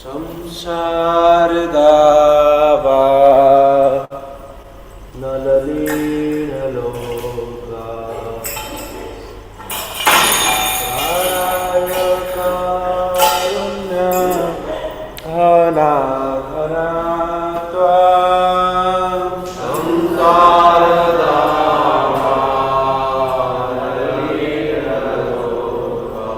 संसार गावा नललीन लोका काराय कारुण्य घना त्वां संसार गावा नललीन लोका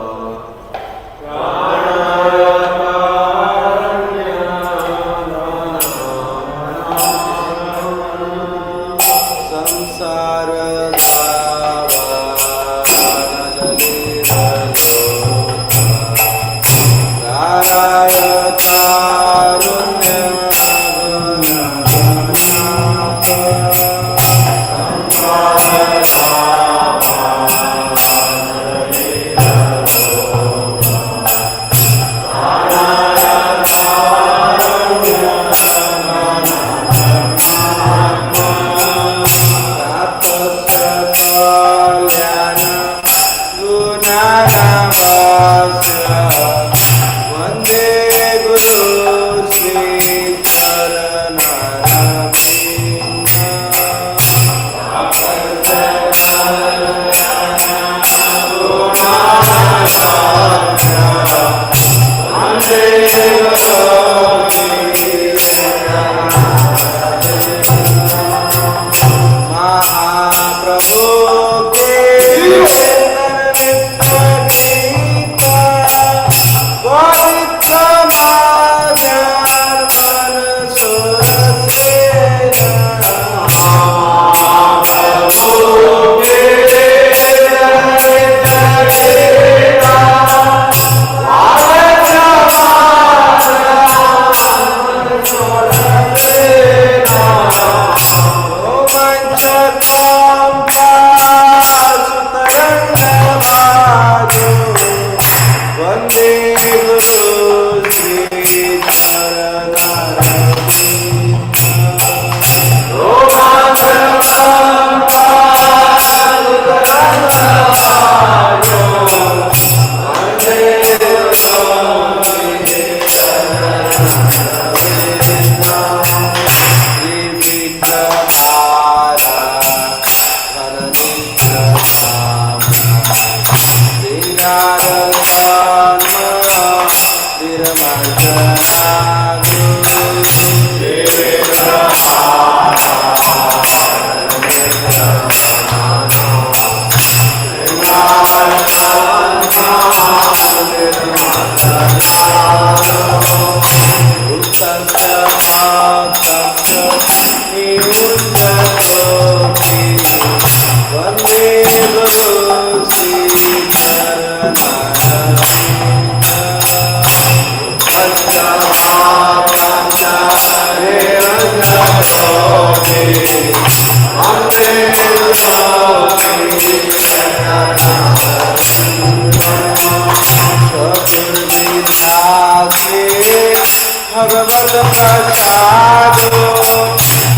भगवत प्रसाद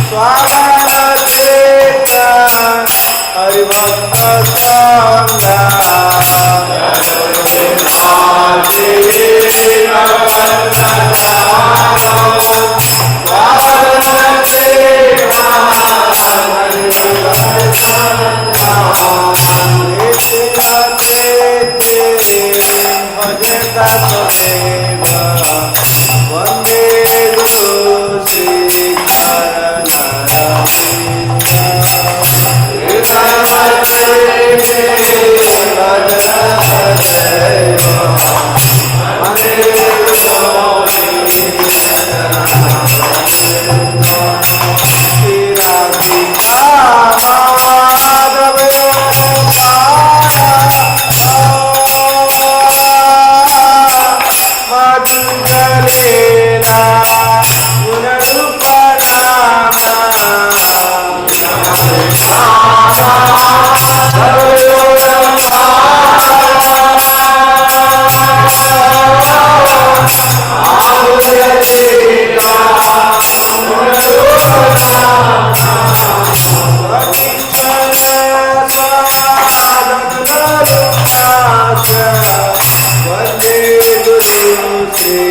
स्वागत हरिभक्त Hallelujah. वंदे गुरु श्री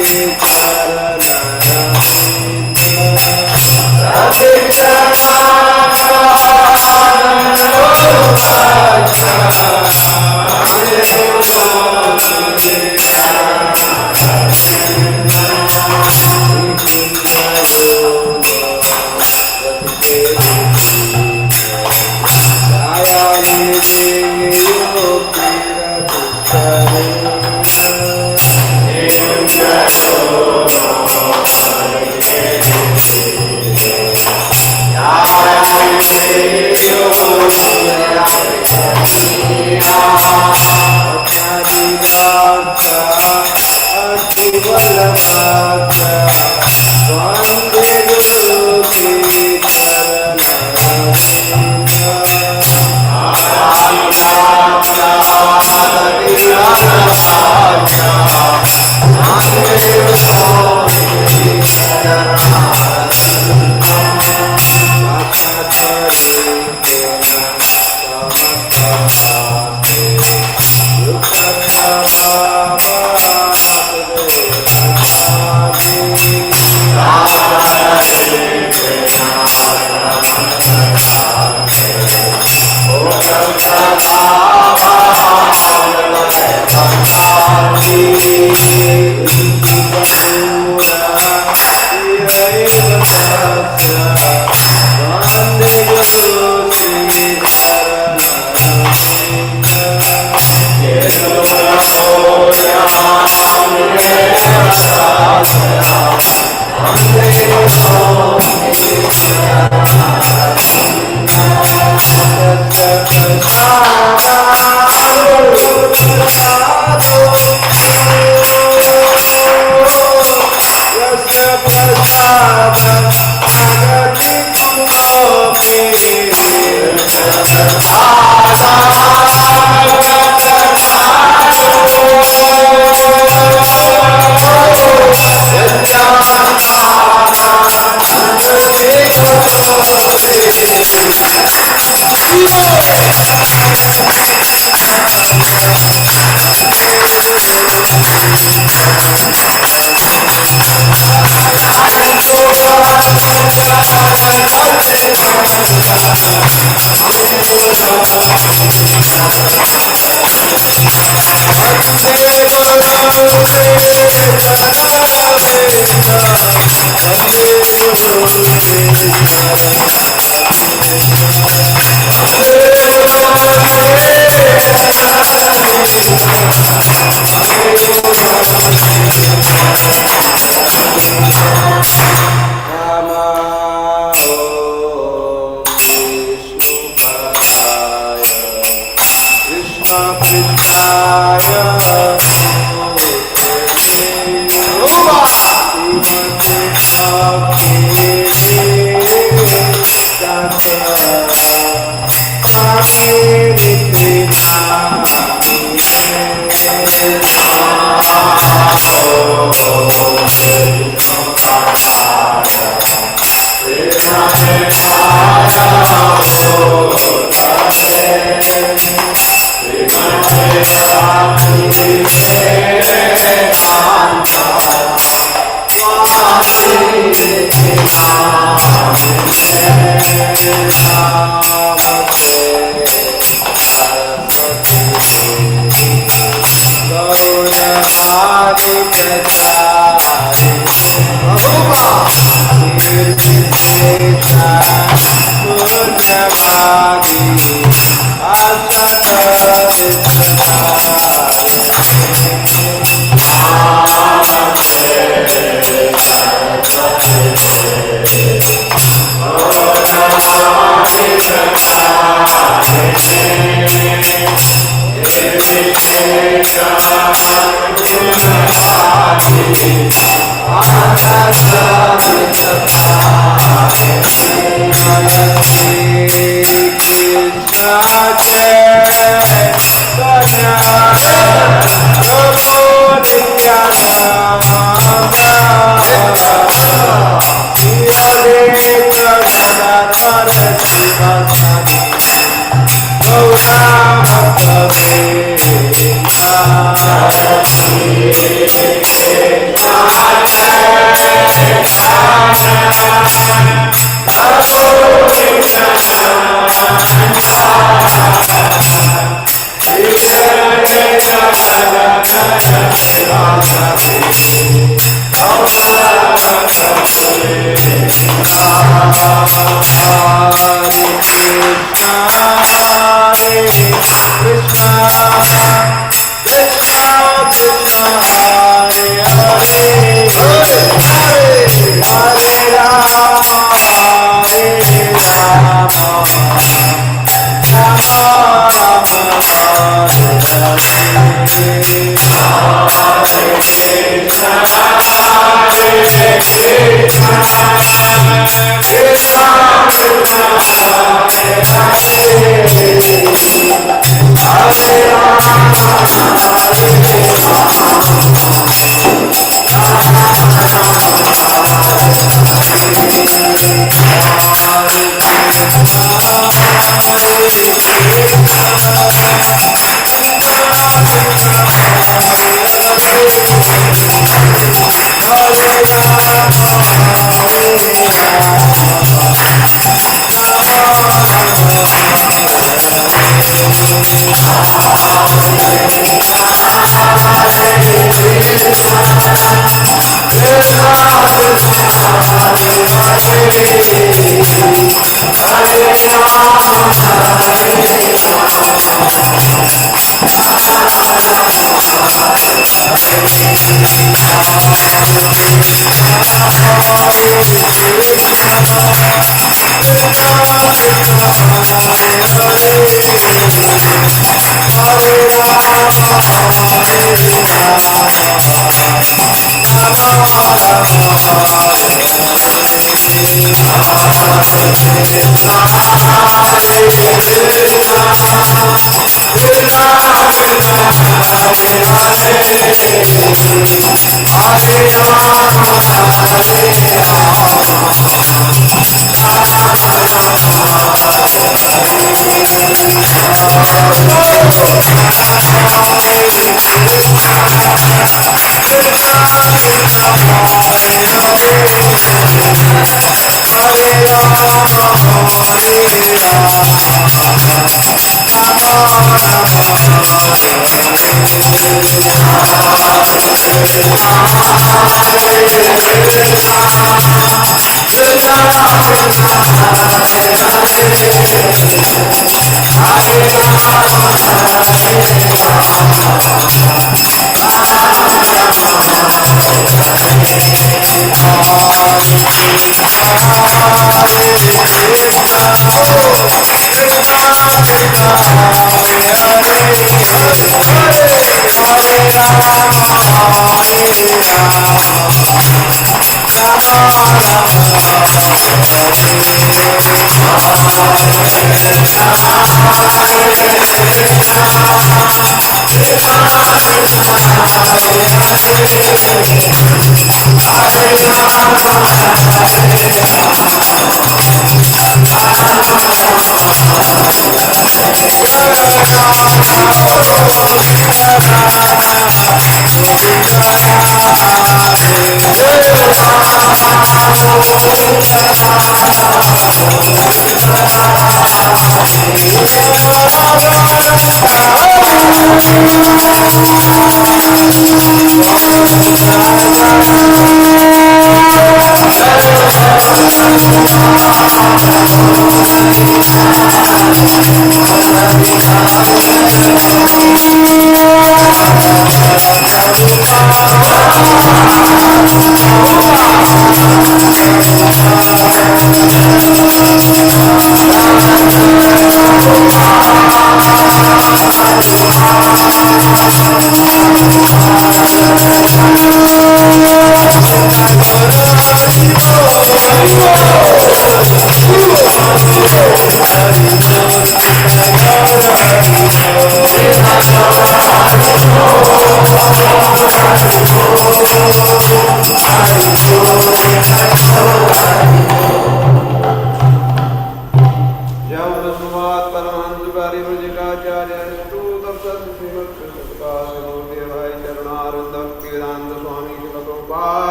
Gaura Bhakta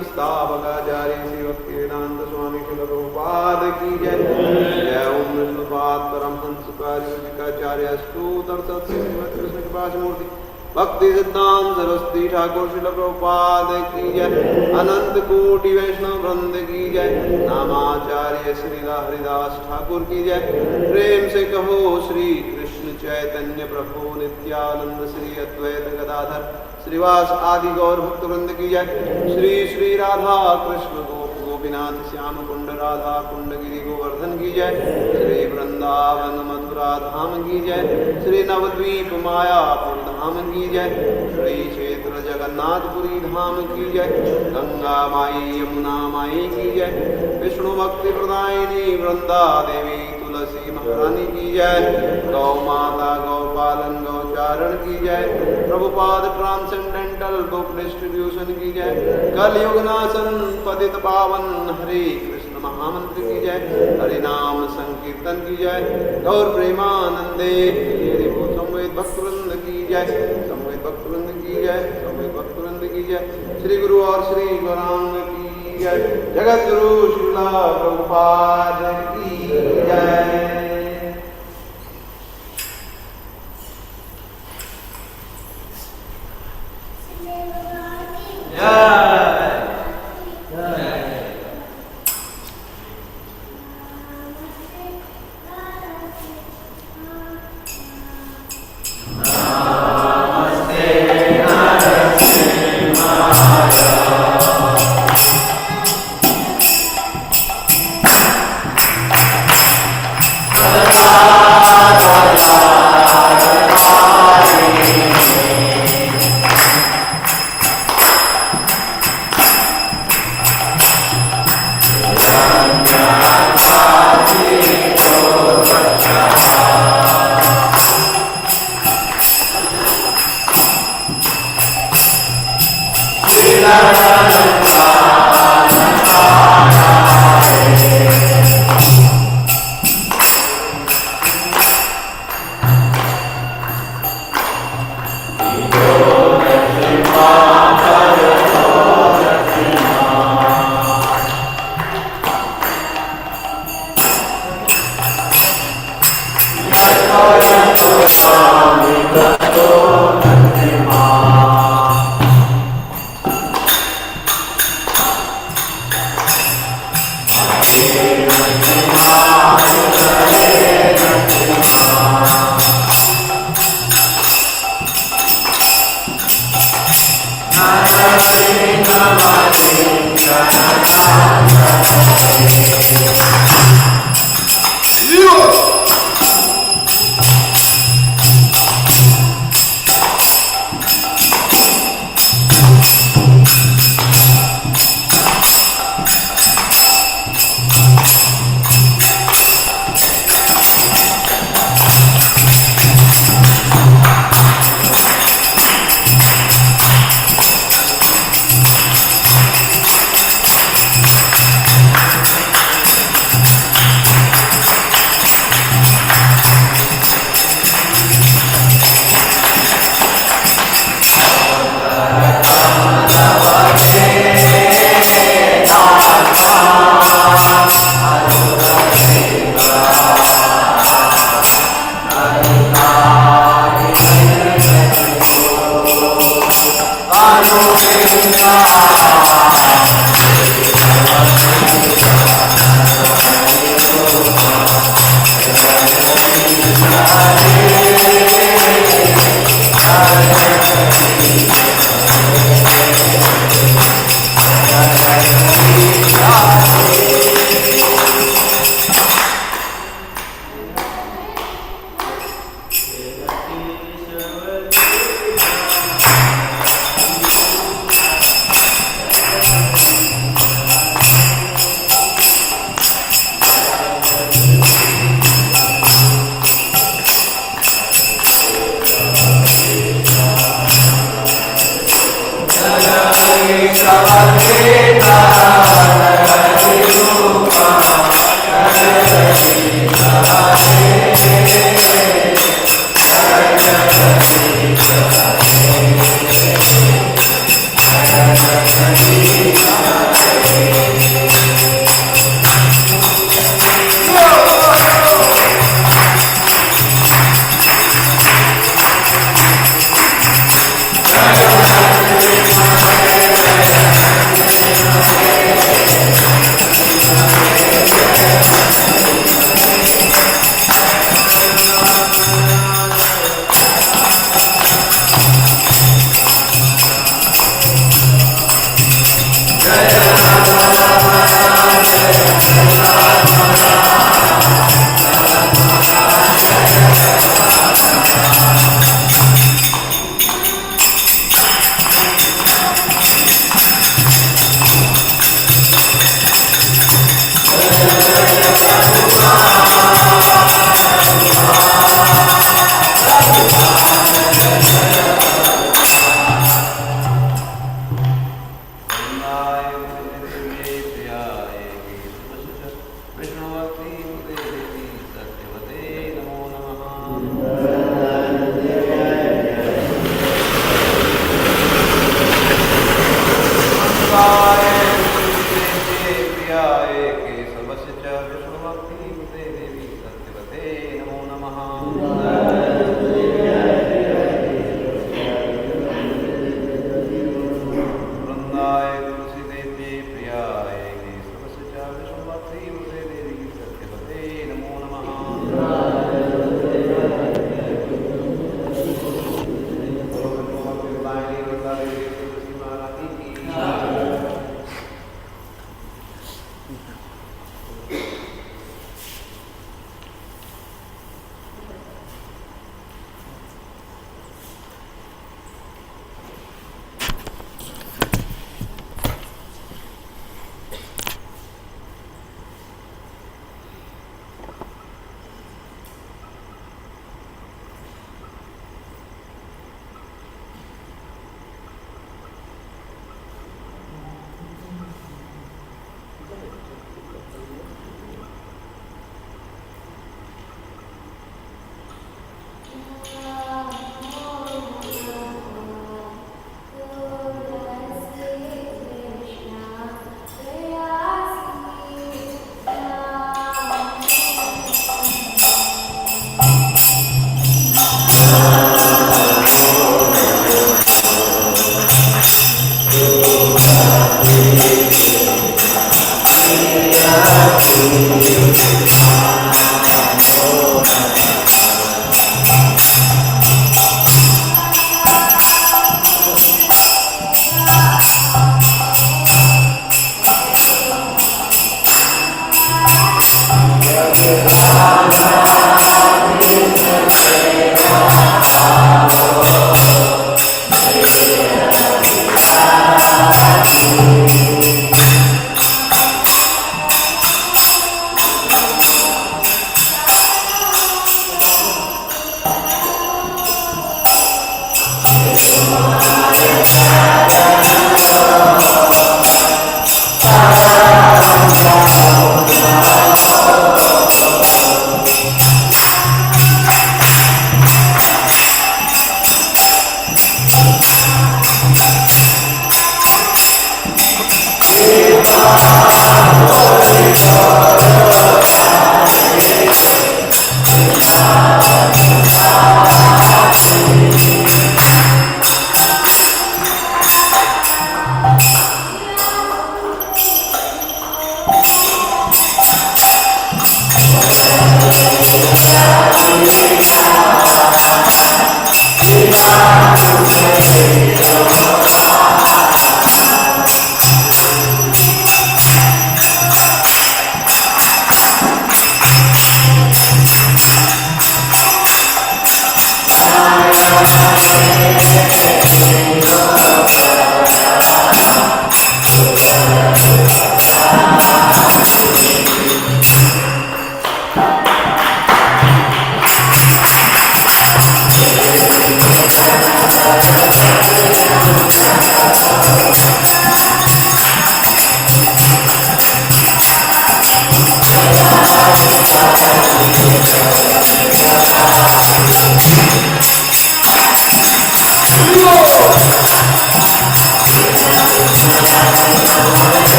संस्थापकाचार्य श्री भक्तिवेदांत स्वामी शिल प्रभुपाद की जय। जय ओम विष्णुपाद परमहंस कार्याचार्य अष्टोत्तर श्रीमद कृष्ण कृपाश मूर्ति भक्ति सिद्धांत सरस्वती ठाकुर शिल प्रभुपाद की जय। अनंत कोटि वैष्णव वृंद की जय। नामाचार्य श्री हरिदास ठाकुर की जय। प्रेम से कहो श्री कृष्ण चैतन्य प्रभु नित्यानंद श्री अद्वैत गदाधर श्रीवास आदि गौर भक्त वृंद की जय। श्री श्री राधा कृष्ण गोपीनाथ श्याम कुंड राधा कुंड गिरि गोवर्धन की जय। श्री वृंदावन मथुरा धाम की जय। श्री नवद्वीप मायापुर धाम की जय। श्री क्षेत्र जगन्नाथपुरी धाम की जय। गंगा माई यमुना माई की जय। विष्णु भक्ति प्रदायिनी वृंदा देवी तुलसी महारानी की जय। गौ माता गौपालन गौचारण की जय। प्रभुपाद ट्रांसेंडेंटल बुक डिस्ट्रीब्यूशन की जय। कलयुग नाशन पतित पावन हरे कृष्ण महामंत्र की जय। हरि नाम संकीर्तन की जय। गौर प्रेमानंदे संवेद भक्तवृंद की जय। संवेद भक्तवृंद की जय। संवेद भक्तवृंद की जय। श्री गुरु और श्री गौरांग की जय। जगत गुरु श्रीला प्रभुपाद की जय।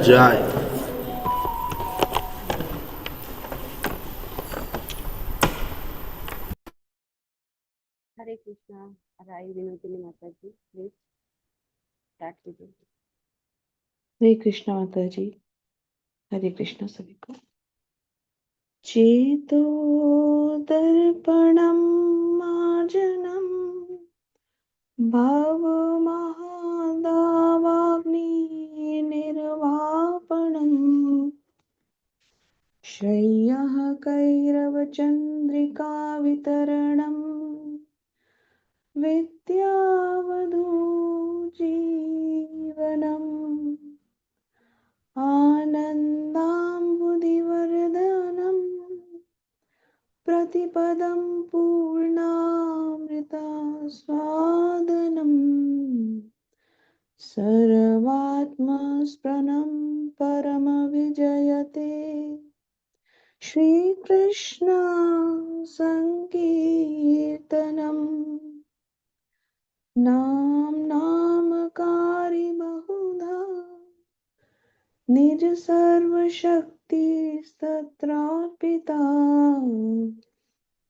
जय। हरे कृष्णा। राय विनोदिनी माता जी, प्लीज स्टार्ट कीजिए। हरे कृष्णा माता जी। हरे कृष्णा सभी को। चेतो दर्पणम मार्जनम भवमहादावाग्नि निर्वापणम शय्यः कैरवचन्द्रिका वितरणम् विद्यावधू जीवनम् आनन्दाम्बुधिवर्धनम् प्रतिपदं पूर्णामृता स्वादनम् सर्वात्मस्पृनं परमविजयते श्रीकृष्ण संकीर्तनम् नामकारी बहुधा निज सर्वशक्तिस्तत्रार्पिता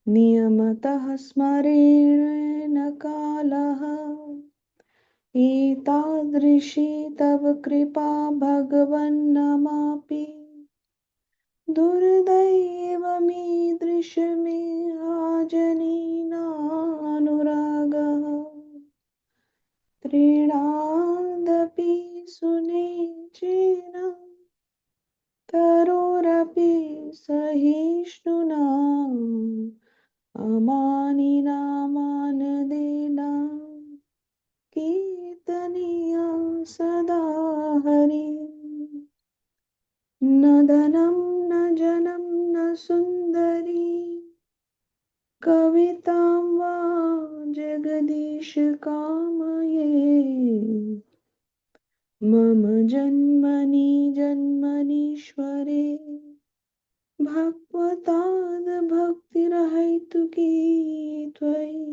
नियमतः स्मरेण कालः एतादृशी तव कृपा भगवन्नमापि दुर्दैवमीदृशमे आजनीनानुरागः त्रीणादपि सुनिचेन तरोरपि सहिष्णुना अमानिनामानदेना कीर्तनीया सदा हरि न धनं न जनं न सुन्दरी कवितां वा जगदीश कामये मम जन्मनि जन्मनीश्वरे भक्तिरहैतुकी त्वयि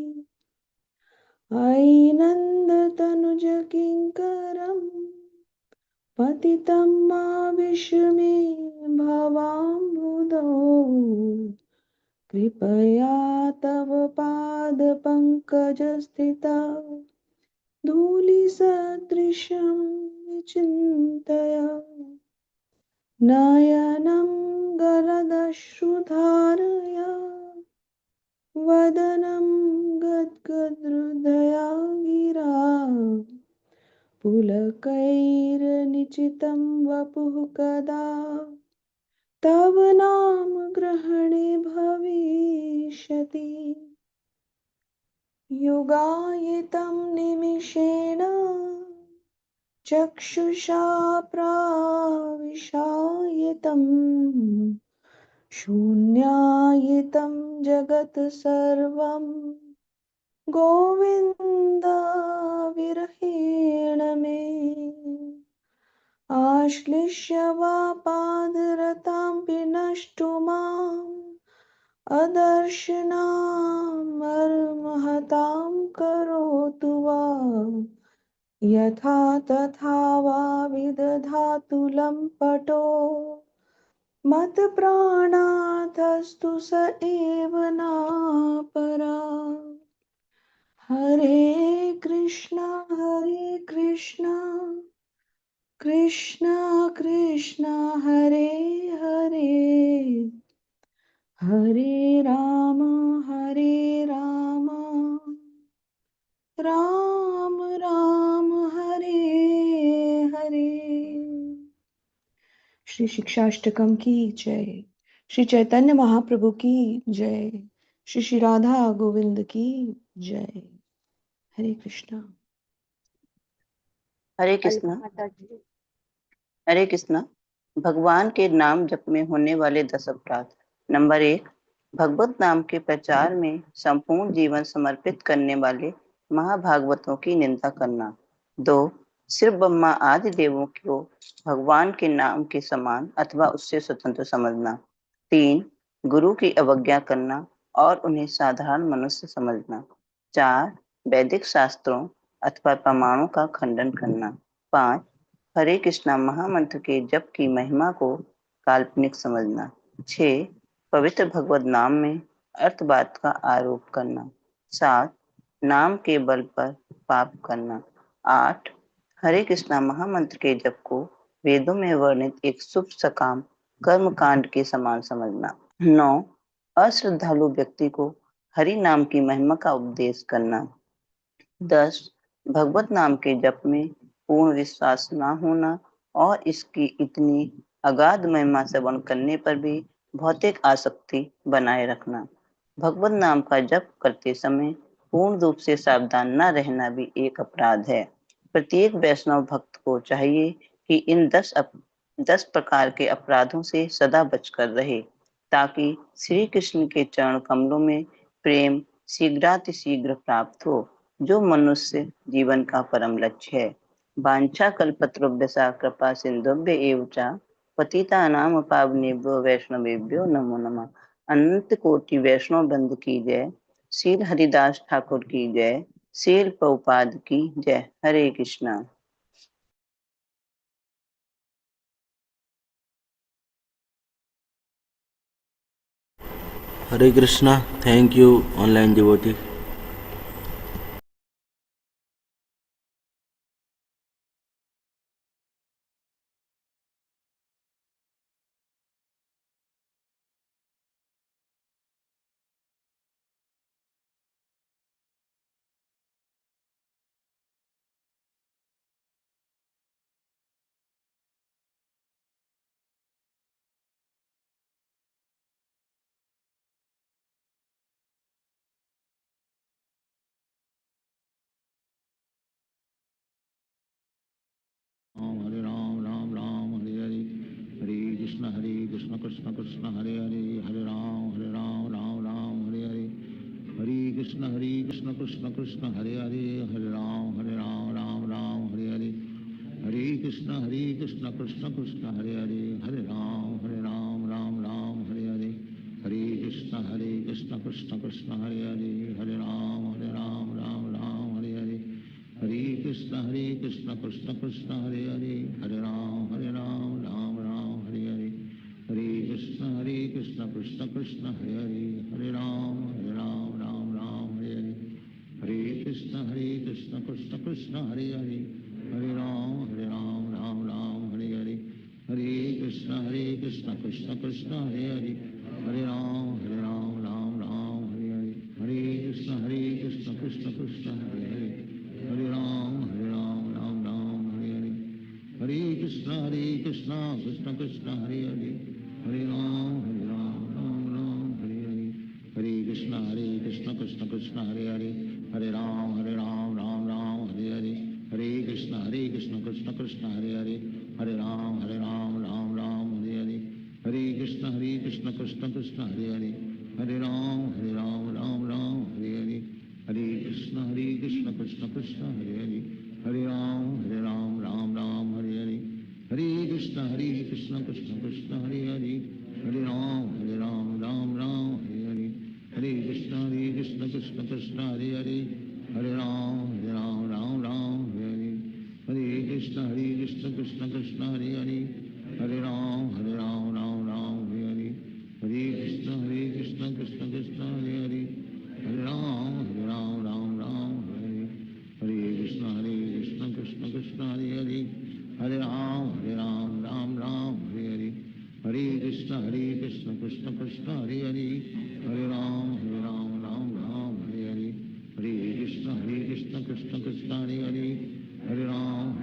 अयि नन्दतनुजकिङ्करं पतितं माविश मे भवाम्बुधौ कृपया तव पादपङ्कजस्थिता धूलिसदृशं विचिन्तय नयनं गलदश्रुधारया वदनं गद्गदहृदया गिरा पुलकैर्निचितं वपुः कदा तव नाम ग्रहणे भविष्यति युगायितं निमिषेण चक्षुषा प्राविशायितं शून्यायितं जगत् सर्वं गोविन्दविरहेण मे आश्लिष्य वा पादरतां विनष्टु माम् अदर्शनामर्महतां करोतु वा यथा तथा वा विदधातु लम्पटो मत्प्राणातस्तु स एव नापरा हरे कृष्णा कृष्णा कृष्णा हरे हरे हरे राम राम राम हरे हरे। श्री शिक्षाष्टकम की जय। श्री चैतन्य महाप्रभु की जय। श्री श्री राधा गोविंद की जय। हरे कृष्णा। हरे अलका कृष्णा। माता जी। हरे कृष्णा। भगवान के नाम जप में होने वाले 10 अपराध। नंबर 1, भगवत नाम के प्रचार में संपूर्ण जीवन समर्पित करने वाले महाभागवतों की निंदा करना। 2, सिर्फ ब्रह्मा आदि देवों को भगवान के नाम के समान अथवा उससे स्वतंत्र समझना। 3, गुरु की अवज्ञा करना और उन्हें साधारण मनुष्य समझना। 4, वैदिक शास्त्रों अथवा प्रमाणों का खंडन करना। 5, हरे कृष्णा महामंत्र के जप की महिमा को काल्पनिक समझना। 6, पवित्र भगवत नाम में अर्थवाद का आरोप करना। 7, नाम के बल पर पाप करना। 8, हरे कृष्णा महामंत्र के जप को वेदों में वर्णित एक शुभ सकाम कर्म कांड के समान समझना। 9, अश्रद्धालु व्यक्ति को हरि नाम की महिमा का उपदेश करना। 10, भगवत नाम के जप में पूर्ण विश्वास न होना और इसकी इतनी अगाध महिमा श्रवण करने पर भी भौतिक आसक्ति बनाए रखना। भगवत नाम का जप करते समय पूर्ण रूप से सावधान न रहना भी एक अपराध है। प्रत्येक वैष्णव भक्त को चाहिए कि इन 10 प्रकार के अपराधों से सदा बचकर रहे, ताकि श्री कृष्ण के चरण कमलों में प्रेम शीघ्रातिशीघ्र प्राप्त हो, जो मनुष्य जीवन का परम लक्ष्य है। वांछा कल्पतरुभ्यश्च कृपा सिन्धुभ्य एव च पतितानां पावनेभ्यो वैष्णवेभ्यो नमो नमः। अनंत कोटि वैष्णव बंधु की जय। श्री हरिदास ठाकुर की जय। श्रील प्रभुपाद की जय। हरे Krishna. Hare Krishna. Thank you, online devotee. Hare Ram, Ram Ram, Hare Hare, Hare Krishna, Krishna Krishna, Hare Hare, Hare Ram, Ram Ram, Hare Hare, Hare Krishna, Krishna Krishna, Hare Hare, Hare Ram, Ram Ram, Hare Hare, Hare Krishna, Krishna Krishna, Hare Hare, Hare Ram, Ram Ram, Hare Hare, Hare Krishna, Krishna Krishna, Hare Hare, Hare Ram, Ram Ram, Hare Hare, Hare Krishna, Krishna Krishna, Hare Hare, Hare Ram, Ram Ram, Hare Hare, Hare Krishna, Krishna Krishna, Hare Hare, Hare Ram, Ram Ram, Hare Hare, Hare Krishna, Krishna Krishna, Hare Hare, Hare Ram, Ram Ram, Hare Hare, Hare Krishna, Krishna Krishna, Hare Hare, Hare Ram, Ram Ram, Hare Hare, Hare Krishna, Krishna Krishna, Hare Hare, Hare Ram, Ram Ram, Hare Hare, Hare Krishna, Krishna Krishna, Hare Hare, Hare Ram, Ram Ram, Hare Hare, Hare Krishna, Krishna Krishna, Hare Hare, Hare Ram, Ram Ram, Hare Hare, Hare Krishna, Krishna Krishna, Hare Hare, Hare Ram, Ram Ram, Hare Hare, Hare Krishna, Krishna Krishna, Hare Hare, Hare Ram, Ram Ram, Hare Hare, Hare Krishna, Krishna Krishna, Hare Hare, Hare Ram, Ram Ram, Hare Hare, Hare Krishna, Krishna Krishna, Hare Hare, Hare Ram, Ram Ram, Hare Hare, Hare Krishna, Krishna Krishna, Hare Hare, Hare Ram, Ram Ram, Hare Hare, Hare Krishna, Krishna Krishna, Hare Hare, Hare Ram, Ram Ram, Hare Hare, Hare Krishna, Krishna Krishna, Hare Hare, Hare Ram, Ram Ram, Hare Hare, Hare Krishna, Krishna Krishna, Hare Hare, Hare Ram, Ram Ram, Hare Hare, Hare Krishna, Krishna Krishna, Hare Hare, Hare Ram, Ram Ram, Hare Hare, Hare Krishna, Krishna Krishna, Hare Hare, Hare Ram, Ram Ram, Hare Hare, Hare Krishna, Krishna Krishna, Hare Hare, Hare Ram, Ram Ram, Hare Hare, Hare Krishna, Krishna Krishna, Hare Hare, Hare Ram,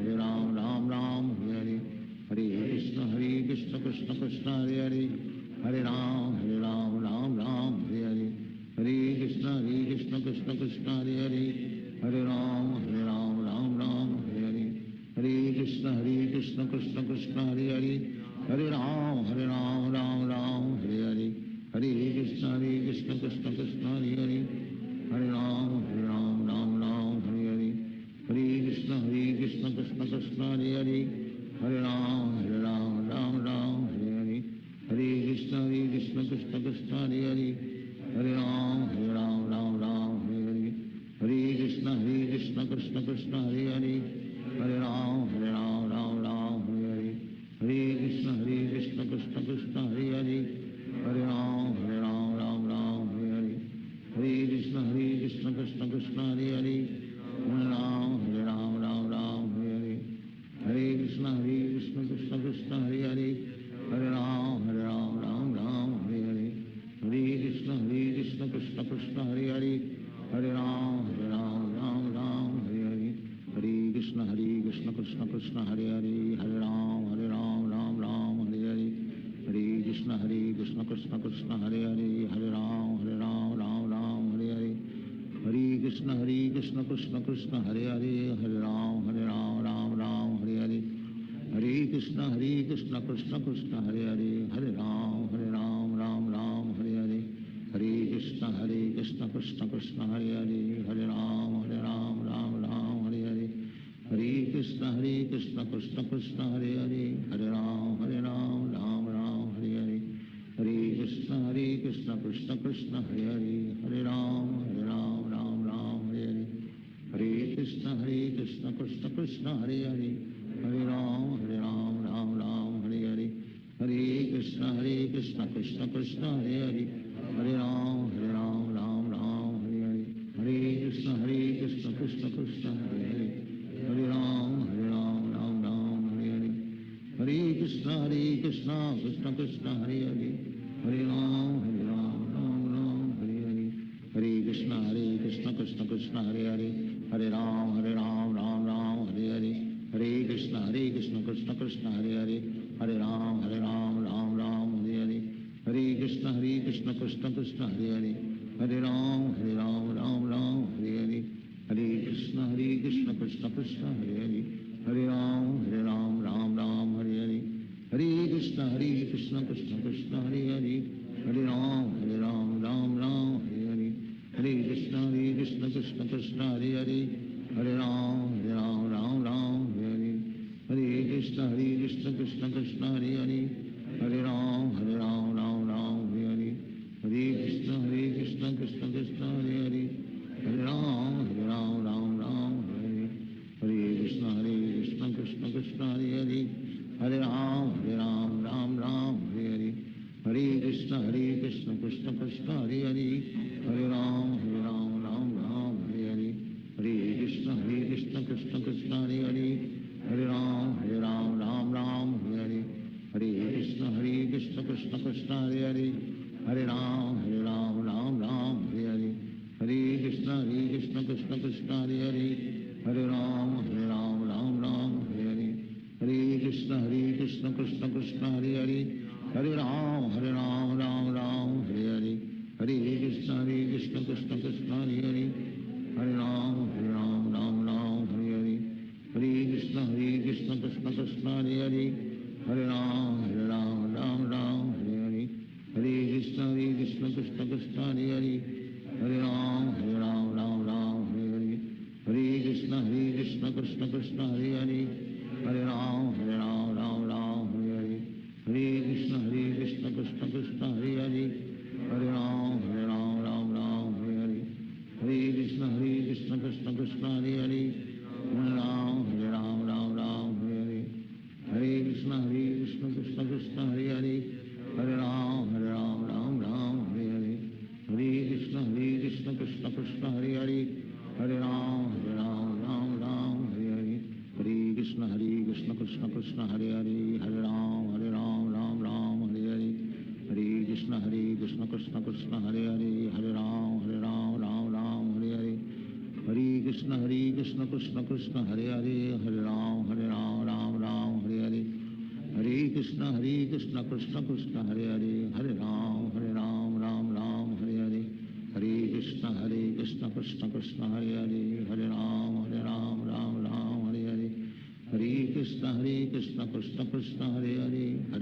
Ram Ram, Hare Hare, Hare Krishna, Krishna Krishna, Hare Hare, Hare Ram, Ram, Hare Hare, Hare Krishna, Krishna Krishna, Hare Hare, Hare Ram, Ram, Hare Hare, Hare Krishna, Krishna Krishna, Hare Hare, Hare Ram, Ram, Hare Hare, Hare Krishna, Krishna Krishna, Hare Hare, Hare Ram, Ram, Hare Hare, Hare Krishna, Krishna Krishna, Hare Hare, Hare Ram, Ram, Hare Hare, Hare Krishna, Krishna Krishna, Hare Hare, Hare Ram, Ram, Hare Hare, Hare Krishna, Krishna Krishna, Hare Hare, Hare Ram, Ram, Hare Hare, Hare Krishna, Krishna Krishna, Hare Hare, Hare Ram, Ram, Hare Hare, Hare Krishna, Krishna Krishna, Hare Hare, Hare Ram, Ram, Hare Hare, Hare Krishna, Krishna Krishna, Hare Hare, Hare Ram, Ram, Hare Hare, Hare Krishna, Krishna Krishna, Hare Hare, Hare Ram, Ram, Hare Hare, Hare Krishna, Krishna Krishna, Hare Hare, Hare Ram, Ram, Hare Hare, Hare Krishna, Krishna Krishna, Hare Hare, Hare Ram, Ram, Hare Hare, Hare Krishna, Krishna Krishna, Hare Hare, Hare Ram, Ram, Hare Hare, Hare Krishna, Krishna Krishna, Hare Hare, Hare Ram, Ram, Hare Hare, Hare Krishna, Krishna Krishna, Hare Hare, Hare Ram, Ram, Hare Hare, Hare Krishna, Krishna Krishna, Hare Hare, Hare Ram, Ram, Hare Hare, Hare Krishna, Krishna Krishna, Hare Hare, Hare Ram, Krishna Hare Hare, Hare Ram Ram Ram Hare Hare, Hare Krishna Krishna Krishna Hare Hare, Hare Ram Ram Ram Hare Hare, Hare Krishna Krishna Krishna Hare Hare, Hare Ram Ram Ram Hare Hare, Hare Krishna Krishna Krishna Hare Hare, Hare Ram Ram Hare Hare, Hare Krishna Krishna Krishna Hare Hare, Hare Ram Ram Hare Hare, Hare Krishna Krishna Krishna Hare Hare, Hare Ram Ram Hare Hare, Hare Krishna Krishna Krishna Hare Hare, Hare Ram Ram Hare Hare, Hare Krishna Krishna Krishna Hare Hare, Hare Ram Ram Hare Hare, Hare Krishna Krishna Krishna Hare Hare, Hare Ram Ram Hare Hare, Hare Krishna Krishna Krishna Hare Hare, Hare Ram Ram Hare Hare, Hare Krishna Krishna Krishna Hare Hare, Hare Ram Ram Hare Hare, Hare Krishna Krishna Krishna Hare Hare, Hare Ram Ram Hare Hare, Hare Krishna Krishna Krishna Hare Hare, Hare Ram Ram Hare Hare, Hare Krishna Krishna Krishna Hare Hare, Hare Ram Ram Hare Hare, Hare Krishna Krishna Krishna Hare Hare, Hare Ram Ram Hare Hare, Hare Krishna Krishna Krishna Hare Hare, Hare Ram Ram Hare Hare, Hare Krishna Krishna Krishna Hare Hare, Hare Ram Ram Hare Hare, Hare Krishna Krishna Krishna Hare Hare, Hare Ram Ram Hare Hare, Hare Krishna Krishna Krishna Hare Hare, Hare Ram Ram Hare Hare, Hare Krishna Krishna Krishna Hare Hare, Hare Ram Ram Hare Hare, Hare Krishna Krishna Krishna Hare Hare, Hare Ram Ram Hare Hare, Hare Krishna Krishna Krishna Hare Hare, Hare Ram Ram Hare Hare, Hare Krishna Krishna Krishna Hare Hare, Hare Ram Ram Hare Hare, Hare Krishna Krishna Krishna Hare Hare, Hare Ram Ram Hare Hare, Hare Krishna Krishna Krishna Hare Hare, Hare Ram Ram Hare Hare, Hare Krishna Krishna Krishna Hare Hare, Hare Ram Ram Hare Hare, Hare Krishna Krishna Krishna Hare Hare, Hare Ram Ram Hare Hare, Hare Krishna Krishna Krishna Hare Hare, Hare Ram Ram Hare Hare, Hare Krishna Krishna Krishna Hare Hare, Hare Ram Ram Hare Hare, Hare Krishna Krishna Krishna Hare Hare, Hare Ram Ram Hare Hare, Hare Krishna Krishna Krishna Hare Hare, Hare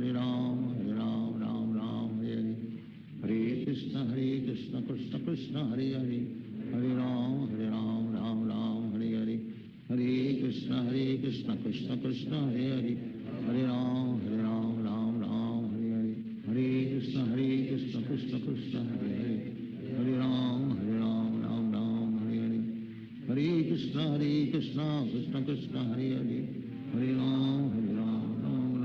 Ram Ram Hare Hare, Hare Krishna Krishna Krishna Hare Hare, Hare Ram Ram Hare Hare, Hare Krishna Krishna Krishna Hare Hare, Hare Ram Hare Hare, Hare Krishna Krishna Krishna Hare Hare, Hare Ram Ram Hare Hare, Hare Krishna Krishna Krishna Hare Hare, Hare Ram Ram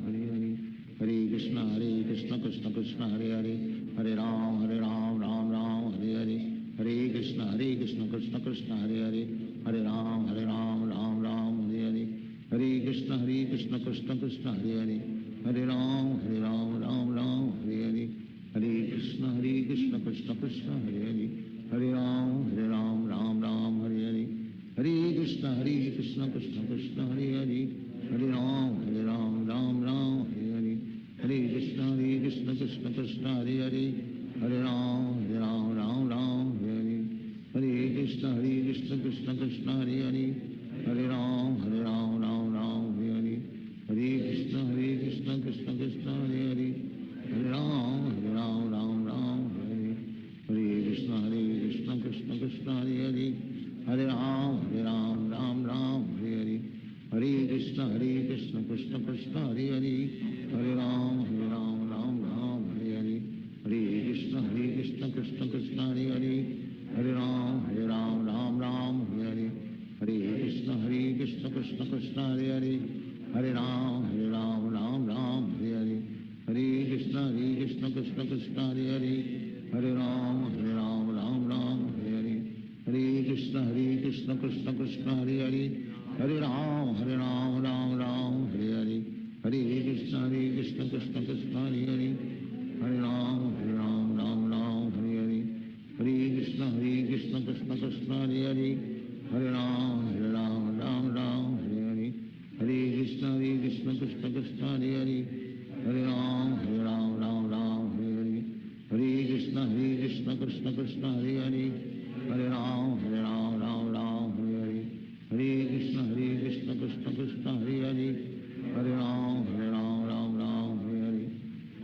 Hare Hare, Hare Krishna Krishna Krishna Hare Hare, Hare Ram Ram Hare Hare, Hare Krishna Krishna Krishna Hare Hare, Hare Ram Ram Hare Hare, Hare Krishna Krishna Krishna Hare Hare, Hare Ram Ram Hare Hare, Hare Krishna Krishna Krishna Hare Hare, Hare Ram Ram Hare Hare, Hare Krishna Krishna Krishna Hare Hare, Hare Ram Ram Hare Hare, Hare Krishna Krishna Krishna Hare Hare, Hare Ram Ram Hare Hare, Hare Krishna Krishna Krishna Hare Hare, Hare Ram Ram Hare Hare, Hare Krishna Krishna Krishna Hare Hare, Hare Ram Ram Hare Hare, Hare Krishna Krishna Krishna Hare Hare, Hare Ram Ram Hare Hare, Hare Krishna Krishna Krishna Hare Hare, Hare Ram Ram Hare Hare, Hare Krishna Krishna Krishna Hare Hare, Hare Ram Ram Hare Hare, Hare Krishna Krishna Krishna Hare Hare, Hare Ram Ram Hare Hare, Hare Krishna Krishna Krishna Hare Hare, Krishna Krishna Hare Hare Hare Ram Ram Ram Hare Krishna Krishna Krishna Hare Hare Hare Ram Ram Hare Hare Hare Krishna Krishna Krishna Hare Hare Hare Ram Ram Hare Hare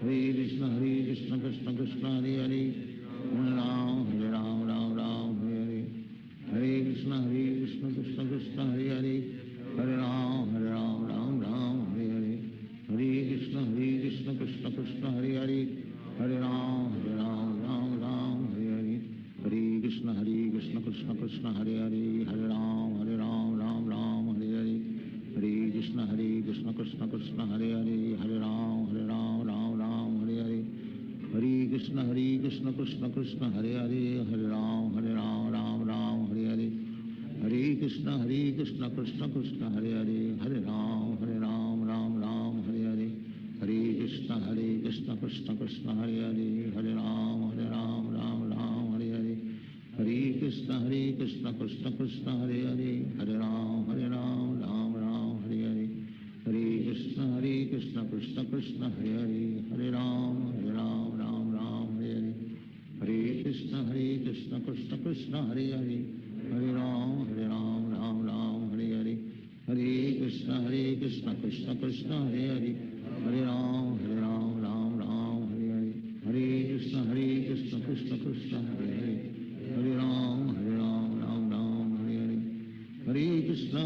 Hare Krishna Krishna Krishna Hare Hare Hare Ram Ram Hare Hare Hare Krishna Krishna Krishna Hare Hare Hare Ram Ram Hare Hare Hare Krishna Krishna Krishna Hare Hare Hare Ram Ram Hare Hare Hare Krishna Krishna Krishna Hare Hare Hare Ram Ram Hare Hare Hare Krishna Krishna Krishna Hare Hare Hare Ram Ram Hare Hare Hare Krishna Krishna Krishna Hare Hare Hare Ram Ram Hare Hare Hare Krishna Krishna Krishna Hare Hare Hare Ram Ram Hare Hare Hare Krishna Krishna Krishna Hare Hare Hare Ram Ram Hare Hare Hare Krishna Krishna Krishna Hare Hare Hare Ram Ram Hare Hare Hare Krishna Krishna Krishna Hare Hare Hare Ram Ram Hare Hare Hare Krishna Krishna Krishna Hare Hare Hare Ram Ram Hare Hare Hare Krishna Krishna Krishna Hare Hare Hare Ram Ram Hare Hare Hare Krishna Krishna Krishna Hare Hare Hare Ram Ram Hare Hare Hare Krishna Krishna Krishna Hare Hare Hare Ram Hare Hare Hare Krishna Krishna Krishna Hare Hare Hare Ram Ram Hare Hare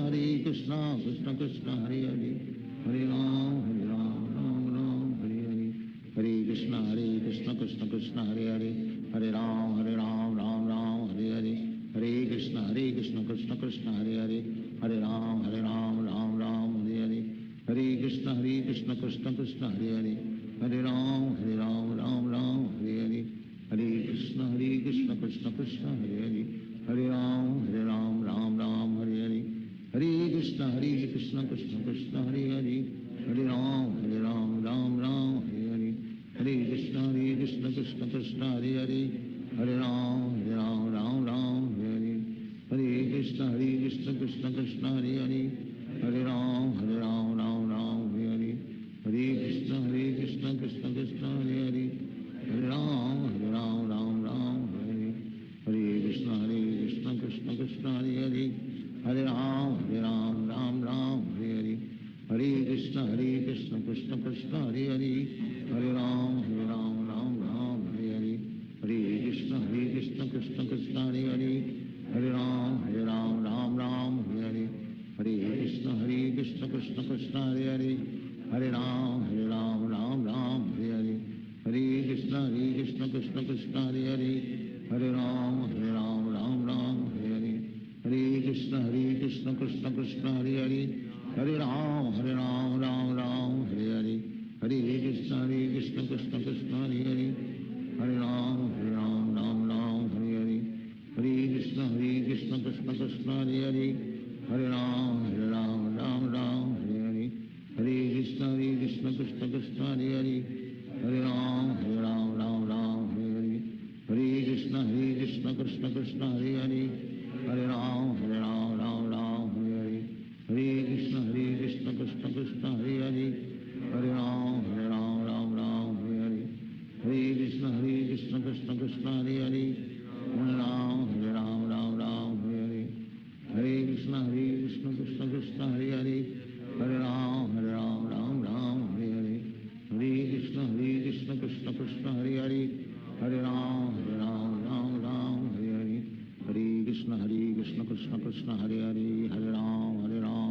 Hare Krishna Krishna Krishna Hare Hare Hare Ram Ram Hare Hare Hare Krishna Krishna Krishna Hare Hare Hare Ram Ram Hare Hare Hare Krishna Krishna Krishna Hare Hare Hare Ram Ram Hare Hare Hare Krishna Krishna Krishna Hare Hare Hare Ram Ram Hare Hare Hare Krishna Krishna Krishna Hare Hare Hare Ram Ram Hare Hare Hare Krishna Krishna Krishna Hare Hare Hare Ram Ram Hare Hare Hare Krishna Krishna Krishna Hare Hare Hare Ram Ram Hare Hare Hare Krishna Krishna Krishna Hare Hare Hare Ram Ram Hare Hare Hare Krishna Krishna Krishna Hare Hare Hare Ram Ram Hare Hare Hare Krishna Krishna Krishna Hare Hare Hare Ram Ram Hare Hare Hare Krishna Krishna Krishna Hare Hare Hare Ram Ram Hare Hare Hare Krishna Krishna Krishna Hare Hare Hare Ram Ram Hare Hare Hare Krishna Krishna Krishna Hare Hare Hare Ram Ram Hare Hare Hare Krishna Krishna Krishna Hare Hare Hare Ram Ram Hare Hare Hare Krishna Krishna Krishna Hare Hare Hare Ram Ram Hare Hare Hare Krishna Krishna Krishna Hare Hare Hare Ram Ram Hare Hare Hare Krishna Krishna Krishna Hare Hare Hare Ram Ram Hare Hare Hare Krishna Krishna Krishna Hare Hare Hare Ram Ram Hare Hare Hare Krishna Krishna Krishna Hare Hare Hare Ram Ram Hare Hare Hare Krishna Krishna Krishna Hare Hare Hare Ram Ram Hare Hare Hare Krishna Krishna Krishna Hare Hare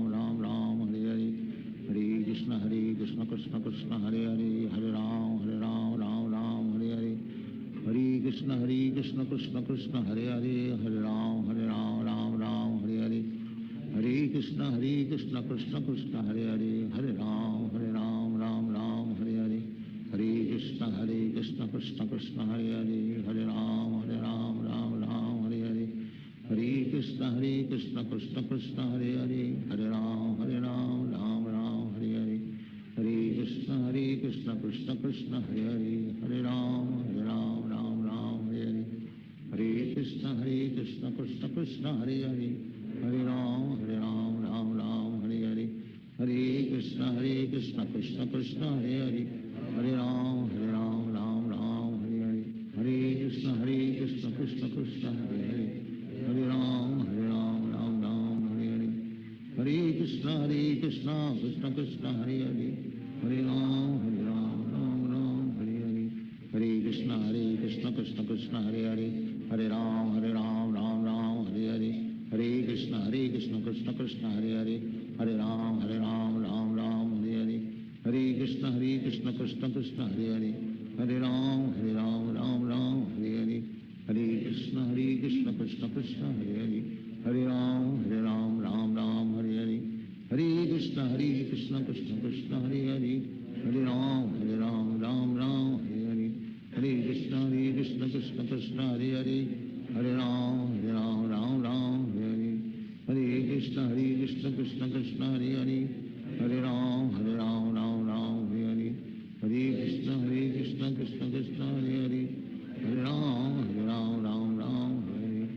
Hare Ram Ram Hare Hare Hare Krishna Krishna Krishna Hare Hare Hare Ram Ram Hare Hare Hare Krishna Krishna Krishna Hare Hare Hare Ram Hare Hare Hare Krishna Krishna Krishna Hare Hare Hare Ram Ram Hare Hare Hare Krishna Krishna Krishna Hare Hare Hare Ram Ram Hare Hare Hare Krishna Krishna Krishna Hare Hare Hare Ram Ram Hare Hare Hare Krishna Krishna Krishna Hare Hare Hare Ram Ram Hare Hare Hare Krishna Krishna Krishna Hare Hare Hare Ram Ram Hare Hare Hare Krishna Krishna Krishna Hare Hare Hare Ram Ram Hare Hare Hare Krishna Krishna Krishna Hare Hare Hare Ram Ram Ram Hare Hare Hare Krishna Krishna Krishna Hare Hare Hare Ram Ram Ram Hare Hare Hare Krishna Krishna Krishna Hare Hare Hare Ram Ram Ram Hare Hare Hare Krishna Krishna Krishna Hare Hare Hare Ram Ram Ram Hare Hare Hare Krishna Krishna Krishna Hare Hare Hare Ram Ram Ram Hare Hare Hare Krishna Krishna Krishna Hare Hare Hare Ram Ram Ram Hare Hare Hare Krishna Krishna Krishna Hare Hare Hare Ram Ram Hare Hare Hare Krishna Krishna Krishna Hare Hare Hare Ram Ram Hare Hare Hare Krishna Krishna Krishna Hare Hare Hare Ram Ram Hare Hare Hare Krishna Krishna Krishna Hare Hare Hare Ram Ram Hare Hare Hare Krishna Krishna Krishna Hare Hare Hare Ram Ram Hare Hare Hare Krishna Krishna Krishna Hare Hare Hare Ram Ram Hare Hare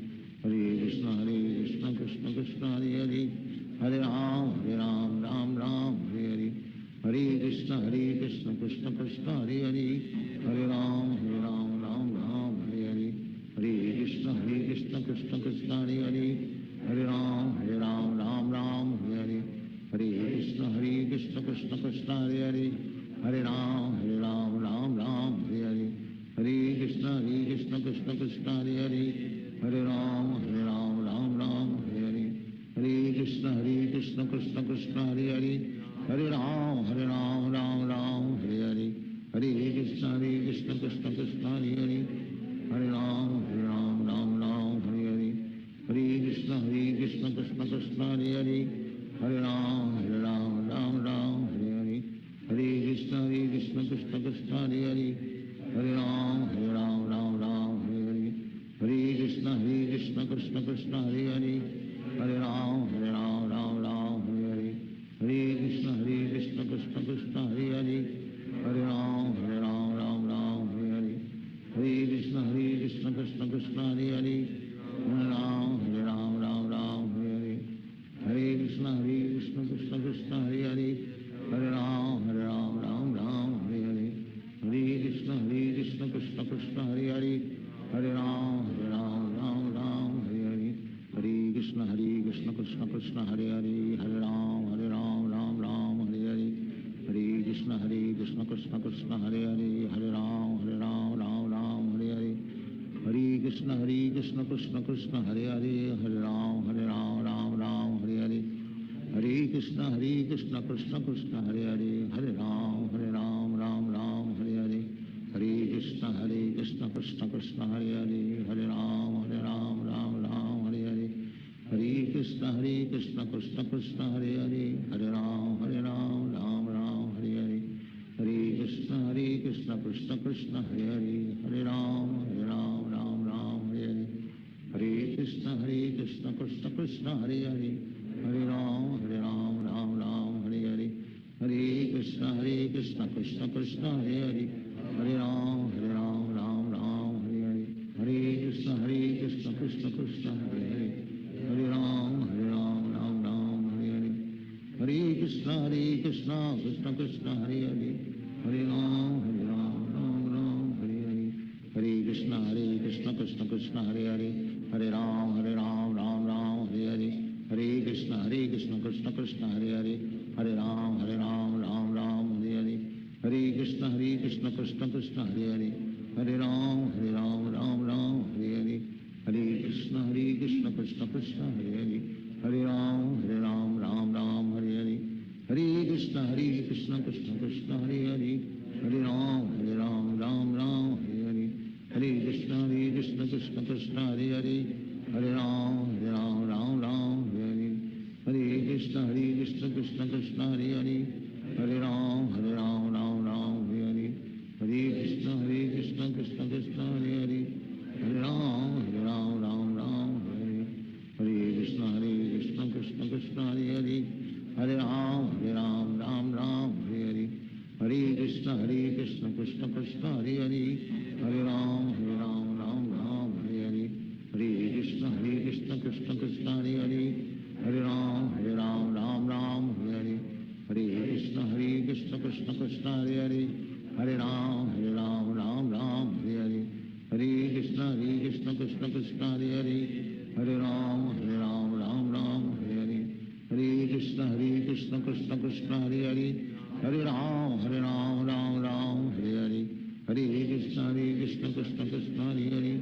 Hare Krishna Krishna Krishna Hare Hare Hare Ram Ram Hare Hare Hare Krishna Krishna Krishna Hare Hare Hare Ram Ram Hare Hare Hare Krishna Krishna Krishna Hare Hare Hare Ram Ram Hare Hare Hare Krishna Krishna Krishna Hare Hare Hare Ram Ram Hare Hare Hare Krishna Krishna Krishna Hare Hare Hare Ram Ram Hare Hare Hare Krishna Krishna Krishna Hare Hare Hare Ram Ram Hare Hare Hare Krishna Krishna Krishna Hare Hare Hare Ram Ram Hare Hare Hare Krishna Krishna Krishna Hare Hare Hare Ram Ram Hare Hare Hare Krishna Krishna Krishna Hare Hare Hare Ram Ram Hare Hare Hare Krishna Krishna Krishna Hare Hare Hare Ram Ram Hare Hare Hare Krishna Krishna Krishna Hare Hare Hare Ram Ram Hare Hare Hare Krishna Krishna Krishna Hare Hare Hare Ram Ram Hare Hare Hare Krishna Krishna Krishna Hare Hare Hare Ram Ram Hare Hare Hare Krishna Krishna Krishna Hare Hare Hare Ram Ram Hare Hare Hare Krishna Krishna Krishna Hare Hare Hare Ram Ram Hare Hare Hare Krishna Krishna Krishna Hare Hare Hare Ram Ram Hare Hare Hare Krishna Krishna Krishna Hare Hare Hare Ram Ram Hare Hare Hare Krishna Krishna Krishna Hare Hare Hare Ram Ram Hare Hare Hare Krishna Krishna Krishna Hare Hare Hare Ram Ram Hare Hare Hare Krishna Krishna Krishna Hare Hare Hare Ram Ram Hare Hare Hare Krishna Krishna Krishna Hare Hare Hare Ram Hare Hare Hare Krishna Krishna Krishna Hare Hare Hare Ram Hare Hare Hare Krishna Krishna Krishna Hare Hare Hare Ram Hare Hare Hare Krishna Krishna Krishna Hare Hare Hare Ram Hare Hare Hare Krishna Krishna Krishna Hare Hare Hare Ram Ram Hare Hare Hare Krishna Krishna Krishna Hare Hare Hare Ram Ram Hare Hare Hare Krishna Krishna Krishna Hare Hare Hare Ram Ram Hare Hare Hare Krishna Krishna Krishna Hare Hare Hare Ram Ram Hare Hare Hare Krishna Krishna Krishna Hare Hare Hare Ram Ram Hare Hare Hare Krishna Krishna Krishna Hare Hare Hare Ram Hare Hare Hare Krishna Krishna Krishna Hare Hare Hare Ram Ram Hare Hare Hare Krishna Krishna Krishna Hare Hare Hare Ram Ram Hare Hare Hare Krishna Krishna Krishna Hare Hare Hare Ram Ram Hare Hare Hare Krishna Krishna Krishna Hare Hare Hare Ram Ram Hare Hare Hare Krishna Krishna Krishna Hare Hare Hare Ram Ram Hare Hare Hare Krishna Krishna Krishna Hare Hare, Hare Ram Ram Ram Hare Hare, Hare Krishna Krishna Krishna Hare Hare, Hare Ram Ram Ram Hare Hare, Hare Krishna Krishna Krishna Hare Hare, Hare Ram Ram Ram Hare Hare, Hare Krishna Krishna Krishna Hare Hare,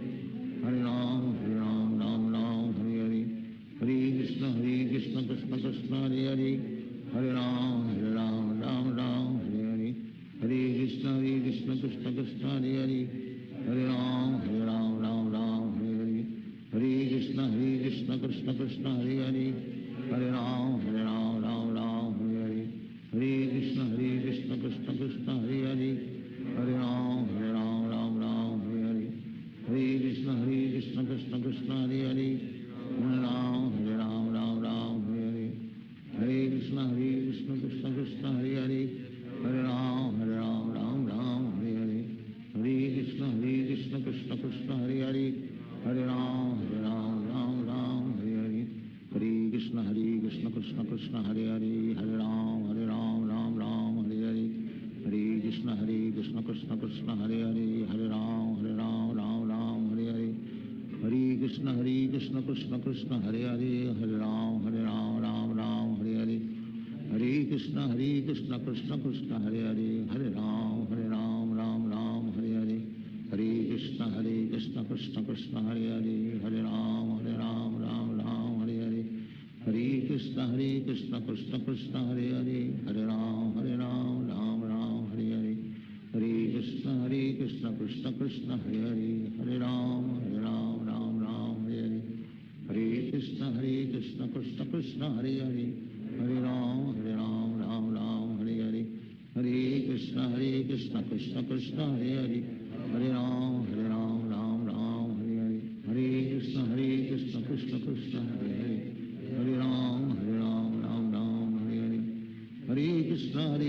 Hare Ram Ram Ram Hare Hare, Hare Krishna Krishna Krishna Hare Hare, Hare Ram Ram Ram Hare Hare, Hare Krishna Krishna Krishna Hare Hare, Hare Ram Ram Ram Hare Hare, Hare Krishna Krishna Krishna Hare Hare, Hare Ram Ram Ram Hare Hare, Hare Krishna Krishna Krishna Hare Hare, Hare Ram Ram Ram Hare Hare, Hare Krishna Krishna Krishna Hare Hare, Hare Ram Ram Hare Hare, Hare Krishna Krishna Krishna Hare Hare, Hare Ram Ram Hare Hare, Hare Krishna Krishna Krishna Hare Hare, Hare Ram Ram Hare Hare, Hare Krishna Krishna Krishna Hare Hare, Hare Ram Ram Hare Hare, Hare Krishna Krishna Krishna Hare Hare, Hare Ram Ram Hare Hare, Hare Krishna Krishna Krishna Hare Hare, Hare Ram Ram Hare Hare, Hare Krishna Krishna Krishna Hare Hare, Hare Ram Ram Hare Hare, Hare Krishna Krishna Krishna Hare Hare, Hare Ram Ram Hare Hare, Hare Krishna Krishna Krishna Hare Hare, Hare Ram Ram Hare Hare, Hare Krishna Krishna Krishna Hare Hare, Hare Ram Ram Hare Hare, Hare Krishna Krishna Krishna Hare Hare, Hare Ram Ram Hare Hare, Hare Krishna Krishna Krishna Hare Hare, Hare Ram Ram Hare Hare, Hare Krishna Krishna Krishna Hare Hare, Hare Ram Ram Hare Hare, Hare Krishna Krishna Krishna Hare Hare, Hare Ram Ram Hare Hare, Hare Krishna Krishna Krishna Hare Hare, Hare Ram Ram Hare Hare, Hare Krishna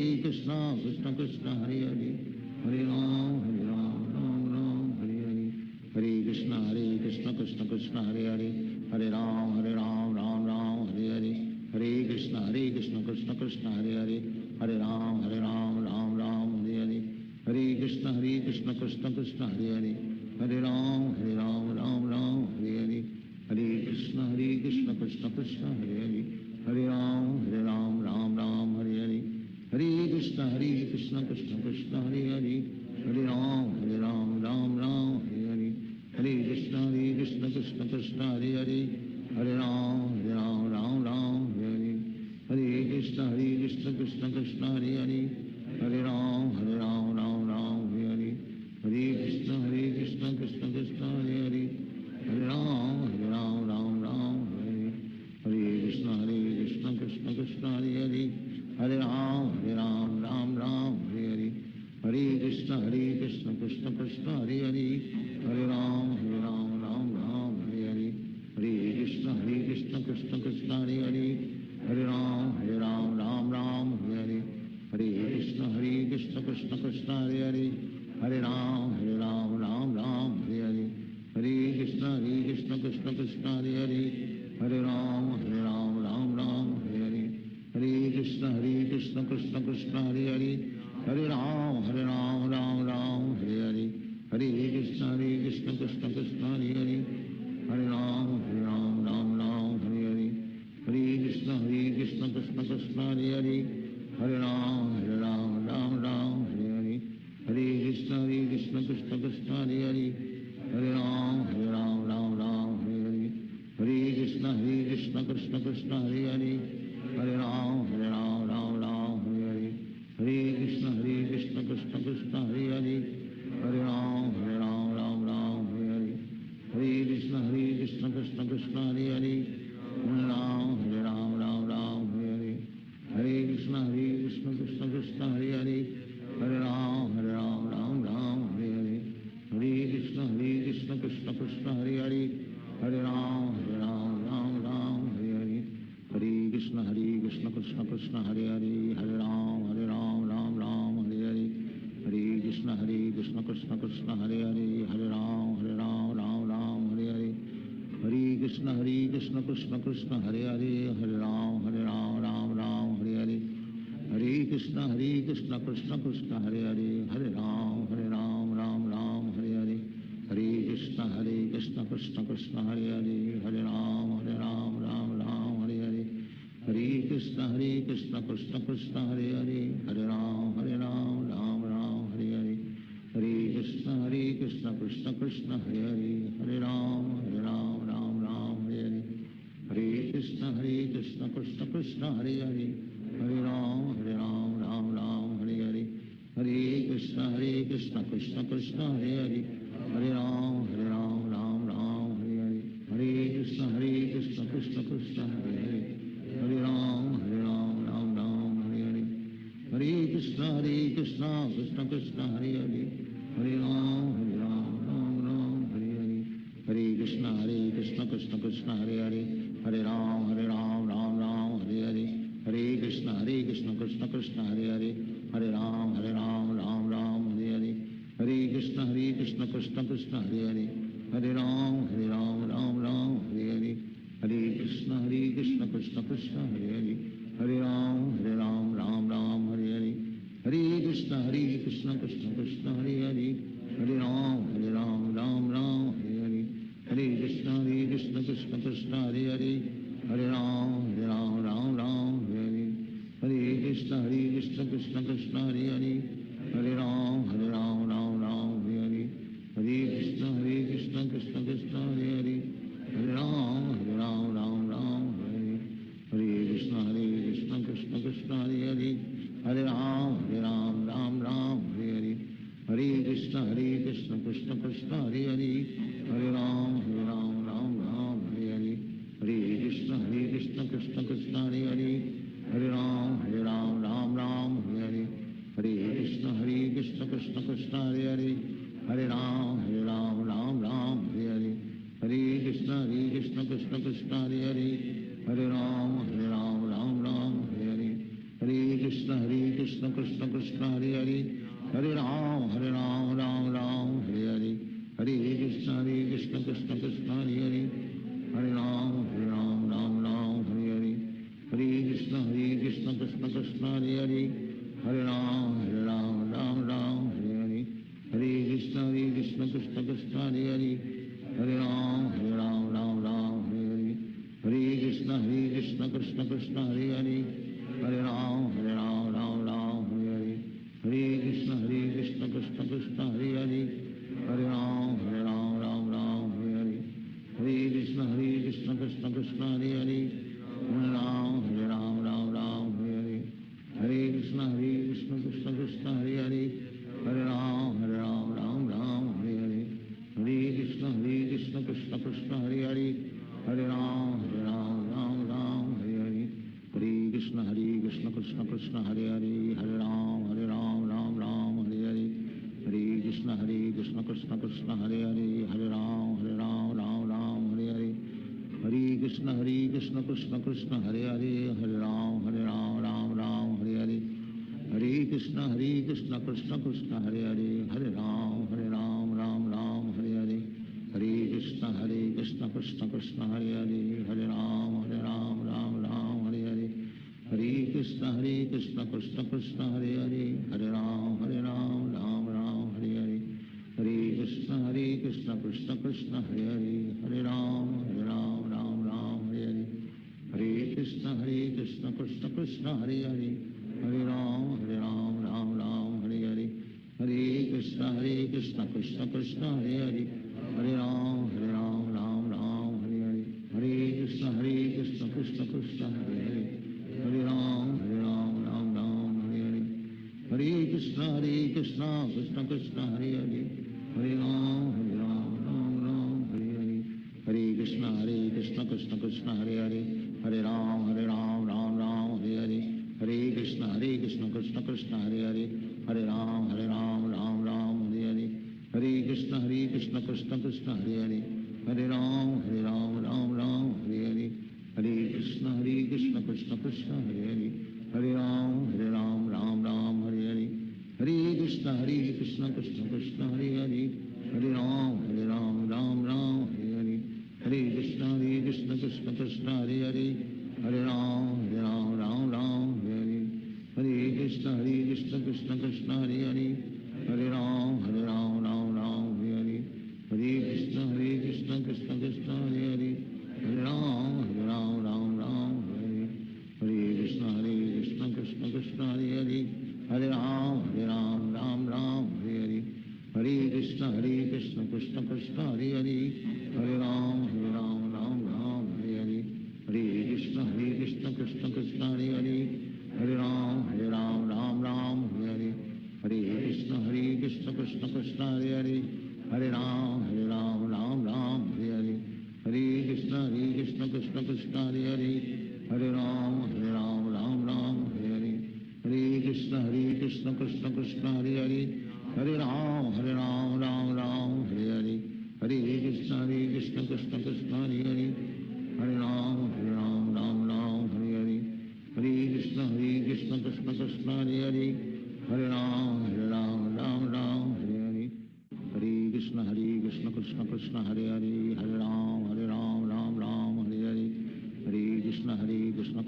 Krishna Krishna Hare Hare, Hare Ram Ram Hare Hare, Hare Krishna Krishna Krishna Hare Hare, Hare Ram Ram Hare Hare, Hare Krishna Krishna Krishna Hare Hare, Hare Ram Ram Hare Hare, Hare Krishna Krishna Krishna Hare Hare, Hare Ram Ram Hare Hare, Hare Krishna Krishna Krishna Hare Hare, Hare Ram Ram Hare Hare, Hare Krishna Krishna Krishna Hare Hare, Hare Ram Ram Hare Hare, Hare Krishna Krishna Krishna Hare Hare, Hare Ram Ram Hare Hare, Hare Krishna Krishna Krishna Hare Hare, Hare Ram Ram Hare Hare, Hare Krishna Krishna Krishna Hare Hare, Hare Ram Ram Hare Hare, Hare Krishna Krishna Krishna Hare Hare, Hare Ram Ram Hare Hare, Hare Krishna Krishna Krishna Hare Hare, Hare Ram Ram Hare Hare, Hare Krishna Krishna Krishna Hare Hare, Hare Ram Ram Hare Hare, Hare Krishna Krishna Krishna Hare Hare, Hare Ram Ram Hare Hare, Hare Krishna Krishna Krishna Hare Hare, Hare Ram Ram Hare Hare, Hare Krishna Krishna Krishna Hare Hare, Hare Ram Ram Hare Hare, Hare Krishna Krishna Krishna Hare Hare, Hare Ram Ram Hare Hare, Hare Krishna Krishna Krishna Hare Hare, Hare Ram Ram Hare Hare, Hare Krishna Krishna Krishna Hare Hare, Hare Ram Ram Hare Hare, Hare Krishna Krishna Krishna Hare Hare, Hare Ram Ram Hare Hare, Hare Krishna Krishna Krishna Hare Hare, Hare Ram Ram Hare Hare, Hare Krishna Krishna Krishna Hare Hare, Hare Ram Ram Hare Hare, Hare Krishna Krishna Krishna Hare Hare, Hare Ram Ram Hare Hare, Hare Krishna Krishna Krishna Hare Hare, Hare Ram Ram Hare Hare, Hare Krishna Krishna Krishna Hare Hare, Hare Ram Ram Hare Hare, Hare Krishna Krishna Krishna Hare Hare, Hare Ram Ram Ram Hare Hare, Hare Krishna Krishna Krishna Hare Hare, Hare Ram Ram Ram Hare Hare, Hare Krishna Krishna Krishna Hare Hare, Hare Ram Ram Ram Hare Hare, Hare Krishna Krishna Krishna Hare Hare, Hare Ram Ram Ram Hare Hare, Hare Krishna Krishna Krishna Hare Hare, Hare Ram Ram Ram Hare Hare, Hare Krishna Krishna Krishna Hare Hare, Hare Ram Ram Ram Hare Hare, Hare Krishna Krishna Krishna Hare Hare, Hare Ram Ram Ram Hare Hare, Hare Krishna Krishna Krishna Hare Hare, Hare Ram Ram Ram Hare Hare, Hare Krishna Krishna Krishna Hare Hare, Hare Ram Ram Ram Hare Hare, Hare Krishna Krishna Krishna Hare Hare, Hare Ram Ram Ram Hare Hare, Hare Krishna Krishna Krishna Hare Hare, Hare Ram Ram Ram Hare Hare, Hare Krishna Krishna Krishna Hare Hare, Hare Ram Ram Hare Hare, Hare Krishna Krishna Krishna Hare Hare, Hare Ram Ram Hare Hare, Hare Krishna Krishna Krishna Hare Hare, Hare Ram Ram Hare Hare, Hare Krishna Krishna Krishna Hare Hare, Hare Ram Ram Hare Hare, Hare Krishna Krishna Krishna Hare Hare, Hare Ram Ram Hare Hare, Hare Krishna Krishna Krishna Hare Hare, Hare Ram Ram Hare Hare, Hare Krishna Krishna Krishna Hare Hare, Hare Ram Ram Hare Hare, Hare Krishna Krishna Krishna Hare Hare, Hare Ram Ram Hare Hare, Hare Krishna Krishna Krishna Hare Hare, Hare Ram Ram Hare Hare, Hare Krishna Krishna Krishna Hare Hare, Hare Ram Ram Hare Hare, Hare Krishna Krishna Krishna Hare Hare, Hare Ram Ram Hare Hare, Hare Krishna Krishna Krishna Hare Hare, Hare Ram Ram Hare Hare, Hare Krishna Krishna Krishna Hare Hare, Hare Ram Ram Hare Hare, Hare Krishna Krishna Krishna Hare Hare, Hare Ram Ram Hare Hare, Hare Krishna Krishna Krishna Hare Hare, Hare Ram Ram Hare Hare, Hare Krishna Krishna Krishna Hare Hare, Hare Ram Ram Hare Hare, Hare Krishna Krishna Krishna Hare Hare, Hare Ram Hare Hare, Hare Krishna Krishna Krishna Hare Hare, Hare Ram Ram Hare Hare, Hare Krishna Krishna Krishna Hare Hare, Hare Ram Ram Hare Hare, Hare Krishna Krishna Krishna Hare Hare, Hare Ram Ram Hare Hare, Hare Krishna Krishna Krishna Hare Hare, Hare Ram Ram Hare Hare, Hare Krishna Krishna Krishna Hare Hare, Hare Ram Ram Hare Hare, Hare Krishna Krishna Krishna Hare Hare, Hare Ram Ram Hare Hare, Hare Krishna Krishna Krishna Hare Hare, Hare Ram Ram Hare Hare, Hare Krishna Krishna Krishna Hare Hare, Hare Ram Ram Hare Hare, Hare Krishna Krishna Krishna Hare Hare, Hare Ram Ram Hare Hare, Hare Krishna Krishna Krishna Hare Hare, Hare Ram Ram Hare Hare, Hare Krishna Krishna Krishna Hare Hare, Hare Ram Ram Hare Hare, Hare Krishna Krishna Krishna Hare Hare, Hare Ram Ram Hare Hare, Hare Krishna Krishna Krishna Hare Hare, Hare Ram Hare Hare, Hare Krishna Krishna Krishna Hare Hare, Hare Ram Ram Hare Hare, Hare Krishna Krishna Krishna Hare Hare, Hare Ram Ram Hare Hare, Hare Krishna Krishna Krishna Hare Hare, Hare Ram Ram Hare Hare, Hare Krishna Krishna Krishna Hare Hare, Hare Ram Ram Hare Hare, Hare Krishna Krishna Krishna Hare Hare, Hare Ram Ram Hare Hare, Hare Krishna Krishna Krishna Hare Hare, Hare Ram Ram Hare Hare, Hare Krishna Krishna Krishna Hare Hare Hare Ram Ram Ram Hare Hare Krishna Krishna Krishna Hare Hare Hare Ram Ram Ram Hare Krishna Krishna Krishna Hare Hare Hare Ram Ram Hare Hare Krishna Krishna Krishna Hare Hare Hare Ram Ram Hare Hare Hare Krishna Krishna Krishna Hare Hare Hare Ram Ram Hare Hare Hare Krishna Krishna Krishna Hare Hare Hare Ram Ram Hare Hare Hare Krishna Krishna Krishna Hare Hare Hare Ram Ram Hare Hare Hare Krishna Krishna Krishna Hare Hare Hare Ram Ram Hare Hare Hare Krishna Krishna Krishna Hare Hare Hare Ram Ram Hare Hare Hare Krishna Krishna Krishna Hare Hare Hare Ram Ram Hare Hare Hare Krishna Krishna Krishna Hare Hare Hare Ram Ram Hare Hare Hare Krishna Krishna Krishna Hare Hare Hare Ram Ram Hare Hare Hare Krishna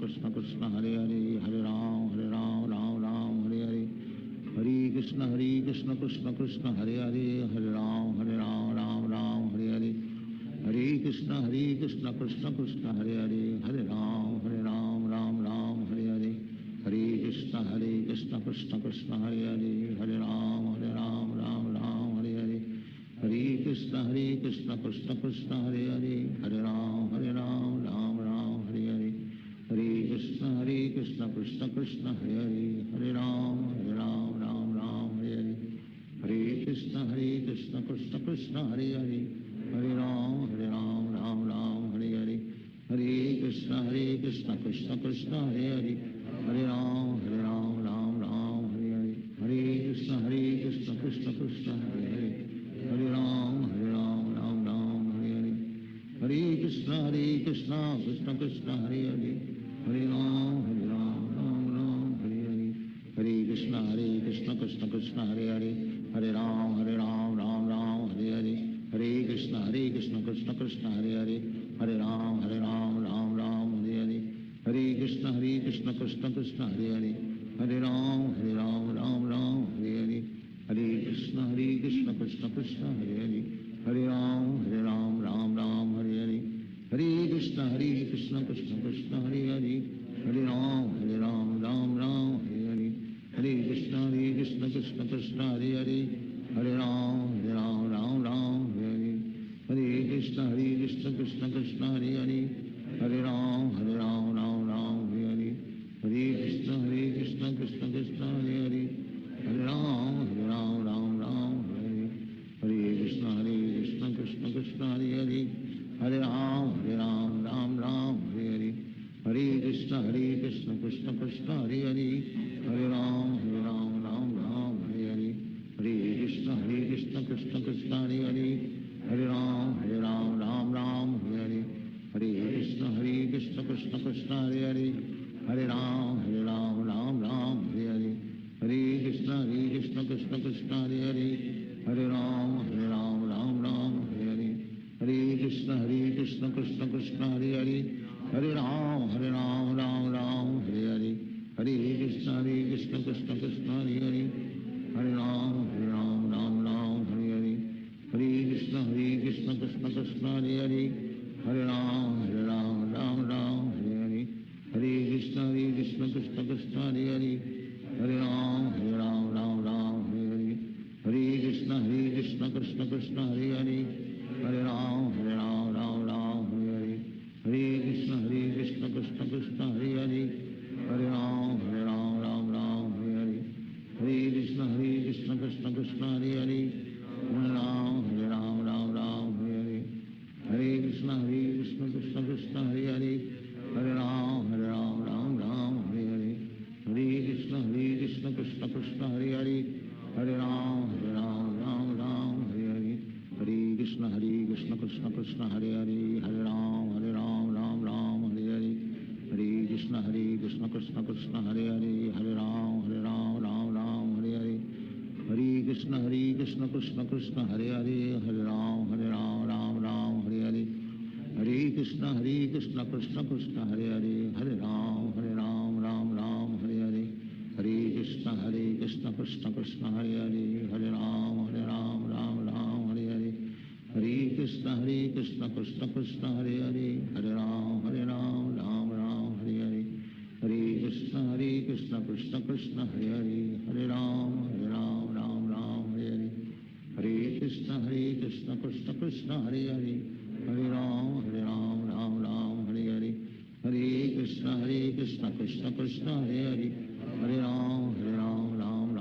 Krishna Krishna Hare Hare Hare Ram Hare Hare Hare Krishna Krishna Krishna Hare Hare Hare Ram Ram Hare Hare Hare Krishna Krishna Krishna Hare Hare Hare Ram Ram Hare Hare Hare Krishna Krishna Krishna Hare Hare Hare Ram Ram Hare Hare Hare Krishna Krishna Krishna Hare Hare Hare Ram Ram Hare Hare Hare Krishna Krishna Krishna Hare Hare Hare Ram Ram Hare Hare Hare Krishna Krishna Krishna Hare Hare Hare Ram Ram Hare Hare Hare Krishna Krishna Krishna Hare Hare Hare Ram Ram Hare Hare Hare Krishna Krishna Krishna Hare Hare Hare Ram Ram Hare Hare Hare Krishna Krishna Krishna Hare Hare Hare Ram Ram Hare Hare Hare Krishna Krishna Krishna Hare Hare Hare Ram Ram Hare Hare Hare Krishna Krishna Krishna Hare Hare Hare Ram Ram Hare Hare Hare Krishna Krishna Krishna Hare Hare Hare Ram Ram Hare Hare Hare Krishna Krishna Krishna Hare Hare Hare Ram Ram Hare Hare Hare Krishna Krishna Krishna Hare Hare Hare Ram Ram Hare Hare Hare Krishna Krishna Krishna Hare Hare Hare Ram Ram Hare Hare Hare Krishna Krishna Krishna Hare Hare Hare Ram Ram Hare Hare Hare Krishna Krishna Krishna Hare Hare Hare Ram Ram Hare Hare Hare Krishna Krishna Krishna Hare Hare Hare Ram Ram Hare Hare Hare Krishna Krishna Krishna Hare Hare Hare Ram Ram Hare Hare Hare Krishna Krishna Krishna Hare Hare Hare Ram Ram Hare Hare Hare Krishna Krishna Krishna Hare Hare Hare Ram Ram Hare Hare Hare Krishna Krishna Krishna Hare Hare Hare Ram Ram Hare Hare Hare Krishna Krishna Krishna Hare Hare Hare Ram Ram Hare Hare Hare Krishna Krishna Krishna Hare Hare Hare Ram Ram Hare Hare Hare Krishna Krishna Krishna Hare Hare Hare Ram Ram Hare Hare Hare Krishna Krishna Krishna Hare Hare Hare Ram Ram Hare Hare Hare Krishna Krishna Krishna Hare Hare Hare Ram Ram Hare Hare Hare Krishna Krishna Krishna Hare Hare Hare Ram Ram Hare Hare Hare Krishna Krishna Krishna Hare Hare Hare Ram Ram Hare Hare Hare Krishna Krishna Krishna Hare Hare Hare Ram Ram Hare Hare Hare Krishna Krishna Krishna Hare Hare Hare Ram Ram Hare Hare Hare Krishna Krishna Krishna Hare Hare Hare Ram Hare Hare Hare Krishna Krishna Krishna Hare Hare Hare Ram Hare Hare Hare Krishna Krishna Krishna Hare Hare Hare Ram Ram Hare Hare Hare Krishna Krishna Krishna Krishna Hare Hare Hare Ram Ram Ram Hare Hare Hare Krishna Krishna Krishna Hare Hare Hare Ram Ram Ram Hare Hare Hare Krishna Krishna Krishna Hare Hare Hare Ram Ram Ram Hare Hare Hare Krishna Krishna Krishna Hare Hare Hare Ram Ram Hare Hare Hare Krishna Krishna Krishna Hare Hare Hare Ram Ram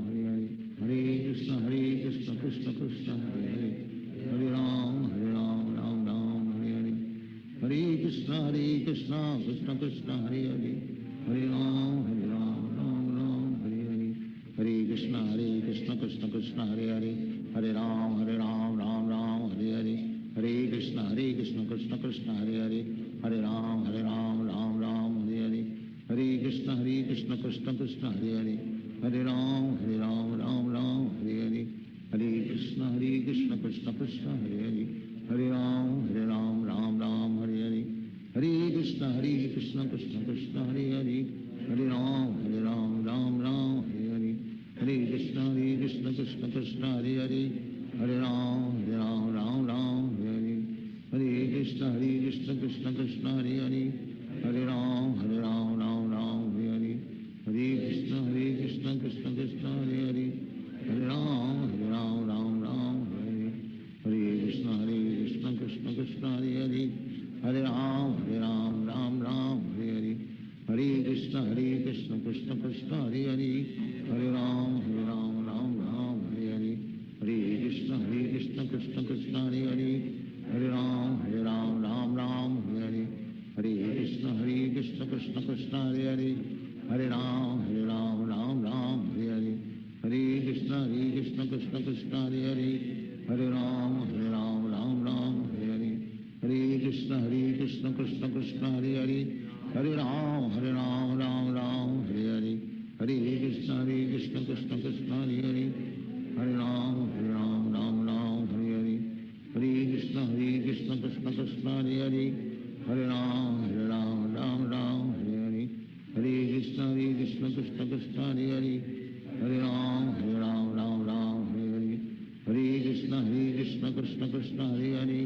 Hare Hare Hare Krishna Krishna Krishna Hare Hare Hare Ram Ram Hare Hare Hare Krishna Krishna Krishna Hare Hare Hare Ram Ram Hare Hare Hare Krishna Krishna Krishna Hare Hare Hare Ram Ram Hare Hare Hare Krishna Krishna Krishna Hare Hare Hare Ram Ram Hare Hare Hare Krishna Krishna Krishna Hare Hare Hare Ram Ram Hare Hare Hare Krishna Krishna Krishna Hare Hare Hare Ram Ram Hare Hare Hare Krishna Krishna Krishna Hare Hare Hare Ram Ram Hare Hare Hare Krishna Krishna Krishna Hare Hare Hare Ram Ram Hare Hare Hare Krishna Krishna Krishna Hare Hare Hare Ram Ram Hare Hare Hare Krishna Krishna Krishna Hare Hare Hare Ram Ram Hare Hare Hare Krishna Krishna Krishna Hare Hare Hare Ram Ram Hare Hare Hare Krishna Krishna Krishna Hare Hare Hare Ram Ram Hare Hare Hare Krishna Krishna Krishna Hare Hare Hare Ram Ram Hare Hare Hare Krishna Krishna Krishna Hare Hare Hare Ram Ram Hare Hare Hare Krishna Krishna Krishna Hare Hare Hare Ram Ram Hare Hare Hare Krishna Krishna Krishna Hare Hare Hare Ram Ram Hare Hare Hare Krishna Krishna Krishna Hare Hare Hare Ram Ram Hare Hare Hare Krishna Krishna Krishna Hare Hare Hare Ram Ram Hare Hare Hare Krishna Krishna Krishna Hare Hare Hare Ram Ram Hare Hare Hare Krishna Krishna Krishna Hare Hare Hare Ram Ram Hare Hare Hare Krishna Krishna Krishna Hare Hare Hare Ram Ram Hare Hare Hare Krishna Krishna Krishna Hare Hare Hare Ram Hare Hare Hare Krishna Krishna Krishna Hare Hare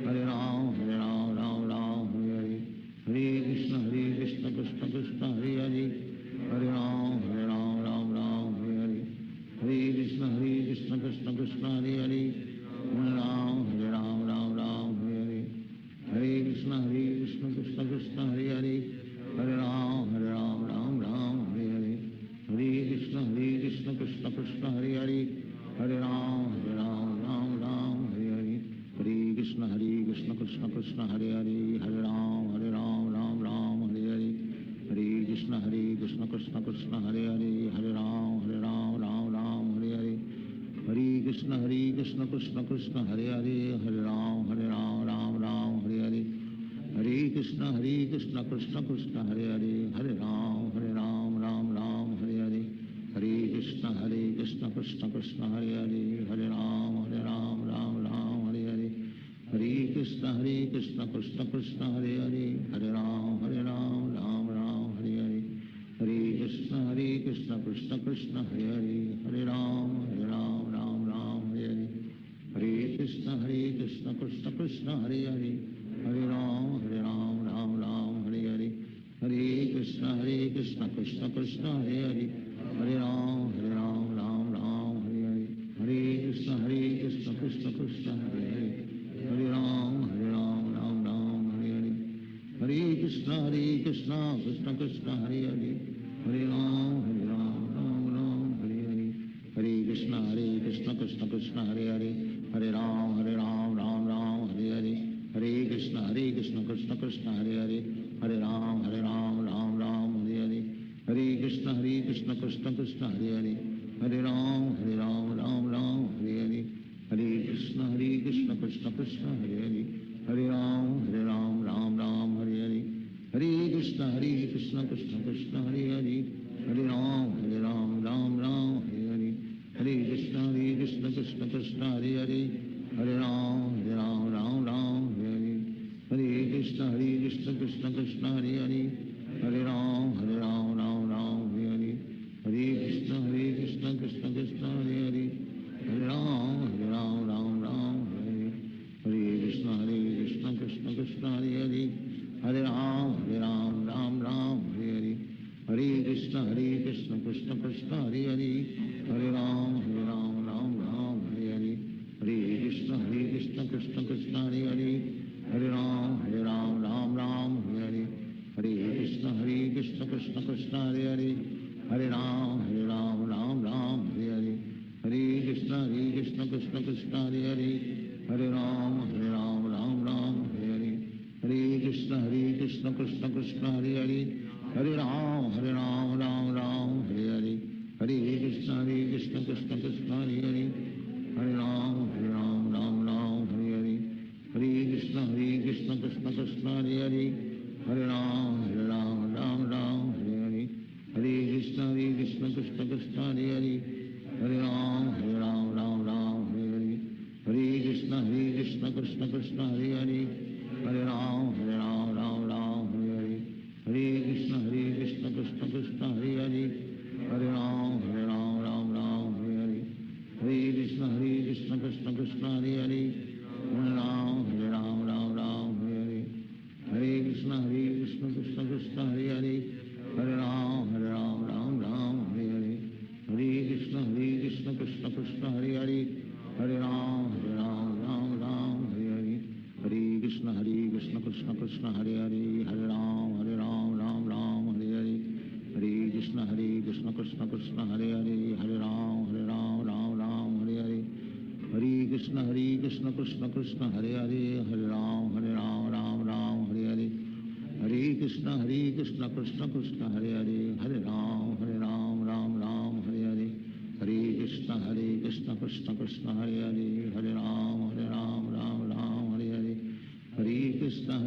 Hare Ram Ram Hare Hare Hare Krishna Krishna Krishna Hare Hare Hare Ram Ram Hare Hare Hare Krishna Krishna Krishna Hare Hare Hare Ram Ram Hare Hare Hare Krishna Krishna Krishna Hare Hare Hare Ram Ram Hare Hare Hare Krishna Krishna Krishna Hare Hare Hare Ram Ram Hare Hare Hare Krishna Krishna Krishna Hare Hare Hare Ram Ram Hare Hare Hare Krishna Krishna Krishna Hare Hare Hare Ram Ram Hare Hare Hare Krishna Krishna Krishna Hare Hare Hare Ram Ram Hare Hare Hare Krishna Krishna Krishna Hare Hare Hare Ram Ram Hare Hare Hare Krishna Krishna Krishna Hare Hare Hare Ram Ram Hare Hare Hare Krishna Krishna Krishna Hare Hare Hare Ram Ram Hare Hare Hare Krishna Krishna Krishna Hare Hare Hare Ram Ram Hare Hare Hare Krishna Krishna Krishna Hare Hare Hare Ram Hare Hare Hare Krishna Krishna Krishna Hare Hare Hare Ram Ram Hare Hare Hare Krishna Krishna Krishna Hare Hare Hare Ram Ram Hare Hare Hare Krishna Krishna Krishna Hare Hare Hare Ram Hare Hare Hare Krishna Krishna Krishna Hare Hare Hare Ram Hare Hare Hare Krishna Krishna Krishna Hare Hare Hare Ram Hare Hare Hare Krishna Krishna Krishna Hare Hare Hare Ram Hare Hare Hare Krishna Krishna Krishna Hare Hare Hare Ram Ram Hare Hare Hare Krishna Krishna Krishna Krishna Hare Hare Hare Ram Ram Ram Hare Hare Krishna Krishna Krishna Hare Hare Hare Ram Ram Hare Hare Hare Krishna Krishna Krishna Hare Hare Hare Ram Ram Hare Hare Hare Krishna Krishna Krishna Hare Hare Hare Ram Ram Hare Hare Hare Krishna Krishna Krishna Hare Hare Hare Ram Ram Hare Hare Hare Krishna Krishna Krishna Hare Hare Hare Ram Hare Hare Hare Krishna Krishna Krishna Hare Hare Hare Ram Ram Hare Hare Hare Krishna Krishna Krishna Hare Hare Hare Ram Ram Hare Hare Hare Krishna Krishna Krishna Hare Hare Hare Ram Hare Hare Hare Krishna Krishna Krishna Hare Hare Hare Ram Hare Hare Hare Krishna Krishna Krishna Hare Hare Hare Ram Hare Hare Hare Krishna Krishna Krishna Hare Hare Hare Ram Hare Hare Hare Krishna Krishna Krishna Hare Hare Hare Ram Hare Hare Hare Krishna Krishna Krishna Hare Hare Hare Ram Hare Hare Hare Krishna Krishna Krishna Hare Hare Hare Ram Hare Hare Hare Krishna Krishna Krishna Hare Hare Hare Ram Hare Hare Hare Krishna Krishna Krishna Hare Hare Hare Ram Hare Hare Hare Krishna Krishna Krishna Hare Hare Hare Ram Hare Hare Hare Krishna Krishna Krishna Hare Hare Hare Ram Hare Hare Hare Krishna Krishna Krishna Hare Hare Hare Ram Hare Hare Hare Krishna Krishna Krishna Hare Hare Hare Ram Hare Hare Hare Krishna Krishna Krishna Hare Hare Hare Ram Hare Hare Hare Krishna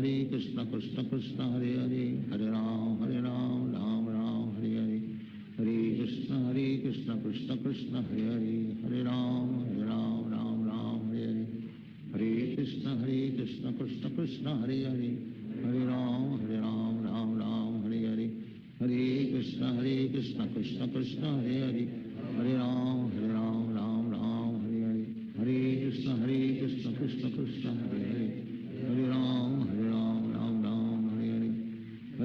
Krishna Krishna Hare Hare Hare Ram Hare Hare Hare Krishna Krishna Krishna Hare Hare Hare Ram Hare Hare Hare Krishna Krishna Krishna Hare Hare Hare Ram Hare Hare Hare Krishna Krishna Krishna Hare Hare Hare Ram Hare Hare Hare Krishna Krishna Krishna Hare Hare Hare Ram Hare Hare Hare Krishna Krishna Krishna Hare Hare Hare Ram Hare Hare Hare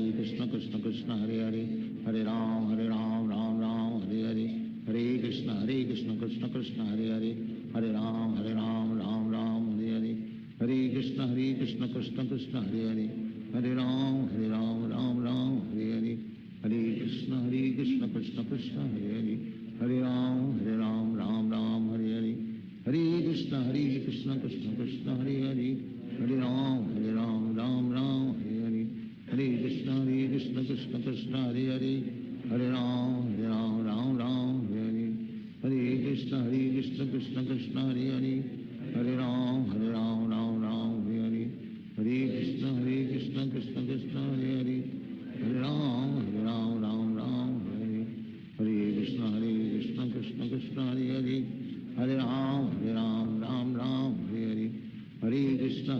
Krishna Krishna Krishna Hare Hare Hare Ram Hare Hare Hare Krishna Krishna Krishna Hare Hare Hare Ram Hare Hare Hare Krishna Krishna Krishna Hare Hare Hare Ram Hare Hare Hare Krishna Krishna Krishna Hare Hare Hare Ram Hare Hare Hare Krishna Krishna Krishna Hare Hare Hare Ram Hare Hare Hare Krishna Krishna Krishna Hare Hare Hare Ram Hare Hare Hare Krishna Krishna Krishna Hare Hare Hare Ram Hare Hare Hare Krishna Krishna Krishna Hare Hare Hare Ram Hare Hare Hare Krishna Krishna Krishna Hare Hare Hare Ram Hare Hare Hare Krishna Krishna Krishna Hare Hare Hare Ram Hare Hare Hare Krishna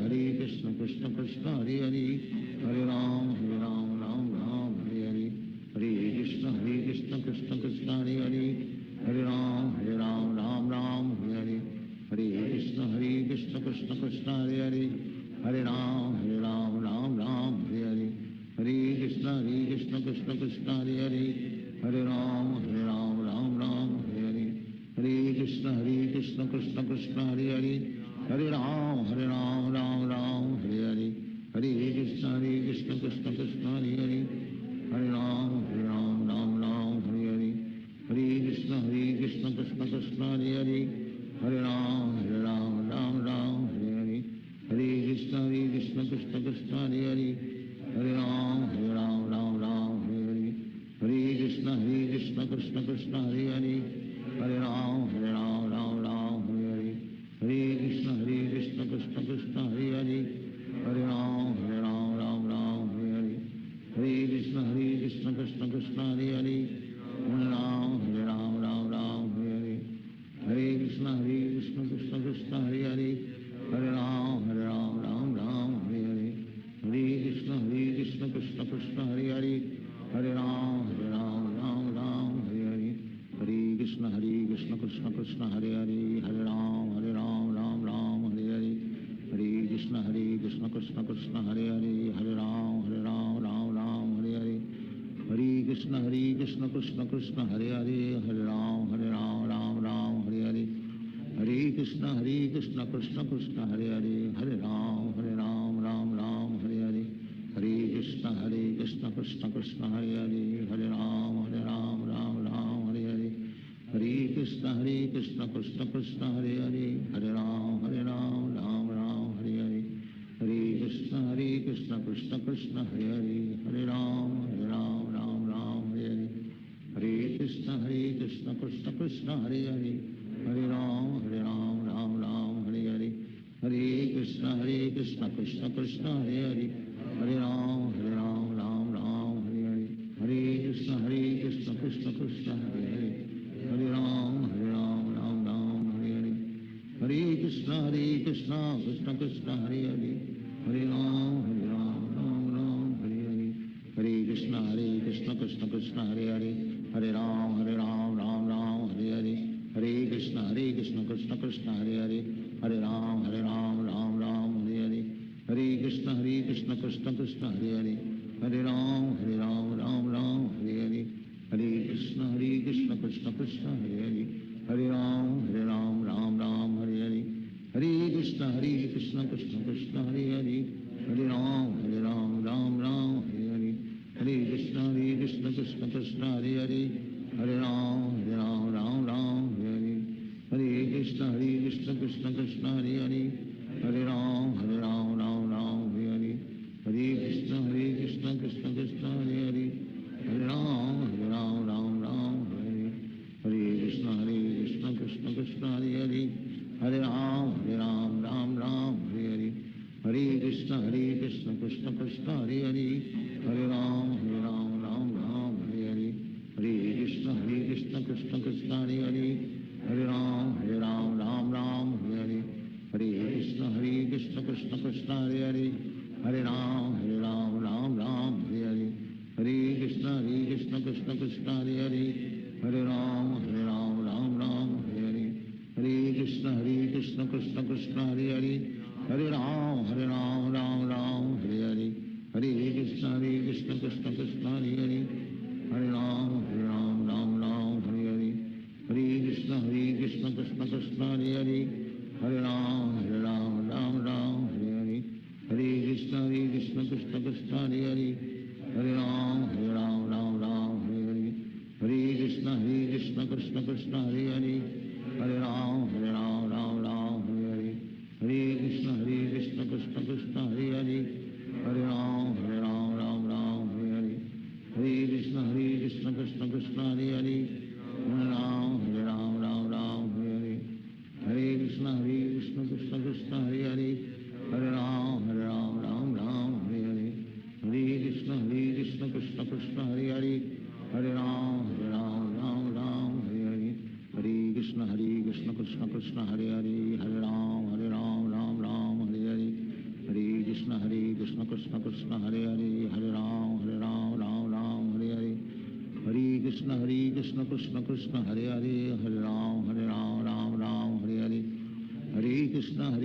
Krishna Krishna Hare Hare Hare Ram Hare Hare Hare Krishna Krishna Krishna Hare Hare Hare Ram Hare Hare Hare Krishna Krishna Krishna Hare Hare Hare Ram Hare Hare Hare Krishna Krishna Krishna Hare Hare Hare Ram Hare Hare Hare Krishna Krishna Krishna Hare Hare Hare Ram Hare Hare Hare Krishna Krishna Krishna Hare Hare Hare Ram Hare Hare Hare Krishna Krishna Krishna Hare Hare Hare Ram Hare Hare Hare Krishna Krishna Krishna Hare Hare Hare Ram Hare Hare Hare Krishna Krishna Krishna Hare Hare Hare Ram Hare Krishna Krishna Krishna Hare Hare, Hare Ram Ram Ram Hare Hare, Hare Krishna Krishna Krishna Hare Hare, Hare Ram Ram Hare Hare, Hare Krishna Krishna Krishna Hare Hare, Hare Ram Ram Hare Hare, Hare Krishna Krishna Krishna Hare Hare, Hare Ram Ram Hare Hare, Hare Krishna Krishna Krishna Hare Hare, Hare Ram Ram Hare Hare, Hare Krishna Krishna Krishna Hare Hare, Hare Ram Ram Hare Hare, Hare Krishna Krishna Krishna Hare Hare, Hare Ram Ram Hare Hare, Hare Krishna Krishna Krishna Hare Hare, Hare Ram Ram Hare Hare, Hare Krishna Krishna Krishna Hare Hare, Hare Ram Ram Hare Hare, Hare Krishna Krishna Krishna Hare Hare, Hare Ram Ram Hare Hare, Hare Krishna Krishna Krishna Hare Hare, Hare Ram Ram Hare Hare, Hare Krishna Krishna Krishna Hare Hare, Hare Ram Ram Hare Hare, Hare Krishna Krishna Krishna Hare Hare, Hare Ram Ram Hare Hare, Hare Krishna Krishna Krishna Hare Hare, Hare Ram Ram Hare Hare, Hare Krishna Krishna Krishna Hare Hare, Hare Ram Ram Hare Hare, Hare Krishna Krishna Krishna Hare Hare, Hare Ram Ram Hare Hare, Hare Krishna Krishna Krishna Hare Hare, Hare Ram Ram Hare Hare, Hare Krishna Krishna Krishna Hare Hare, Hare Ram Ram Hare Hare, Hare Krishna Krishna Krishna Hare Hare, Hare Ram Ram Hare Hare, Hare Krishna Krishna Krishna Hare Hare, Hare Ram Ram Hare Hare, Hare Krishna Krishna Krishna Hare Hare, Hare Ram Ram Hare Hare, Hare Krishna Krishna Krishna Hare Hare, Hare Ram Ram Hare Hare, Hare Krishna Krishna Krishna Hare Hare, Hare Ram Ram Hare Hare, Hare Krishna Krishna Krishna Hare Hare, Hare Ram Ram Hare Hare, Hare Krishna Krishna Krishna Hare Hare, Hare Ram Ram Hare Hare, Hare Krishna Krishna Krishna Hare Hare, Hare Ram Ram Hare Hare, Hare Krishna Krishna Krishna Hare Hare, Hare Ram Ram Hare Hare, Hare Krishna Krishna Krishna Hare Hare, Hare Ram Ram Hare Hare, Hare Krishna Krishna Krishna Hare Hare, Hare Ram Ram Hare Hare, Hare Krishna Krishna Krishna Hare Hare, Hare Ram Ram Hare Hare, Hare Krishna Krishna Krishna Hare Hare, Hare Ram Ram Hare Hare, Hare Krishna Krishna Krishna Hare Hare, Hare Ram Ram Hare Hare, Hare Krishna Krishna Krishna Hare Hare, Hare Ram Ram Hare Hare, Hare Krishna Krishna Krishna Hare Hare, Hare Ram Ram Hare Hare, Hare Krishna Krishna Krishna Hare Hare, Hare Ram Ram Hare Hare, Hare Krishna Krishna Krishna Hare Hare, Hare Ram Ram Hare Hare, Hare Krishna Krishna Krishna Hare Hare, Hare Ram Ram Hare Hare, Hare Krishna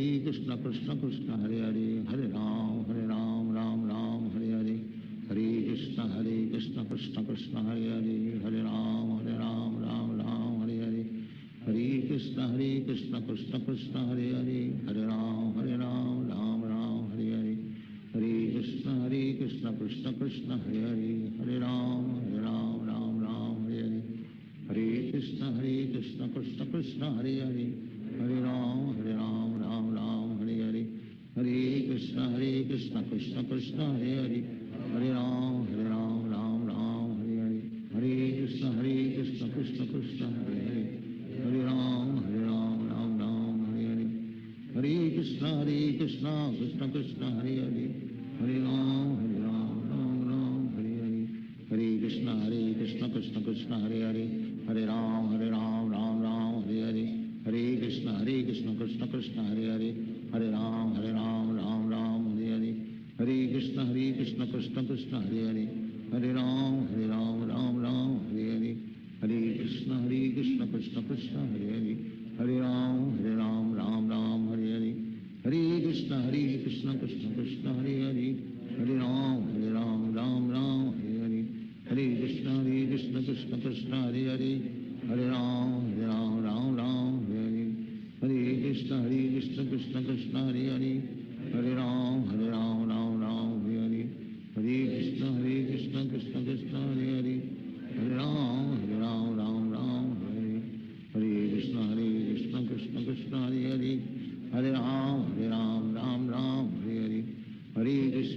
Krishna Krishna Hare Hare, Hare Ram Ram Hare Hare, Hare Krishna Krishna Krishna Hare Hare, Hare Ram Ram Hare Hare, Hare Krishna Krishna Krishna Hare Hare, Hare Ram Ram Hare Hare, Hare Krishna Krishna Krishna Hare Hare, Hare Ram Ram Hare Hare, Hare Krishna Krishna Krishna Hare Hare, Hare Ram Hare Hare, Hare Krishna Krishna Krishna Hare Hare, Hare Ram Ram Hare Hare, Hare Krishna Krishna Krishna Hare Hare, Hare Ram Ram Hare Hare, Hare Krishna Krishna Krishna Hare Hare, Hare Ram Ram Hare Hare, Hare Krishna Krishna Krishna Hare Hare, Hare Ram Ram Hare Hare, Hare Krishna Krishna Krishna Hare Hare, Hare Ram Ram Hare Hare, Hare Krishna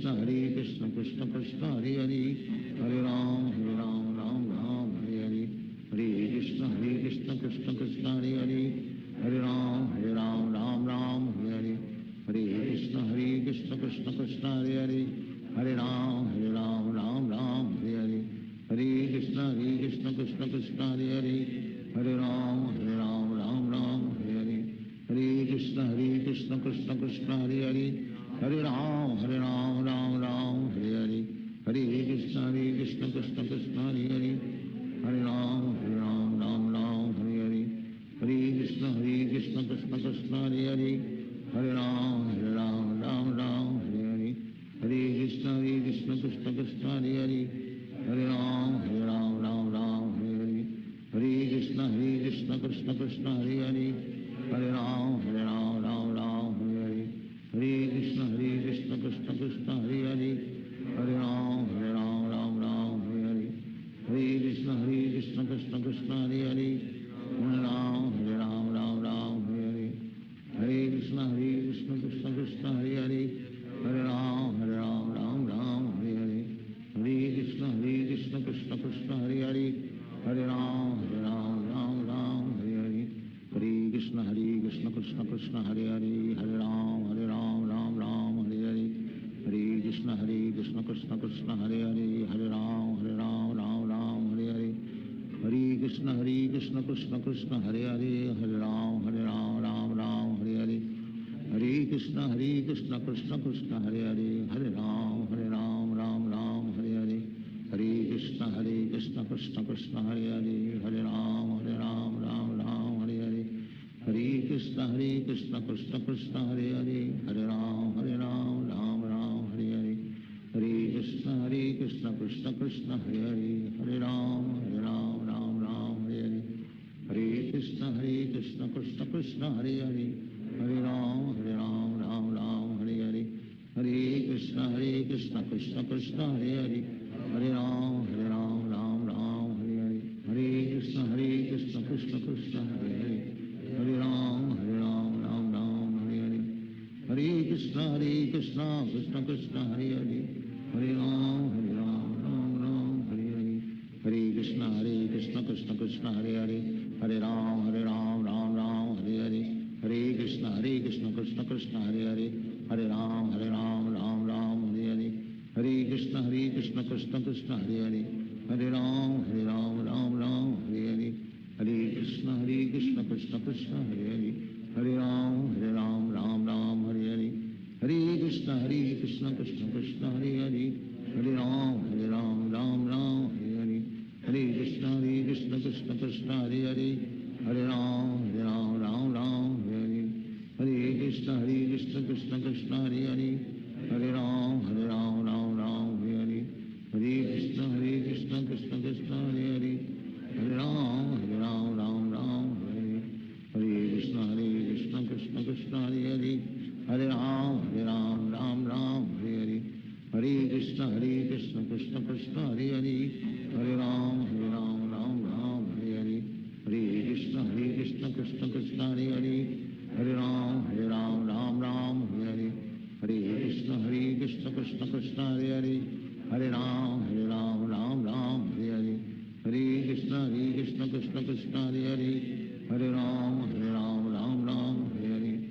Krishna Krishna Krishna Hare Hare Hare Ram Ram Ram Hare Hare Hare Krishna Krishna Krishna Hare Hare Hare Ram Ram Hare Hare Hare Krishna Krishna Krishna Hare Hare Hare Ram Ram Hare Hare Hare Krishna Krishna Krishna Hare Hare Hare Ram Ram Hare Hare Hare Krishna Krishna Krishna Hare Hare Hare Ram Ram Hare Hare Hare Krishna Krishna Krishna Hare Hare Hare Ram Ram Hare Hare Hare Krishna Krishna Krishna Hare Hare Hare Ram Ram Hare Hare Hare Krishna Krishna Krishna Hare Hare Hare Ram Ram Hare Hare Hare Krishna Krishna Krishna Hare Hare Hare Ram Ram Hare Hare Hare Krishna Krishna Krishna Hare Hare Hare Ram Ram Hare Hare Hare Krishna Krishna Krishna Hare Hare Hare Ram Hare Hare Hare Krishna Krishna Krishna Hare Hare Hare Ram Ram Hare Hare Hare Krishna Krishna Krishna Hare Hare Hare Ram Ram Hare Hare Hare Krishna Krishna Krishna Hare Hare Hare Ram Ram Hare Hare Hare Krishna Krishna Krishna Hare Hare Hare Ram Ram Hare Hare Hare Krishna Krishna Krishna Hare Hare Hare Ram Ram Hare Hare Hare Krishna Krishna Krishna Hare Hare Hare Ram Ram Hare Hare Hare Krishna Krishna Krishna Hare Hare Hare Ram Ram Hare Hare Hare Krishna Krishna Krishna Hare Hare Hare Ram Ram Hare Hare Hare Krishna Krishna Krishna Hare Hare Hare Ram Ram Hare Hare Hare Krishna Krishna Krishna Hare Hare Hare Ram Ram Hare Hare Hare Krishna Krishna Krishna Hare Hare Hare Ram Ram Hare Hare Hare Krishna Krishna Krishna Hare Hare Hare Ram Ram Hare Hare Hare Krishna Krishna Krishna Hare Hare Hare Ram Hare Hare Hare Krishna Krishna Krishna Hare Hare Hare Ram Ram Hare Hare Hare Krishna Krishna Krishna Hare Hare Hare Ram Ram Hare Hare Hare Krishna Krishna Krishna Hare Hare Hare Ram Ram Hare Hare Hare Krishna Krishna Krishna Hare Hare Hare Ram Ram Hare Hare Hare Krishna Krishna Krishna Hare Hare Hare Ram Ram Hare Hare Hare Krishna Krishna Krishna Hare Hare Hare Ram Ram Hare Hare Hare Krishna Krishna Krishna Hare Hare Hare Ram Ram Hare Hare Hare Krishna Krishna Krishna Hare Hare Hare Ram Ram Hare Hare Hare Krishna Krishna Krishna Hare Hare Hare Ram Ram Hare Hare Hare Krishna Krishna Krishna Hare Hare Hare Ram Ram Hare Hare Hare Krishna Krishna Krishna Hare Hare Hare Ram Ram Hare Hare Hare Krishna Krishna Krishna Hare Hare Hare Ram Ram Hare Hare Hare Krishna Krishna Krishna Hare Hare Hare Ram Ram Hare Hare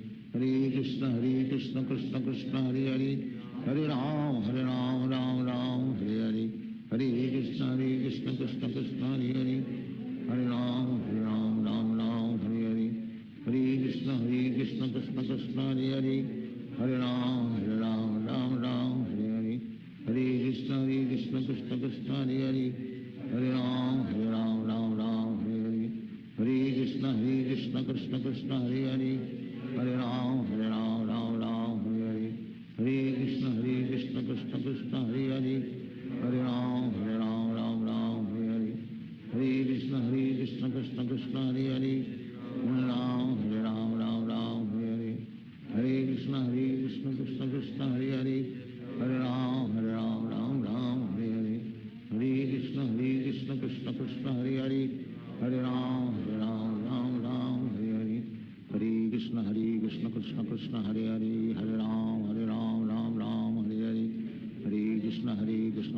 Hare Krishna Krishna Krishna Hare Hare Hare Ram Ram Hare Hare Hare Krishna Krishna Krishna Hare Hare Hare Ram Ram Hare Hare Hare Krishna Krishna Krishna Hare Hare Hare Ram Ram Hare Hare Hare Krishna Krishna Krishna Hare Hare Hare Ram Ram Hare Hare Hare Krishna Krishna Krishna Hare Hare Hare Ram Ram Hare Hare Hare Krishna Krishna Krishna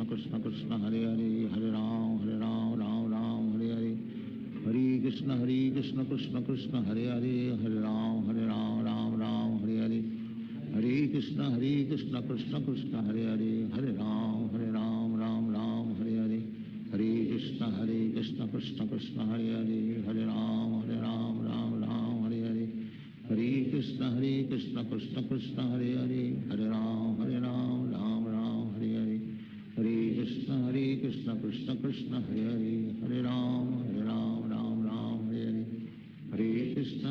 Krishna Krishna Hare Hare, Hare Ram Ram Ram Hare Hare, Hare Krishna Krishna Krishna Hare Hare, Hare Ram Ram Ram Hare Hare, Hare Krishna Krishna Krishna Hare Hare, Hare Ram Ram Ram Hare Hare, Hare Krishna Krishna Krishna Hare Hare, Hare Ram Ram Ram Hare Hare, Hare Krishna Krishna Krishna Hare Hare, Hare Ram Ram Hare Hare, Hare Krishna Krishna Krishna Hare Hare, Hare Ram Ram Hare Hare, Hare Krishna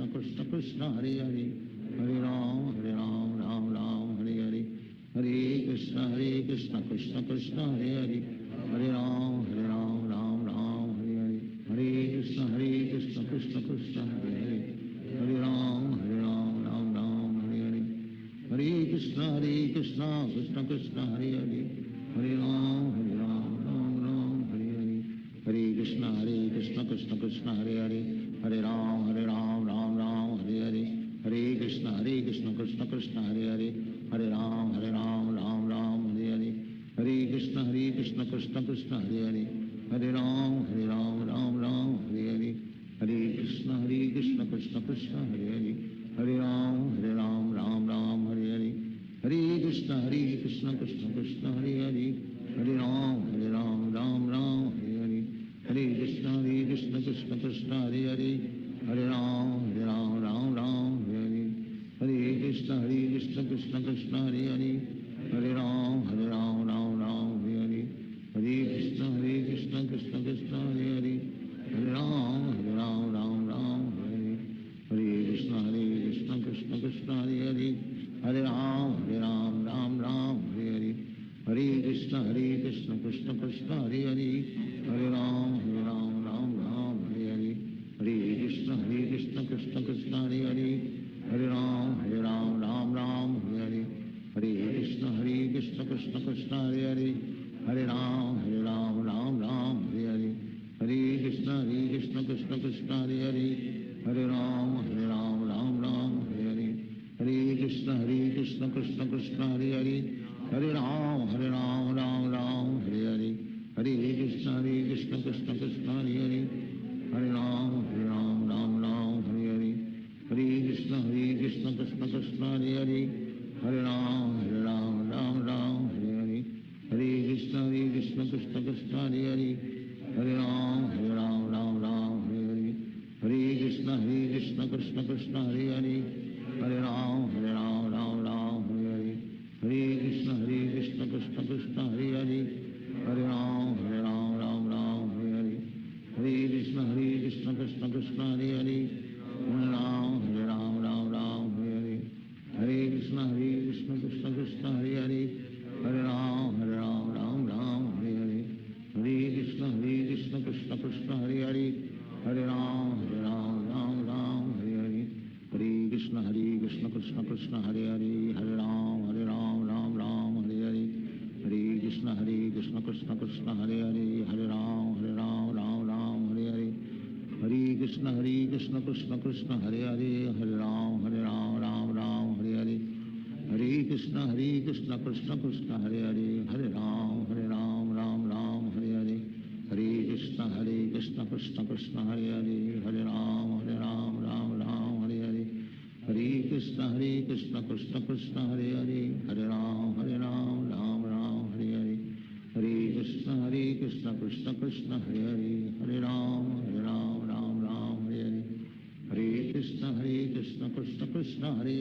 Krishna Krishna Hare Hare, Hare Ram Ram Hare Hare, Hare Krishna Krishna Krishna Hare Hare, Hare Ram Ram Hare Hare, Hare Krishna Krishna Krishna Hare Hare, Hare Ram Ram Hare Hare, Hare Krishna Krishna Krishna Hare Hare, Hare Ram Hare Hare, Hare Krishna Krishna Krishna Hare Hare, Hare Ram Ram Hare Hare, Hare Krishna Krishna Krishna Hare Hare, Hare Ram Ram Hare Hare, Hare Krishna Krishna Krishna Hare Hare, Hare Ram Ram Hare Hare, Hare Krishna Krishna Krishna Hare Hare, Hare Ram Ram Hare Hare, Hare Krishna Krishna Krishna Hare Hare, Hare Ram Ram Hare Hare, Hare Krishna Krishna Krishna Hare Hare, Hare Ram Ram Hare Hare, Hare Krishna Krishna Krishna Hare Hare, Hare Ram Ram Hare Hare, Hare Krishna Krishna Krishna Hare Hare, Hare Ram Ram Hare Hare, Hare Krishna Krishna Krishna Hare Hare, Hare Ram Ram Hare Hare, Hare Krishna Krishna Krishna Hare Hare, Hare Ram Ram Hare Hare, Hare Krishna Krishna Krishna Hare Hare, Hare Ram Ram Hare Hare, Hare Krishna Krishna Krishna Hare Hare, Hare Ram Ram Hare Hare, Hare Krishna Krishna Krishna Hare Hare, Hare Ram Ram Hare Hare, Hare Krishna Krishna Krishna Hare Hare, Hare Ram Ram Hare Hare, Hare Krishna Krishna Krishna Hare Hare, Hare Ram Ram Hare Hare, Hare Krishna Krishna Krishna Hare Hare, Hare Ram Ram Hare Hare, Hare Krishna Krishna Krishna Hare Hare, Hare Ram Ram Hare Hare, Hare Krishna Krishna Krishna Hare Hare, Hare Ram Ram Hare Hare, Hare Krishna Krishna Krishna Hare Hare, Hare Ram Ram Hare Hare, Hare Krishna Krishna Krishna Hare Hare, Hare Ram Hare Hare, Hare Krishna Krishna Krishna Hare Hare, Hare Ram Ram Hare Hare, Hare Krishna Krishna Krishna Hare Hare, Hare Ram Ram Hare Hare, Hare Krishna Krishna Krishna Hare Hare, Hare Ram Ram Hare Hare, Hare Krishna Krishna Krishna Hare Hare, Hare Ram Ram Hare Hare, Hare Krishna Krishna Krishna Hare Hare, Hare Ram Ram Hare Hare, Hare Krishna Krishna Krishna Hare Hare, Hare Ram Ram Hare Hare, Hare Krishna Krishna Krishna Hare Hare, Hare Ram Ram Hare Hare, Hare Krishna Krishna Krishna Hare Hare, Hare Ram Ram Hare Hare, Hare Krishna Krishna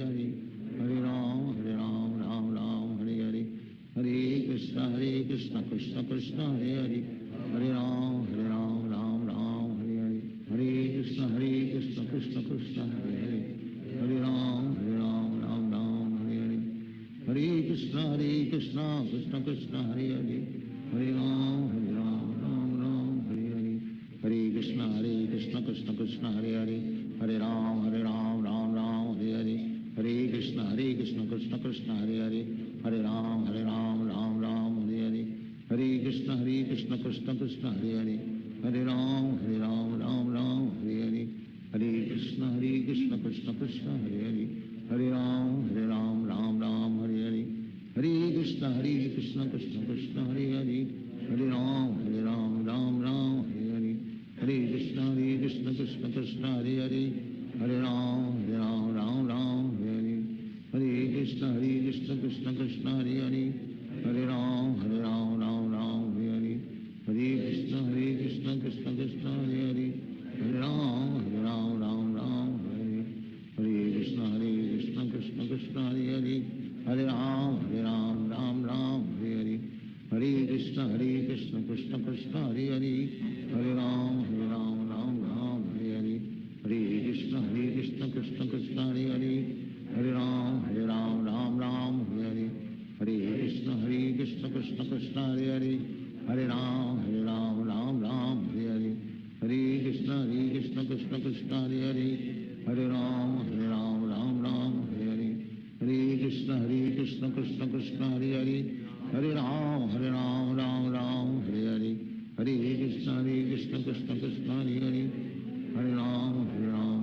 Krishna Hare Hare, Hare Ram Ram Hare Hare, Hare Krishna Krishna Krishna Hare Hare, Hare Ram Ram Hare Hare, Hare Krishna Krishna Krishna Hare Hare, Hare Ram Ram Hare Hare, Hare Krishna Krishna Krishna Hare Hare, Hare Ram Ram Hare Hare, Hare Krishna Krishna Krishna Hare Hare, Hare Ram Hare Hare, Hare Krishna Krishna Krishna Hare Hare, Hare Ram Ram Hare Hare, Hare Krishna Krishna Krishna Hare Hare, Hare Ram Ram Hare Hare, Hare Krishna Krishna Krishna Hare Hare, Hare Ram Hare Hare, Hare Krishna Krishna Krishna Hare Hare, Hare Ram Ram Hare Hare, Hare Krishna Krishna Krishna Krishna Hare Hare Hare Ram Ram Ram Hare Hare Hare Krishna Krishna Krishna Hare Hare Hare Ram Ram Ram Hare Hare Hare Krishna Krishna Krishna Hare Hare Hare Ram Ram Ram Hare Hare Hare Krishna Krishna Krishna Hare Hare Hare Ram Ram Ram Hare Hare Hare Krishna Krishna Krishna Hare Hare Hare Ram Ram Ram Hare Hare Hare Krishna Krishna Krishna Hare Hare Hare Ram Ram Ram Hare Hare Hare Krishna Krishna Krishna Hare Hare Hare Ram Ram Hare Hare Hare Krishna Krishna Krishna Hare Hare Hare Ram Ram Hare Hare Hare Krishna Krishna Krishna Hare Hare Hare Ram Ram Hare Hare Hare Krishna Krishna Krishna Hare Hare Hare Ram Ram Hare Hare Hare Krishna Krishna Krishna Hare Hare Hare Ram Ram Hare Hare Hare Krishna Krishna Krishna Hare Hare Hare Ram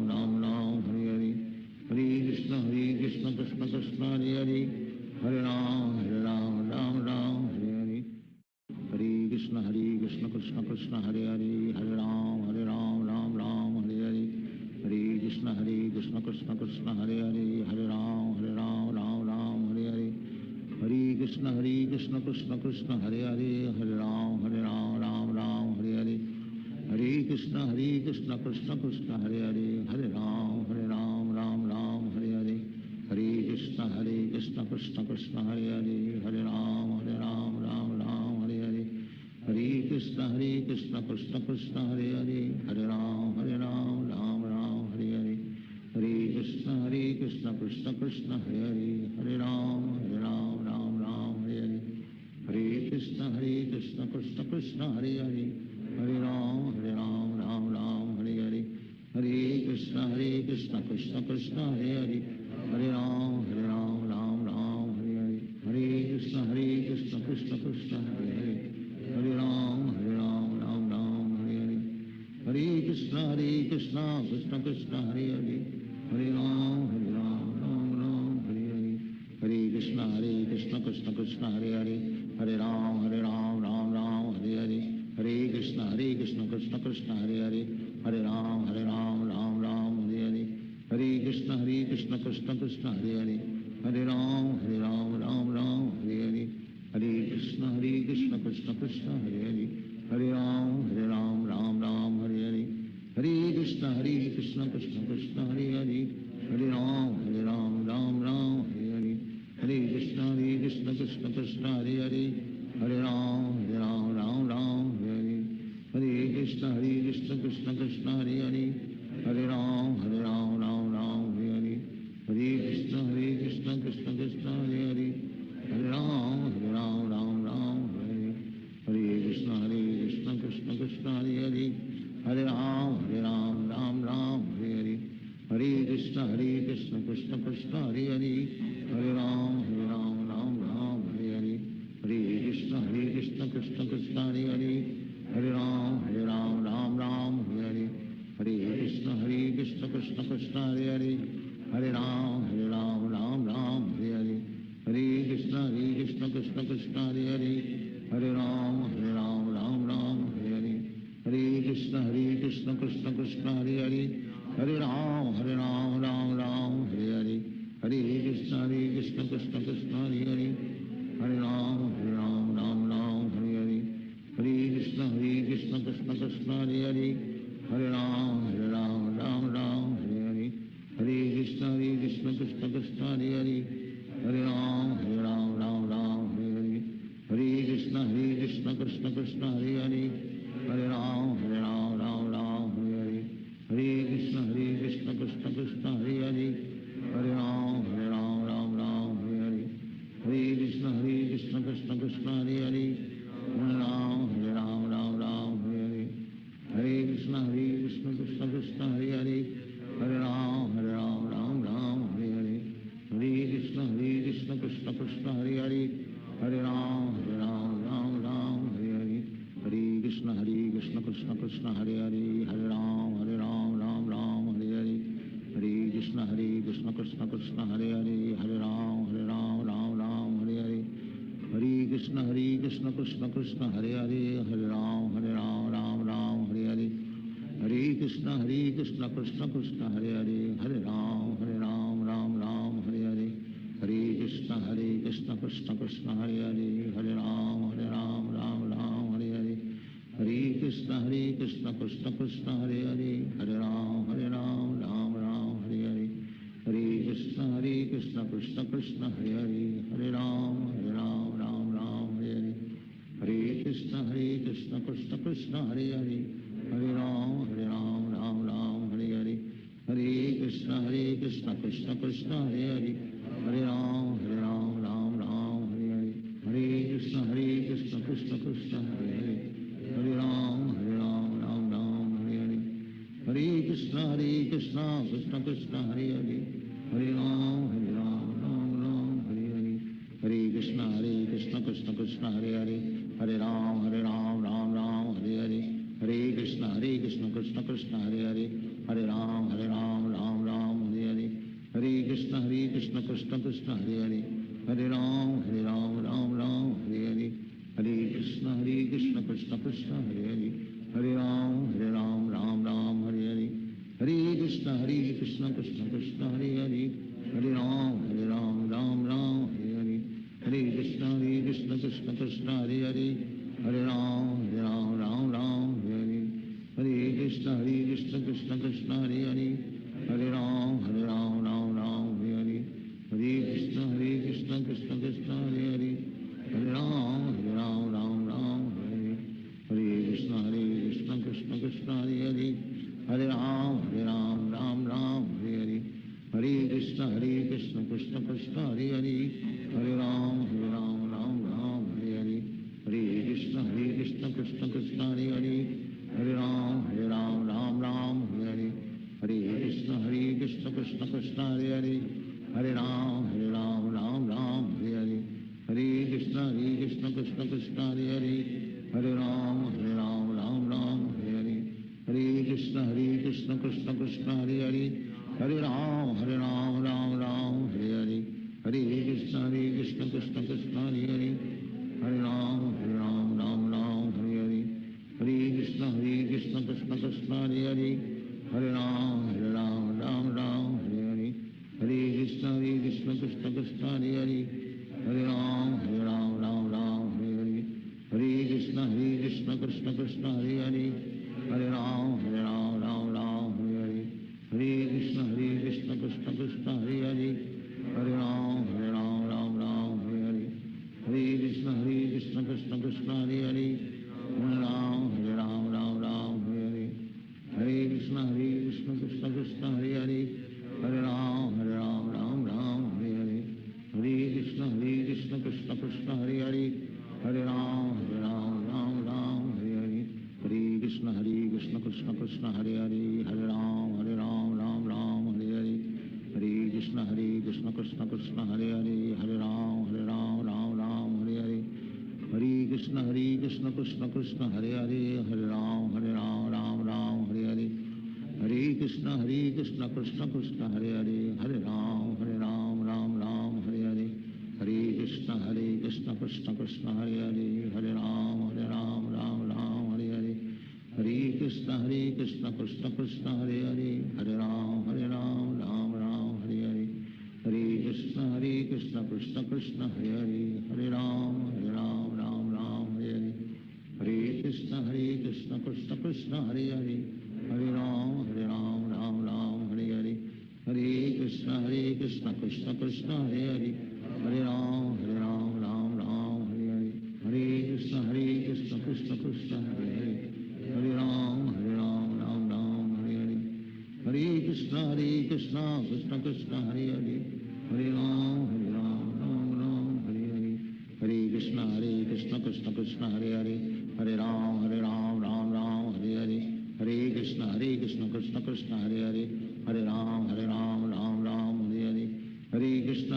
Ram Hare Hare Hare Krishna Krishna Krishna Hare Hare Hare Ram Ram Hare Hare Hare Krishna Krishna Krishna Hare Hare Hare Ram Ram Hare Hare Hare Krishna Krishna Krishna Hare Hare Hare Ram Ram Hare Hare Hare Krishna Krishna Krishna Hare Hare Hare Ram Ram Hare Hare Hare Krishna Krishna Krishna Hare Hare Hare Ram Ram Hare Hare Hare Krishna Krishna Krishna Hare Hare Hare Ram Ram Hare Hare Hare Krishna Krishna Krishna Hare Hare Hare Ram Ram Hare Hare Hare Krishna Krishna Krishna Hare Hare Hare Ram Ram Hare Hare Hare Krishna Krishna Krishna Hare Hare Hare Ram Ram Hare Hare Hare Krishna Krishna Krishna Hare Hare Hare Ram Ram Hare Hare Hare Krishna Krishna Krishna Hare Hare Hare Ram Ram Hare Hare Hare Krishna Krishna Krishna Hare Hare Hare Ram Ram Hare Hare Hare Krishna Krishna Krishna Hare Hare Hare Ram Ram Hare Hare Hare Krishna Krishna Krishna Hare Hare Hare Ram Ram Hare Hare Hare Krishna Krishna Krishna Hare Hare Hare Ram Ram Hare Hare Hare Krishna Krishna Krishna Hare Hare Hare Ram Ram Hare Hare Hare Krishna Krishna Krishna Hare Hare Hare Ram Ram Hare Hare Hare Krishna Krishna Krishna Hare Hare Hare Ram Ram Hare Hare Hare Krishna Krishna Krishna Hare Hare Hare Ram Ram Hare Hare Hare Krishna Krishna Krishna Hare Hare Hare Ram Ram Hare Hare Hare Krishna Krishna Krishna Hare Hare Hare Ram Ram Hare Hare Hare Krishna Krishna Krishna Hare Hare Hare Ram Ram Hare Hare Hare Krishna Krishna Krishna Hare Hare Hare Ram Ram Hare Hare Hare Krishna Krishna Krishna Hare Hare Hare Ram Ram Hare Hare Hare Krishna Krishna Krishna Hare Hare Hare Ram Ram Hare Hare Hare Krishna Krishna Krishna Hare Hare Hare Ram Ram Hare Hare Hare Krishna Krishna Krishna Hare Hare Hare Ram Ram Hare Hare Hare Krishna Krishna Krishna Hare Hare Hare Ram Ram Hare Hare Hare Krishna Krishna Krishna Hare Hare Hare Ram Ram Hare Hare Hare Krishna Krishna Krishna Hare Hare Hare Ram Ram Hare Hare Hare Krishna Krishna Krishna Hare Hare Hare Ram Hare Hare Hare Krishna Krishna Krishna Hare Hare Hare Ram Ram Hare Hare Hare Krishna Krishna Krishna Hare Hare Hare Ram Ram Hare Hare Hare Krishna Krishna Krishna Hare Hare Hare Ram Ram Hare Hare Hare Krishna Krishna Krishna Hare Hare Hare Ram Ram Hare Hare Hare Krishna Krishna Krishna Hare Hare, Hare Ram Ram Ram Hare Hare, Hare Krishna Krishna Krishna Hare Hare, Hare Ram Ram Hare Hare, Hare Krishna Krishna Krishna Hare Hare, Hare Ram Ram Hare Hare, Hare Krishna Krishna Krishna Hare Hare, Hare Ram Ram Hare Hare, Hare Krishna Krishna Krishna Hare Hare, Hare Ram Ram Hare Hare, Hare Krishna Krishna Krishna Hare Hare, Hare Ram Ram Hare Hare, Hare Krishna Krishna Krishna Hare Hare, Hare Ram Ram Hare Hare, Hare Krishna Krishna Krishna Hare Hare, Hare Ram Ram Hare Hare, Hare Krishna Krishna Krishna Hare Hare, Hare Ram Hare Hare, Hare Krishna Krishna Krishna Hare Hare, Hare Ram Ram Hare Hare, Hare Krishna Krishna Krishna Hare Hare, Hare Ram Ram Hare Hare, Hare Krishna Krishna Krishna Hare Hare, Hare Ram Ram Hare Hare, Hare Krishna Krishna Krishna Hare Hare, Hare Ram Ram Hare Hare, Hare Krishna Krishna Krishna Hare Hare, Hare Ram Ram Hare Hare, Hare Krishna Krishna Krishna Hare Hare, Hare Ram Ram Hare Hare, Hare Krishna Krishna Krishna Hare Hare, Hare Ram Ram Hare Hare, Hare Krishna Krishna Krishna Hare Hare, Hare Ram Ram Hare Hare, Hare Krishna Krishna Krishna Hare Hare, Hare Ram Ram Hare Hare, Hare Krishna Krishna Krishna Hare Hare, Hare Ram Ram Hare Hare, Hare Krishna Krishna Krishna Hare Hare, Hare Ram Ram Hare Hare, Hare Krishna Krishna Krishna Hare Hare, Hare Ram Ram Hare Hare, Hare Krishna Krishna Krishna Hare Hare, Hare Ram Ram Hare Hare, Hare Krishna Krishna Krishna Hare Hare, Hare Ram Ram Hare Hare, Hare Krishna Krishna Krishna Hare Hare, Hare Ram Ram Hare Hare, Hare Krishna Krishna Krishna Hare Hare, Hare Ram Ram Hare Hare, Hare Krishna Krishna Krishna Hare Hare, Hare Ram Ram Hare Hare, Hare Krishna Krishna Krishna Hare Hare, Hare Ram Ram Hare Hare, Hare Krishna Krishna Krishna Hare Hare, Hare Ram Ram Hare Hare, Hare Krishna Krishna Krishna Hare Hare, Hare Ram Ram Hare Hare, Hare Krishna Krishna Krishna Hare Hare, Hare Ram Ram Hare Hare, Hare Krishna Krishna Krishna Hare Hare, Hare Ram Ram Hare Hare, Hare Krishna Krishna Krishna Hare Hare, Hare Ram Ram Hare Hare, Hare Krishna Krishna Krishna Hare Hare, Hare Ram Hare Hare, Hare Krishna Krishna Krishna Hare Hare, Hare Ram Ram Hare Hare, Hare Krishna Krishna Krishna Hare Hare, Hare Ram Ram Hare Hare, Hare Krishna Krishna Krishna Hare Hare, Hare Ram Ram Hare Hare, Hare Krishna Krishna Krishna Hare Hare, Hare Ram Ram Hare Hare, Hare Krishna Krishna Krishna Hare Hare, Hare Ram Ram Hare Hare, Hare Krishna Krishna Krishna Hare Hare, Hare Ram Ram Hare Hare, Hare Krishna Krishna Krishna Hare Hare, Hare Ram Ram Hare Hare, Hare Krishna Krishna Krishna Hare Hare, Hare Ram Ram Hare Hare, Hare Krishna Krishna Krishna Hare Hare, Hare Ram Hare Hare, Hare Krishna Krishna Krishna Hare Hare, Hare Ram Ram Hare Hare, Hare Krishna Krishna Krishna Hare Hare, Hare Ram Ram Hare Hare, Hare Krishna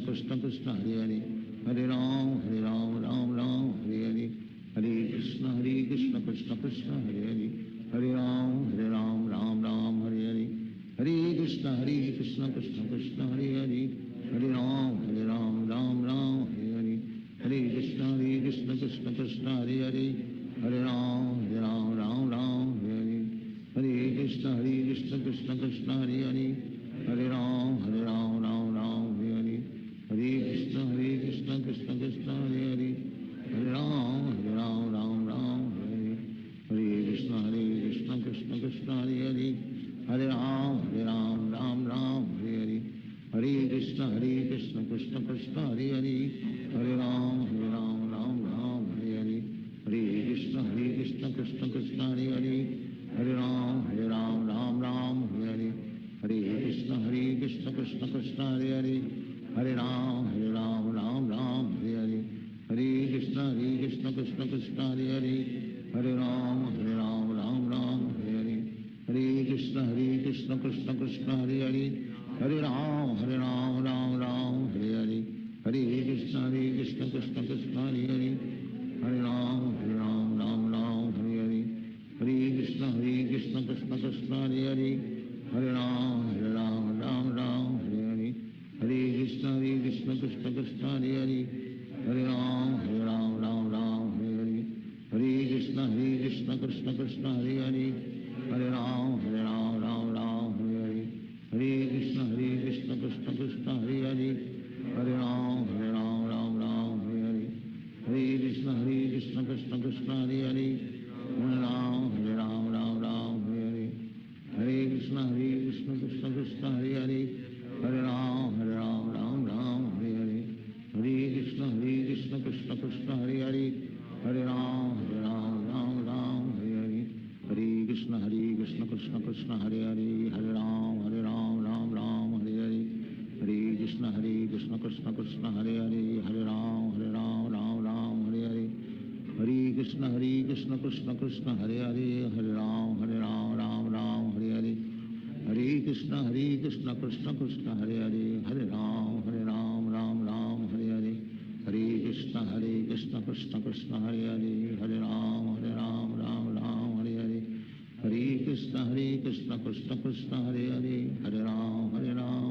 Krishna Krishna Hare Hare, Hare Ram Hare Hare, Hare Krishna Krishna Krishna Hare Hare, Hare Ram Ram Hare Hare, Hare Krishna Krishna Krishna Hare Hare, Hare Ram Ram Hare Hare, Hare Krishna Hare Krishna Krishna Krishna Hare Hare Hare Ram Ram Ram Hare Hare Krishna Krishna Krishna Hare Hare Hare Ram Ram Hare Hare Krishna Krishna Krishna Hare Hare Hare Ram Ram Hare Hare Krishna Krishna Krishna Hare Hare Hare Ram Ram Hare Hare Krishna Krishna Krishna Hare Hare Hare Ram Ram Hare Hare Krishna Krishna Krishna Hare Hare Hare Ram Ram Hare Hare Krishna Krishna Krishna Hare Hare Hare Ram Ram Hare Hare Krishna Krishna Krishna Hare Hare Hare Ram Ram Hare Hare Krishna Krishna Krishna Hare Hare Hare Ram Ram Hare Hare Hare Krishna Krishna Krishna Hare Hare Hare Ram Ram Hare Hare Hare Krishna Krishna Krishna Hare Hare Hare Ram Ram Hare Hare Hare Krishna Krishna Krishna Hare Hare Hare Ram Ram Hare Hare Hare Krishna Krishna Krishna Hare Hare Hare Ram Ram Hare Hare Hare Krishna Krishna Krishna Hare Hare Hare Ram Ram Hare Hare Hare Krishna Krishna Krishna Hare Hare Hare Ram Ram Hare Hare Hare Krishna Krishna Krishna Hare Hare Hare Ram Ram Hare Hare Hare Krishna Krishna Krishna Hare Hare Hare Ram Ram Hare Hare Hare Krishna Krishna Krishna Hare Hare Hare Ram Ram Hare Hare Hare Krishna Krishna Krishna Hare Hare Hare Ram Ram Hare Hare Hare Krishna Krishna Krishna Hare Hare Hare Ram Ram Hare Hare Hare Krishna Krishna Krishna Hare Hare Hare Ram Ram Hare Hare Hare Krishna Krishna Krishna Hare Hare Hare Ram Ram Hare Hare Hare Krishna Krishna Krishna Hare Hare Hare Ram Ram Hare Hare Hare Krishna Krishna Krishna Hare Hare Hare Ram Ram Hare Hare Hare Krishna Krishna Krishna Hare Hare Hare Ram Hare Hare Hare Krishna Krishna Krishna Hare Hare Hare Ram Hare Hare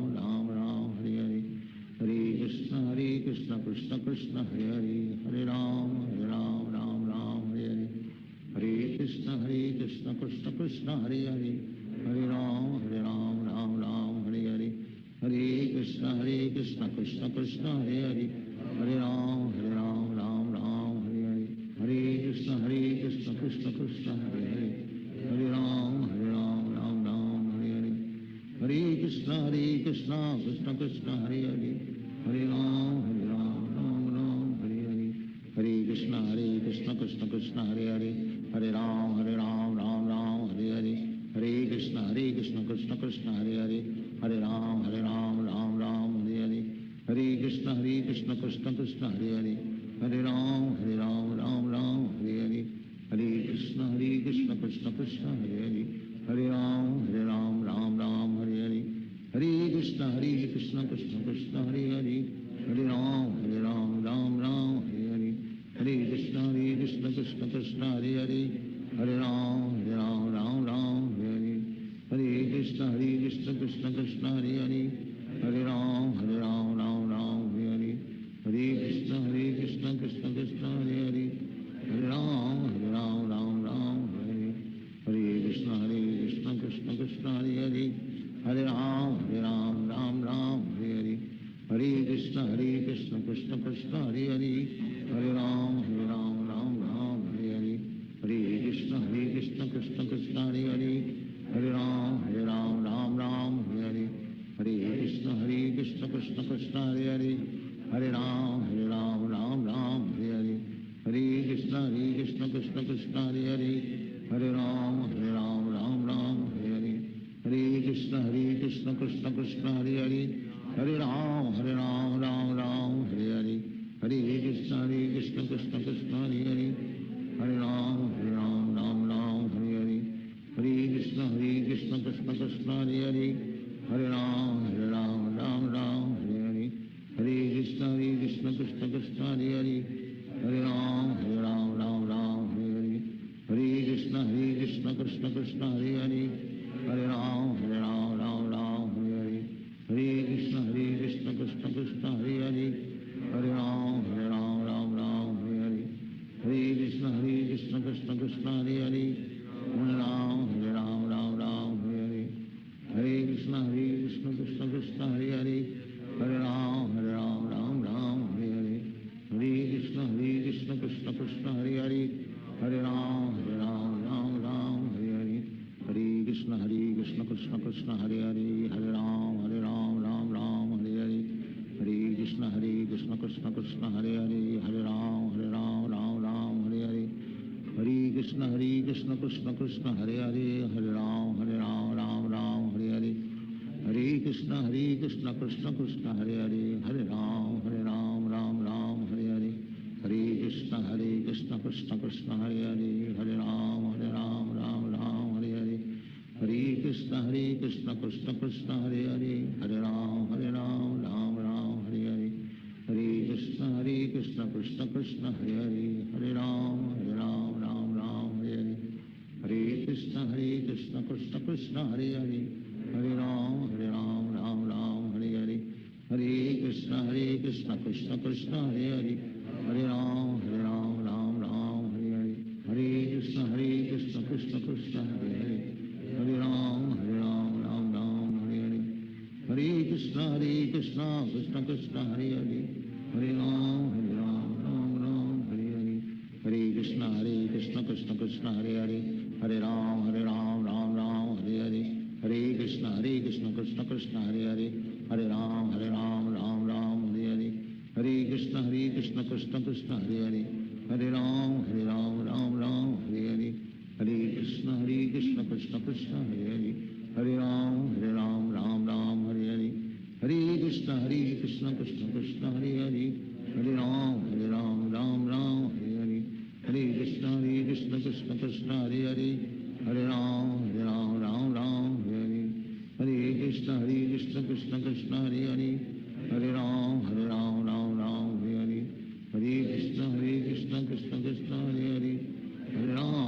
Hare Krishna Krishna Krishna Hare Hare Hare Ram Hare Hare Hare Krishna Krishna Krishna Hare Hare Hare Ram Hare Hare Hare Krishna Krishna Krishna Hare Hare Hare Ram Hare Hare Hare Krishna Krishna Krishna Hare Hare Hare Ram Hare Hare Hare Krishna Krishna Krishna Hare Hare Hare Ram Hare Hare Hare Krishna Krishna Krishna Hare Hare Hare Ram Hare Hare Hare Krishna Krishna Krishna Hare Hare Hare Ram Hare Hare Hare Krishna Krishna Krishna Hare Hare Hare Ram Hare Hare Hare Krishna Krishna Krishna Hare Hare Hare Ram Hare Hare Hare Krishna Krishna Krishna Hare Hare Hare Ram Hare Hare Hare Krishna Krishna Krishna Hare Hare Hare Ram Hare Hare Hare Krishna Krishna Krishna Hare Hare Hare Ram Hare Hare Hare Krishna Krishna Krishna Hare Hare Hare Ram Hare Hare Hare Krishna Krishna Krishna Hare Hare Hare Ram Hare Hare Hare Krishna Krishna Krishna Hare Hare Hare Ram Hare Hare Hare Krishna Krishna Krishna Hare Hare Hare Ram Hare Hare Hare Krishna Krishna Krishna Hare Hare Hare Ram Hare Hare Hare Krishna Krishna Krishna Hare Hare Hare Ram Hare Hare Hare Krishna Krishna Krishna Hare Hare Hare Ram Hare Hare Hare Krishna Krishna Krishna Hare Hare Hare Ram Hare Hare Hare Krishna Krishna Krishna Hare Hare Hare Ram Hare Hare Krishna Krishna Hare Hare Ram Ram Ram Hare Hare Krishna Krishna Krishna Hare Hare Ram Ram Hare Hare Hare Krishna Krishna Krishna Hare Hare Ram Ram Hare Hare Hare Krishna Krishna Krishna Hare Hare Ram Ram Hare Hare Hare Krishna Krishna Krishna Hare Hare Ram Ram Hare Hare Hare Krishna Krishna Krishna Hare Hare Ram Ram Hare Hare Hare Krishna Krishna Krishna Hare Hare Ram Ram Hare Hare Hare Krishna Krishna Krishna Hare Hare Ram Ram Hare Hare Hare Krishna Krishna Krishna Hare Hare Ram Ram Hare Hare Hare Krishna Krishna Krishna Hare Hare Ram Ram Hare Hare Hare Krishna Krishna Krishna Hare Hare Ram Ram Hare Hare Hare Krishna Krishna Krishna Hare Hare Ram Ram Hare Hare Hare Krishna Krishna Krishna Hare Hare Ram Ram Hare Hare Hare Krishna Krishna Krishna Hare Hare Ram Ram Hare Hare Hare Krishna Krishna Krishna Hare Hare Ram Ram Hare Hare Hare Krishna Krishna Krishna Hare Hare Ram Ram Hare Hare Hare Krishna Krishna Krishna Hare Hare Ram Ram Hare Hare Hare Krishna Krishna Krishna Hare Hare Ram Ram Hare Hare Hare Krishna Krishna Krishna Hare Hare Ram Ram Hare Hare Hare Krishna Krishna Krishna Hare Hare Ram Ram Hare Hare Hare Krishna Krishna Krishna Hare Hare Ram Ram Hare Hare Hare Krishna Krishna Krishna Hare Hare Ram Ram Hare Hare Krishna Krishna Krishna Hare Hare Ram Ram Hare Hare Hare Krishna Krishna Krishna Hare Hare Ram Ram Hare Hare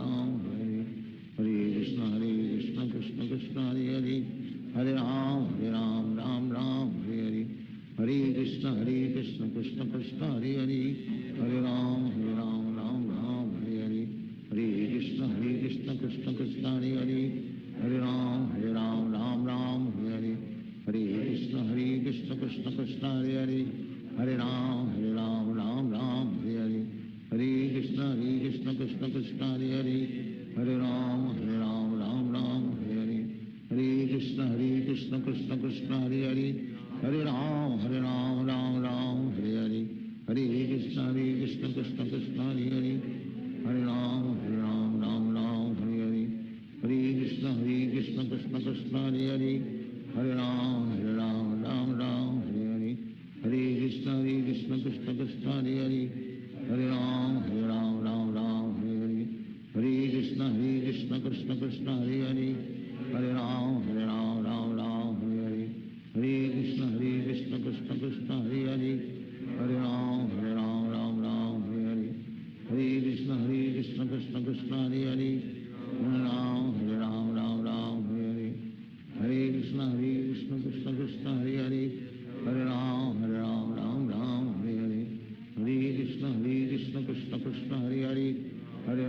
Hare Krishna Krishna Krishna Hare Hare Ram Ram Hare Hare Hare Krishna Krishna Krishna Hare Hare Ram Ram Hare Hare Hare Krishna Krishna Krishna Hare Hare Ram Ram Hare Hare Hare Krishna Krishna Krishna Hare Hare Ram Ram Hare Hare Hare Krishna Krishna Krishna Hare Hare Ram Ram Hare Hare Hare Krishna Krishna Krishna Hare Hare Ram Ram Hare Hare Hare Krishna Krishna Krishna Hare Hare Ram Ram Hare Hare Hare Krishna Krishna Krishna Hare Hare Ram Ram Hare Hare Hare Krishna Krishna Krishna Hare Hare Ram Ram Hare Hare Hare Krishna Krishna Krishna Hare Hare Ram Ram Hare Hare Hare Krishna Krishna Krishna Hare Hare Ram Ram Hare Hare Hare Krishna Krishna Krishna Hare Hare Ram Ram Hare Hare Hare Krishna Krishna Krishna Hare Hare Ram Ram Hare Hare Hare Krishna Krishna Krishna Hare Hare Ram Ram Hare Hare Hare Krishna Krishna Krishna Hare Hare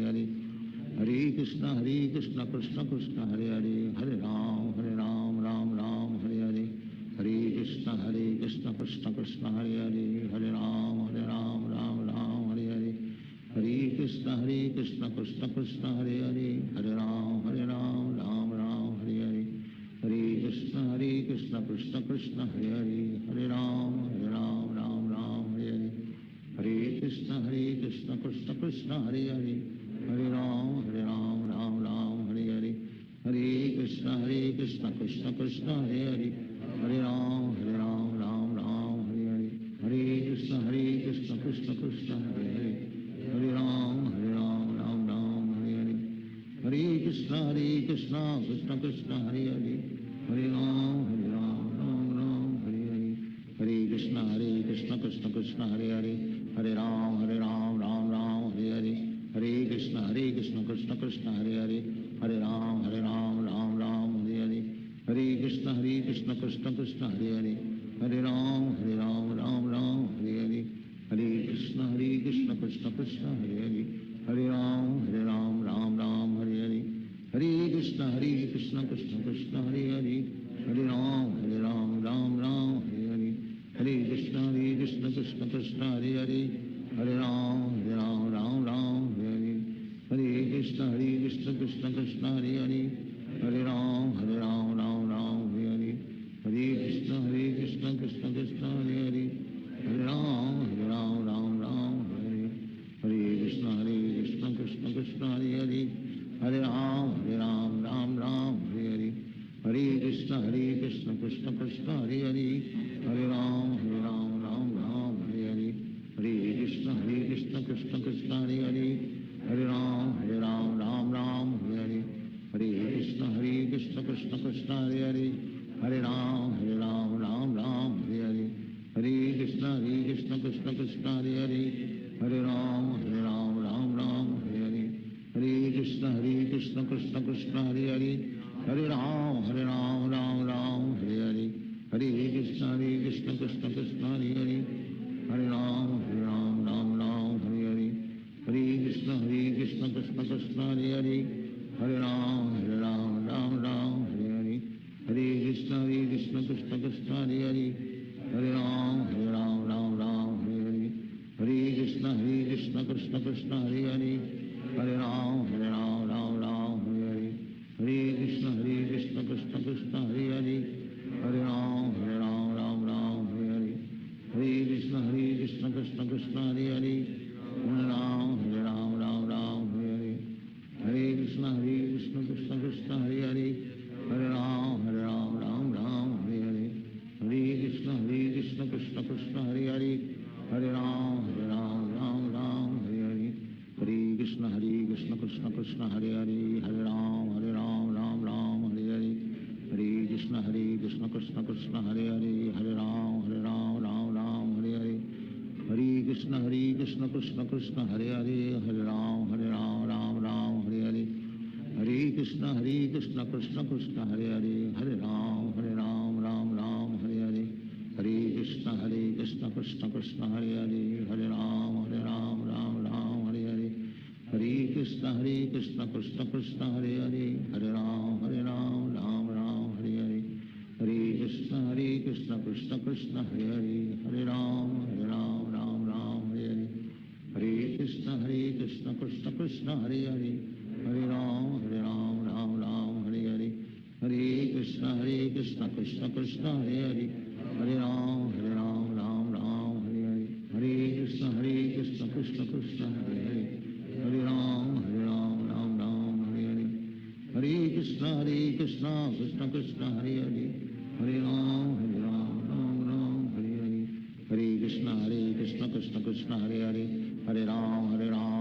Ram Ram Hare Hare Hare Krishna Krishna Krishna Hare Hare Ram Ram Hare Hare Hare Krishna Krishna Krishna Hare Hare Ram Ram Hare Hare Hare Krishna Krishna Krishna Hare Hare Ram Ram Hare Hare Hare Krishna Krishna Krishna Hare Hare Ram Ram Hare Hare Hare Krishna Krishna Krishna Hare Hare Ram Ram Hare Hare Hare Krishna Krishna Krishna Hare Hare Ram Ram Hare Hare Hare Krishna Krishna Krishna Hare Hare Ram Ram Hare Hare Hare Krishna Krishna Krishna Hare Hare Ram Ram Hare Hare Hare Krishna Krishna Krishna Krishna Hare Hare, Hare Ram Ram Ram Hare Hare, Hare Krishna Krishna Krishna Hare Hare, Hare Ram Ram Ram Hare Hare, Hare Krishna Krishna Krishna Hare Hare, Hare Ram Ram Ram Hare Hare, Hare Krishna Krishna Krishna Hare Hare, Hare Ram Ram Ram Hare Hare, Hare Krishna Krishna Krishna Hare Hare, Hare Ram Ram Ram Hare Hare, Hare Krishna Krishna Krishna Hare Hare, Hare Ram Ram Ram Hare Hare, Hare Krishna Krishna Krishna Hare Hare, Hare Ram Ram Ram Hare Hare, Hare Krishna Krishna Krishna Hare Hare, Hare Ram Ram Hare Hare, Hare Krishna Krishna Krishna Hare Hare, Hare Ram Ram Hare Hare, Hare Krishna Krishna Krishna Hare Hare, Hare Ram Ram Hare Hare, Hare Krishna Krishna Krishna Hare Hare, Hare Ram Ram Hare Hare, Hare Krishna Krishna Krishna Hare Hare, Hare Ram Ram Hare Hare, Hare Krishna Krishna Krishna Hare Hare, Hare Ram Ram Hare Hare, Hare Krishna Krishna Krishna Hare Hare, Hare Ram Ram Hare Hare, Hare Krishna Krishna Krishna Hare Hare, Hare Ram Ram Hare Hare, Hare Krishna Krishna Krishna Hare Hare, Hare Ram Ram Hare Hare, Hare Krishna Krishna Krishna Hare Hare, Hare Ram Ram Hare Hare, Hare Krishna Krishna Krishna Hare Hare, Hare Ram Ram Hare Hare, Hare Krishna Krishna Krishna Hare Hare, Hare Ram Ram Hare Hare, Hare Krishna Krishna Krishna Hare Hare, Hare Ram Ram Hare Hare, Hare Krishna Krishna Krishna Hare Hare, Hare Ram Ram Hare Hare, Hare Krishna Krishna Krishna Hare Hare, Hare Ram Ram Hare Hare, Hare Krishna Krishna Krishna Hare Hare, Hare Ram Ram Hare Hare, Hare Krishna Krishna Krishna Hare Hare, Hare Ram Ram Hare Hare, Hare Krishna Krishna Krishna Hare Hare, Hare Ram Ram Hare Hare, Hare Krishna Krishna Krishna Hare Hare, Hare Ram Ram Hare Hare, Hare Krishna Krishna Krishna Hare Hare, Hare Ram Ram Hare Hare, Hare Krishna Krishna Krishna Hare Hare, Hare Ram Ram Hare Hare, Hare Krishna Krishna Krishna Hare Hare, Hare Ram Ram Hare Hare, Hare Krishna Krishna Krishna Hare Hare, Hare Ram Ram Hare Hare, Hare Krishna Krishna Krishna Hare Hare, Hare Ram Ram Hare Hare, Hare Krishna Krishna Krishna Hare Hare, Hare Ram Ram Hare Hare, Hare Krishna Krishna Krishna Hare Hare, Hare Ram Ram Hare Hare, Hare Krishna Krishna Krishna Hare Hare, Hare Ram Ram Hare Hare, Hare Krishna Krishna Krishna Hare Hare, Hare Ram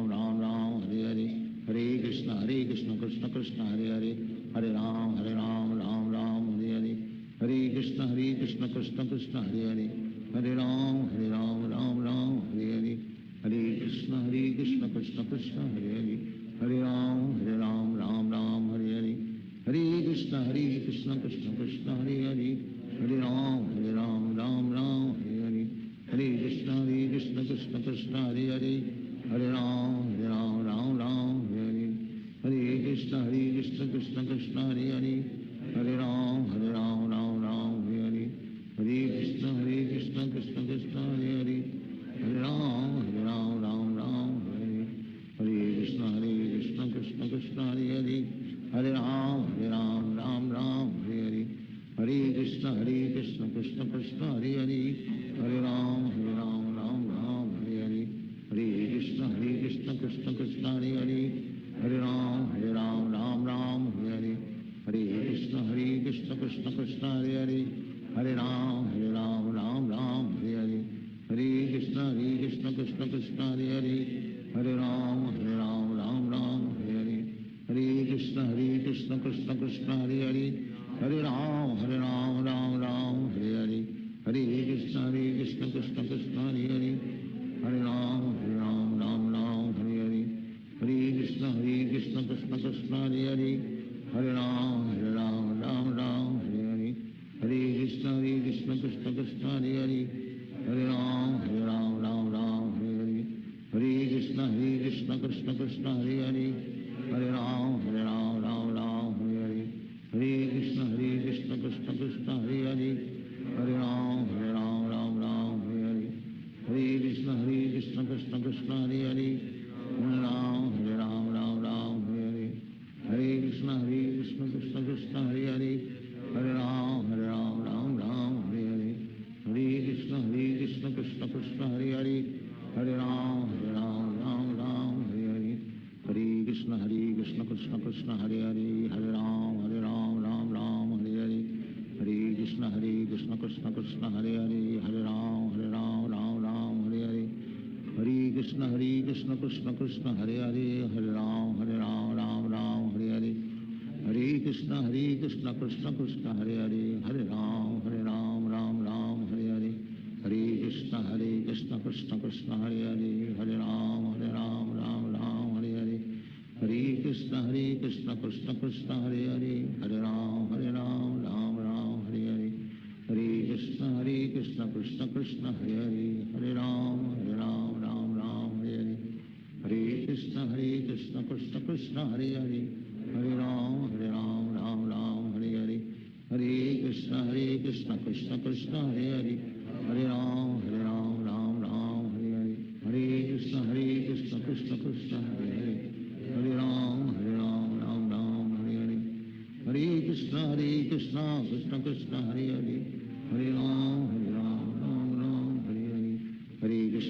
Ram Hare Hare, Hare Krishna Krishna Krishna Hare Hare, Hare Ram Ram Hare Hare, Hare Krishna Krishna Krishna Hare Hare, Hare Ram Ram Hare Hare, Hare Krishna Krishna Krishna Hare Hare, Hare Ram Ram Hare Hare, Hare Krishna Krishna Krishna Hare Hare, Hare Ram Ram Hare Hare, Hare Krishna Krishna Krishna Hare Hare, Hare Ram Ram Hare Hare, Hare Krishna Krishna Krishna Hare Hare, Hare Ram Ram Hare Hare, Hare Krishna Krishna Krishna Hare Hare, Hare Ram Ram Hare Hare, Hare Krishna Krishna Krishna Hare Hare, Hare Ram Ram Hare Hare, Hare Krishna Krishna Krishna Hare Hare, Hare Ram Ram Hare Hare, Hare Krishna Krishna Krishna Hare Hare, Hare Ram Ram Hare Hare, Hare Krishna Krishna Krishna Hare Hare, Hare Ram Ram Hare Hare, Hare Krishna Krishna Krishna Hare Hare, Hare Ram Ram Hare Hare, Hare Krishna Krishna Krishna Krishna Hare Hare Hare Ram Ram Ram Hare Hare Hare Krishna Krishna Krishna Hare Hare Hare Ram Ram Ram Hare Hare Hare Krishna Krishna Krishna Hare Hare Hare Ram Ram Ram Hare Hare Hare Krishna Krishna Krishna Hare Hare Hare Ram Ram Ram Hare Hare Hare Krishna Krishna Krishna Hare Hare Hare Ram Ram Ram Hare Hare Hare Krishna Krishna Krishna Hare Hare Hare Ram Ram Ram Hare Hare Hare Krishna Krishna Krishna Hare Hare Hare Ram Ram Ram Hare Hare Hare Krishna Krishna Krishna Hare Hare Hare Ram Ram Ram Hare Hare Hare Krishna Krishna Krishna Hare Hare Hare Ram Ram Ram Hare Hare Hare Krishna Krishna Krishna Hare Hare Hare Ram Ram Ram Hare Hare Hare Krishna Krishna Krishna Hare Hare Hare Ram Ram Ram Hare Hare Hare Krishna Krishna Krishna Hare Hare Hare Ram Ram Ram Hare Hare Hare Krishna Krishna Krishna Hare Hare Hare Ram Ram Ram Hare Hare Hare Krishna Krishna Krishna Hare Hare Hare Ram Ram Ram Hare Hare Hare Krishna Krishna Krishna Hare Hare Hare Ram Ram Ram Hare Hare Hare Krishna Krishna Krishna Hare Hare Hare Ram Ram Ram Hare Hare Hare Krishna Krishna Krishna Hare Hare Hare Ram Ram Ram Hare Hare Hare Krishna Krishna Krishna Hare Hare Hare Ram Ram Ram Hare Hare Hare Krishna Krishna Krishna Hare Hare Hare Ram Ram Ram Hare Hare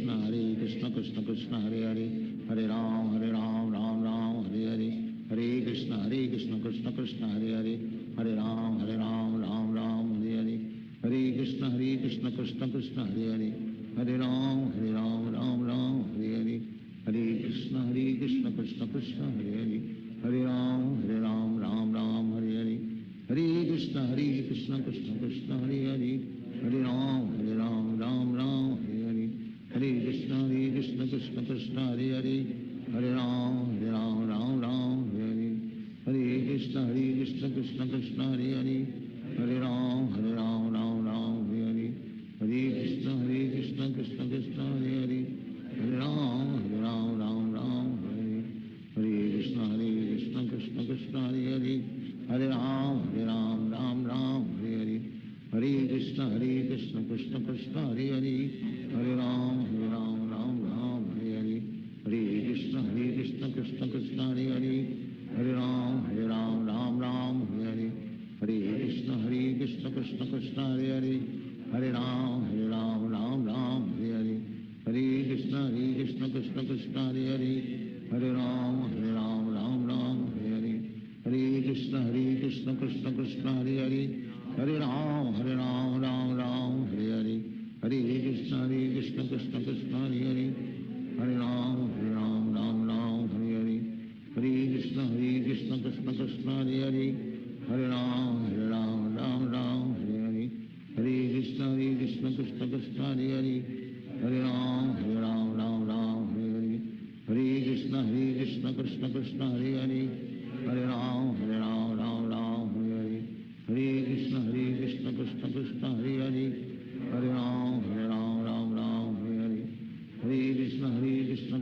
Hare Krishna Krishna Krishna Hare Hare Hare Ram Ram Ram Hare Hare Hare Krishna Krishna Krishna Hare Hare Hare Ram Ram Ram Hare Hare Hare Krishna Krishna Krishna Hare Hare Hare Ram Ram Ram Hare Hare Hare Krishna Krishna Krishna Hare Hare Hare Ram Ram Ram Hare Hare Hare Krishna Krishna Krishna Hare Hare Hare Ram Ram Ram Hare Hare Hare Krishna Krishna Krishna Hare Hare Hare Ram Ram Ram Hare Hare Hare Krishna Krishna Krishna Hare Hare Hare Ram Ram Ram Hare Hare Hare Krishna Krishna Krishna Hare Hare Hare Ram Ram Ram Hare Hare Hare Krishna Krishna Krishna Hare Hare Hare Ram Ram Ram Hare Hare Hare Krishna Krishna Krishna Hare Hare Hare Ram Ram Ram Hare Hare Hare Krishna Krishna Krishna Hare Hare Hare Ram Ram Ram Hare Hare Hare Krishna Krishna Krishna Hare Hare Hare Ram Ram Ram Hare Hare Hare Krishna Krishna Krishna Hare Hare Hare Ram Ram Ram Hare Hare Hare Krishna Krishna Krishna Hare Hare Hare Ram Ram Ram Hare Hare Hare Krishna Krishna Krishna Hare Hare Hare Ram Ram Ram Hare Hare Hare Krishna Krishna Krishna Hare Hare Hare Ram Ram Ram Hare Hare Hare Krishna Krishna Krishna Hare Hare Hare Ram Ram Ram Hare Hare Hare Krishna Krishna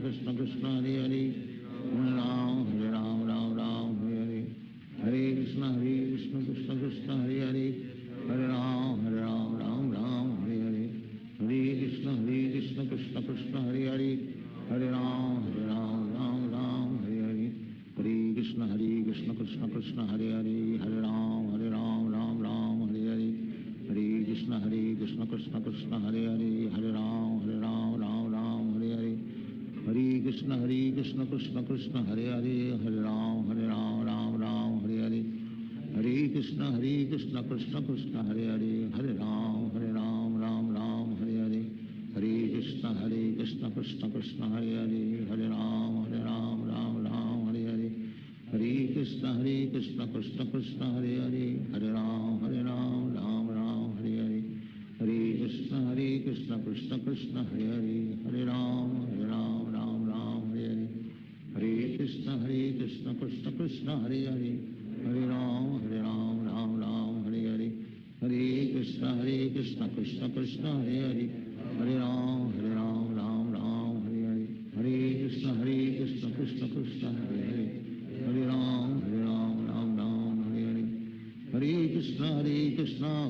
Krishna Hare Hare Hare Ram Ram Ram Hare Hare Hare Krishna Krishna Krishna Hare Hare Hare Ram Ram Ram Hare Hare Hare Krishna Krishna Krishna Hare Hare Hare Ram Ram Ram Hare Hare Hare Krishna Krishna Krishna Hare Hare Hare Ram Ram Ram Hare Hare Hare Krishna Krishna Krishna Hare Hare Hare Ram Ram Ram Hare Hare Hare Krishna Krishna Krishna Hare Hare Hare Ram Ram Ram Hare Hare Hare Krishna Krishna Krishna Hare Hare Hare Ram Ram Ram Hare Hare Hare Krishna Krishna Krishna Hare Hare Hare Ram Ram Ram Hare Hare Hare Krishna Krishna Krishna Hare Hare Hare Ram Ram Ram Hare Hare Hare Krishna Krishna Krishna Hare Hare Hare Ram Ram Ram Hare Hare Hare Krishna Krishna Krishna Hare Hare Hare Ram Ram Ram Hare Hare Hare Krishna Krishna Krishna Hare Hare Hare Ram Ram Ram Hare Hare Hare Krishna Krishna Krishna Hare Hare Hare Ram Ram Ram Hare Hare Hare Krishna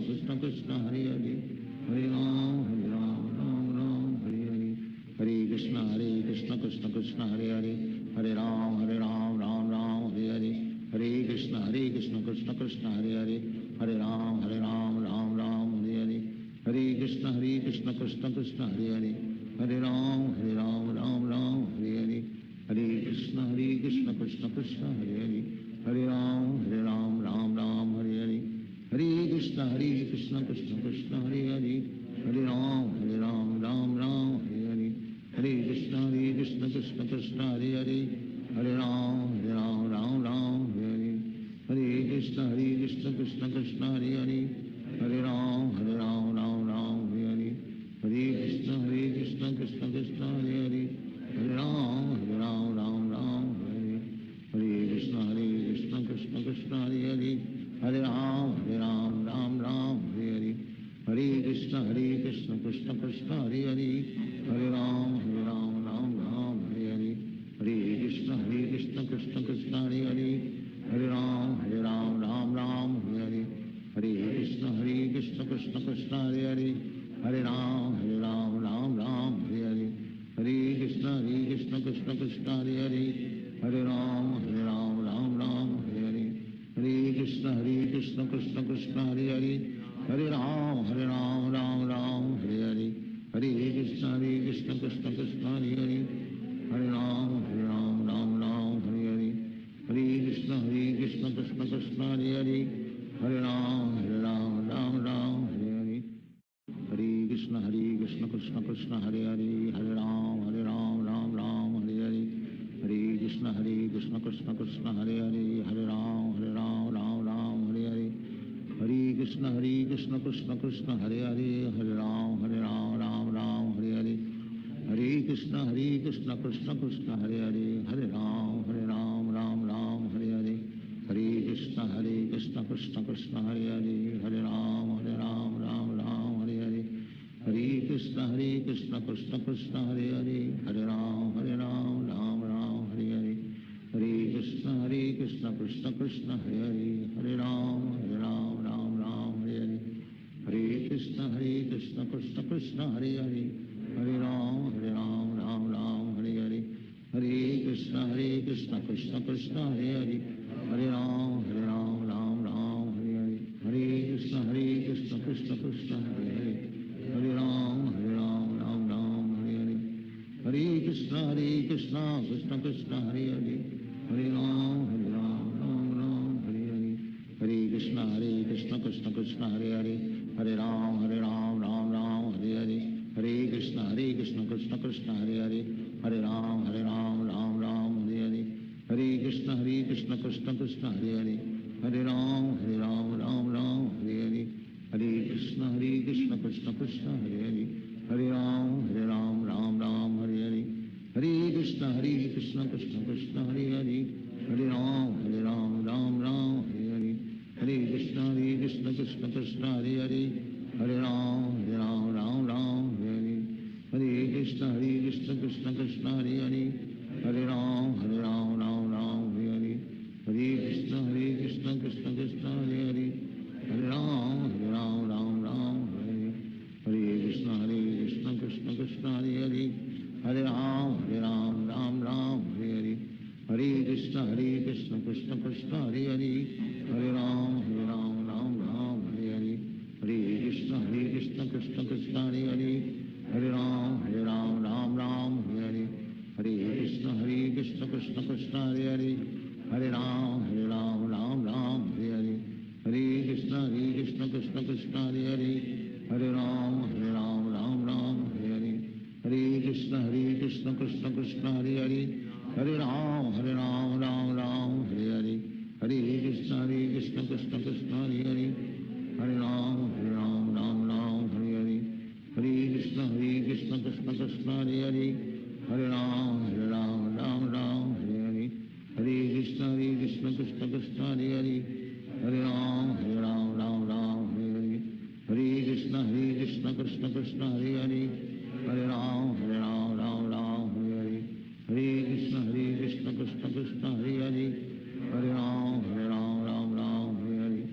Krishna Krishna Hare Hare Hare Ram Ram Ram Hare Hare Hare Krishna Krishna Krishna Hare Hare Hare Ram Ram Ram Hare Hare Hare Krishna Krishna Krishna Hare Hare Hare Ram Ram Ram Hare Hare Hare Krishna Krishna Krishna Hare Hare Hare Ram Ram Hare Hare Hare Krishna Krishna Krishna Hare Hare Hare Ram Ram Hare Hare Hare Krishna Krishna Krishna Hare Hare Hare Ram Ram Hare Hare Hare Krishna Krishna Krishna Hare Hare Hare Ram Ram Hare Hare Hare Krishna Krishna Krishna Hare Hare Hare Ram Ram Hare Hare Hare Krishna Krishna Krishna Hare Hare Hare Ram Ram Hare Hare Hare Krishna Krishna Krishna Hare Hare Hare Ram Ram Hare Hare Hare Krishna Krishna Krishna Hare Hare Hare Ram Ram Hare Hare Hare Krishna Krishna Krishna Hare Hare Hare Ram Ram Hare Hare Hare Krishna Krishna Krishna Hare Hare Hare Ram Ram Hare Hare Hare Krishna Krishna Krishna Hare Hare Hare Ram Ram Hare Hare Hare Krishna Krishna Krishna Hare Hare Hare Ram Ram Hare Hare Hare Krishna Krishna Krishna Hare Hare Hare Ram Ram Hare Hare Hare Krishna Krishna Krishna Hare Hare Hare Ram Ram Hare Hare Hare Krishna Krishna Krishna Hare Hare Hare Ram Ram Hare Hare Hare Krishna Krishna Krishna Hare Hare Hare Ram Ram Hare Hare Hare Krishna Krishna Krishna Hare Hare Hare Ram Ram Hare Hare Hare Krishna Krishna Krishna Hare Hare Hare Ram Ram Hare Hare Hare Krishna Krishna Krishna Hare Hare Hare Ram Ram Hare Hare Hare Krishna Krishna Krishna Hare Hare Hare Ram Ram Hare Hare Hare Krishna Krishna Krishna Hare Hare Hare Ram Ram Hare Hare Hare Krishna Krishna Krishna Hare Hare Hare Ram Ram Hare Hare Hare Krishna Krishna Krishna Hare Hare Hare Ram Ram Hare Hare Hare Krishna Krishna Krishna Hare Hare Hare Ram Ram Hare Hare Hare Krishna Krishna Krishna Hare Hare Hare Ram Ram Hare Hare Hare Krishna Krishna Krishna Hare Hare Hare Ram Ram Hare Hare Hare Krishna Krishna Krishna Hare Hare Hare Ram Ram Hare Hare Hare Krishna Krishna Krishna Hare Hare Hare Ram Ram Hare Hare Hare Krishna Krishna Krishna Hare Hare Hare Ram Ram Hare Hare Hare Krishna Krishna Krishna Hare Hare Hare Ram Ram Hare Hare Hare Krishna Krishna Krishna Hare Hare Hare Ram Ram Hare Hare Hare Krishna Krishna Krishna Hare Hare Hare Ram Ram Hare Hare Hare Krishna Krishna Krishna Hare Hare Hare Ram Ram Hare Hare Hare Krishna Krishna Krishna Hare Hare Hare Ram Ram Hare Hare Hare Krishna Krishna Krishna Hare Hare Hare Ram Ram Hare Hare Hare Krishna Krishna Krishna Hare Hare Hare Ram Ram Hare Hare Hare Krishna Krishna Krishna Hare Hare Hare Ram Ram Hare Hare Hare Krishna Krishna Krishna Hare Hare Hare Ram Ram Hare Hare Hare Krishna Krishna Krishna Hare Hare Hare Ram Ram Hare Hare Hare Krishna Krishna Krishna Hare Hare Hare Ram Ram Hare Hare Hare Krishna Krishna Krishna Hare Hare Hare Ram Ram Hare Hare Hare Krishna Krishna Krishna Hare Hare Hare Ram Ram Hare Hare Hare Krishna Krishna Krishna Hare Hare Hare Ram Ram Ram Hare Hare Hare Krishna Krishna Krishna Hare Hare Hare Ram Ram Ram Hare Hare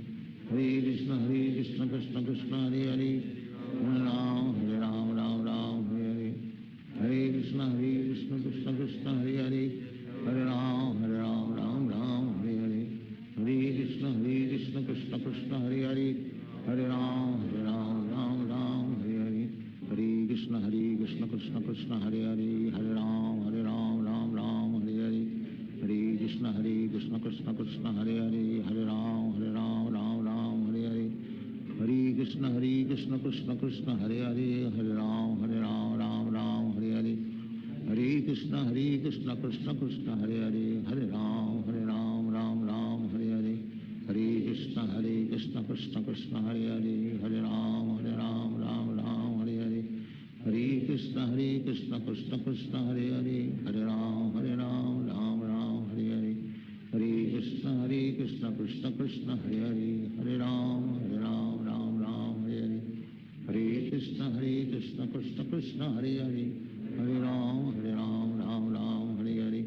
Hare Krishna Krishna Krishna Hare Hare Hare Ram Ram Hare Hare Hare Krishna Krishna Krishna Hare Hare Hare Ram Ram Hare Hare Hare Krishna Krishna Krishna Hare Hare Hare Ram Ram Hare Hare Hare Krishna Krishna Krishna Hare Hare Hare Ram Ram Hare Hare Hare Krishna Krishna Krishna Hare Hare Hare Ram Ram Hare Hare Hare Krishna Krishna Krishna Hare Hare Hare Ram Ram Hare Hare Hare Krishna Krishna Krishna Hare Hare Hare Ram Ram Hare Hare Hare Krishna Krishna Krishna Hare Hare Hare Ram Ram Hare Hare Hare Krishna Krishna Krishna Hare Hare Hare Ram Ram Hare Hare Hare Krishna Krishna Krishna Hare Hare Hare Ram Ram Hare Hare Hare Krishna Krishna Krishna Hare Hare Hare Ram Ram Hare Hare Hare Krishna Krishna Krishna Hare Hare Hare Ram Ram Hare Hare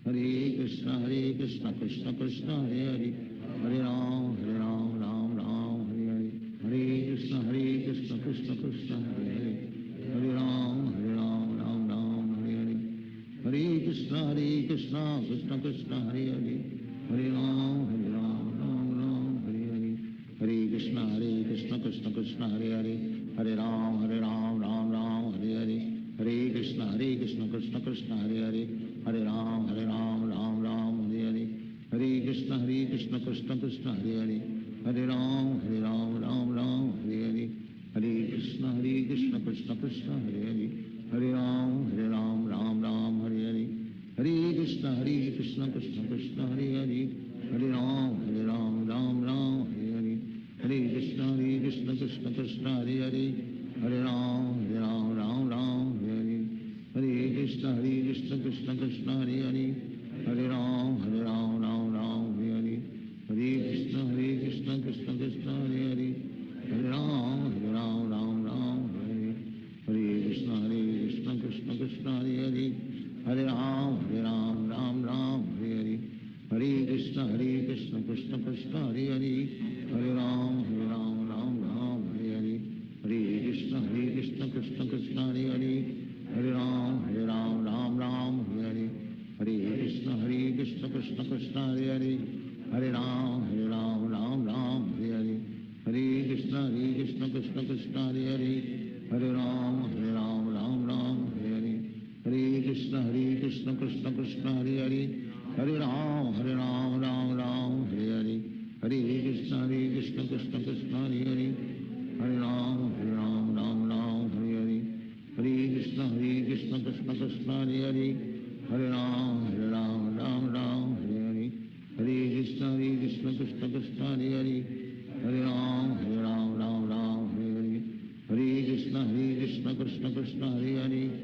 Hare Krishna Krishna Krishna Hare Hare Hare Ram Ram Hare Hare Hare Krishna Krishna Krishna Hare Hare Hare Ram Ram Hare Hare Hare Krishna Krishna Krishna Hare Hare Hare Ram Ram Hare Hare Hare Krishna Krishna Krishna Hare Hare Hare Ram Ram Hare Hare Hare Krishna Krishna Krishna Hare Hare Hare Ram Ram Hare Hare Hare Krishna Krishna Krishna Hare Hare Hare Ram Ram Hare Hare Hare Krishna Krishna Krishna Hare Hare Hare Ram Ram Hare Hare Hare Krishna Krishna Krishna Hare Hare Hare Ram Ram Hare Hare Hare Krishna Krishna Krishna Hare Hare Hare Ram Ram Hare Hare Hare Krishna Krishna Krishna Hare Hare Hare Ram Ram Hare Hare Hare Krishna Krishna Krishna Hare Hare Hare Ram Ram Hare Hare Hare Krishna Krishna Krishna Hare Hare Hare Ram Ram Hare Hare Hare Krishna Krishna Krishna Hare Hare Hare Ram Ram Hare Hare Hare Krishna Krishna Krishna Hare Hare Hare Ram Ram Hare Hare Hare Krishna Krishna Krishna Hare Hare Hare Ram Ram Hare Hare Hare Krishna Krishna Krishna Hare Hare Hare Ram Ram Hare Hare Hare Krishna Krishna Krishna Hare Hare Hare Ram Ram Hare Hare Hare Krishna Krishna Krishna Hare Hare Hare Ram Ram Hare Hare Hare Krishna Krishna Krishna Hare Hare Hare Ram Ram Hare Hare Hare Krishna Krishna Krishna Hare Hare Hare Ram Ram Hare Hare Hare Krishna Krishna Krishna Hare Hare Hare Ram Ram Hare Hare Hare Krishna Krishna Krishna Hare Hare Hare Ram Ram Hare Hare Hare Krishna Krishna Krishna Hare Hare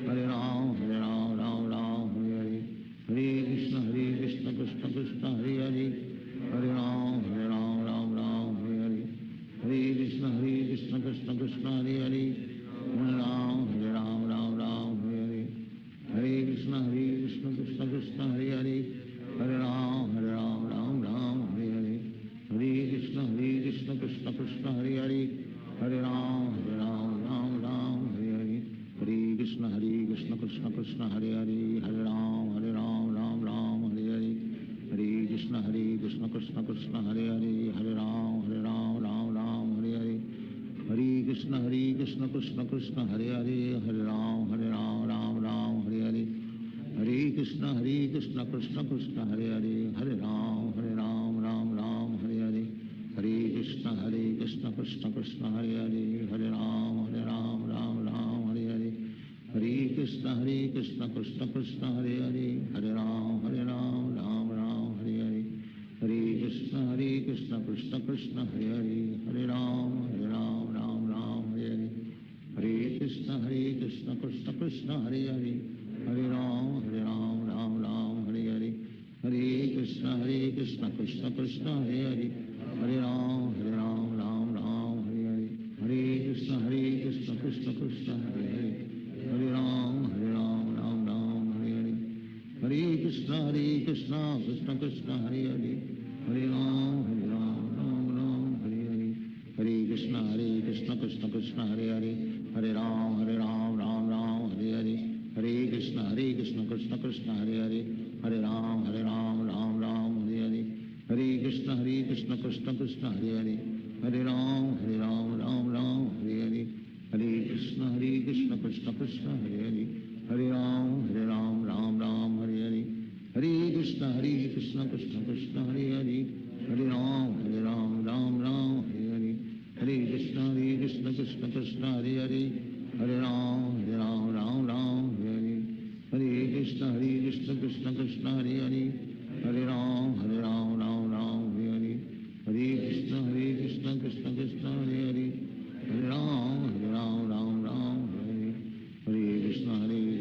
Hare Ram Ram Hare Hare Hare Krishna Krishna Krishna Hare Hare Hare Ram Ram Hare Hare Hare Krishna Krishna Krishna Hare Hare Hare Ram Ram Hare Hare Hare Krishna Krishna Krishna Hare Hare Hare Ram Ram Hare Hare Hare Krishna Krishna Krishna Hare Hare Hare Ram Ram Hare Hare Hare Krishna Krishna Krishna Hare Hare Hare Ram Ram Hare Hare Hare Krishna Krishna Krishna Hare Hare Hare Ram Ram Hare Hare Hare Krishna Krishna Krishna Hare Hare Hare Ram Ram Hare Hare Hare Krishna Krishna Krishna Hare Hare Hare Ram Ram Hare Hare Hare Krishna Krishna Krishna Hare Hare Hare Ram Ram Hare Hare Hare Krishna Krishna Krishna Hare Hare Hare Ram Ram Hare Hare Hare Krishna Krishna Krishna Hare Hare Hare Ram Ram Ram Hare Hare Hare Krishna Krishna Krishna Hare Hare Hare Ram Ram Ram Hare Hare Hare Krishna Krishna Krishna Hare Hare Hare Ram Ram Ram Hare Hare Hare Krishna Krishna Krishna Hare Hare Hare Ram Ram Ram Hare Hare Hare Krishna Krishna Krishna Hare Hare Hare Ram Ram Hare Hare Hare Krishna Krishna Krishna Hare Hare Hare Ram Ram Hare Hare Hare Krishna Krishna Krishna Hare Hare Hare Ram Ram Hare Hare Hare Krishna Krishna Krishna Hare Hare Hare Ram Ram Hare Hare Hare Krishna Krishna Krishna Hare Hare Hare Ram Ram Hare Hare Hare Krishna Krishna Krishna Hare Hare Hare Ram Ram Hare Hare Hare Krishna Krishna Krishna Hare Hare Hare Ram Ram Hare Hare Hare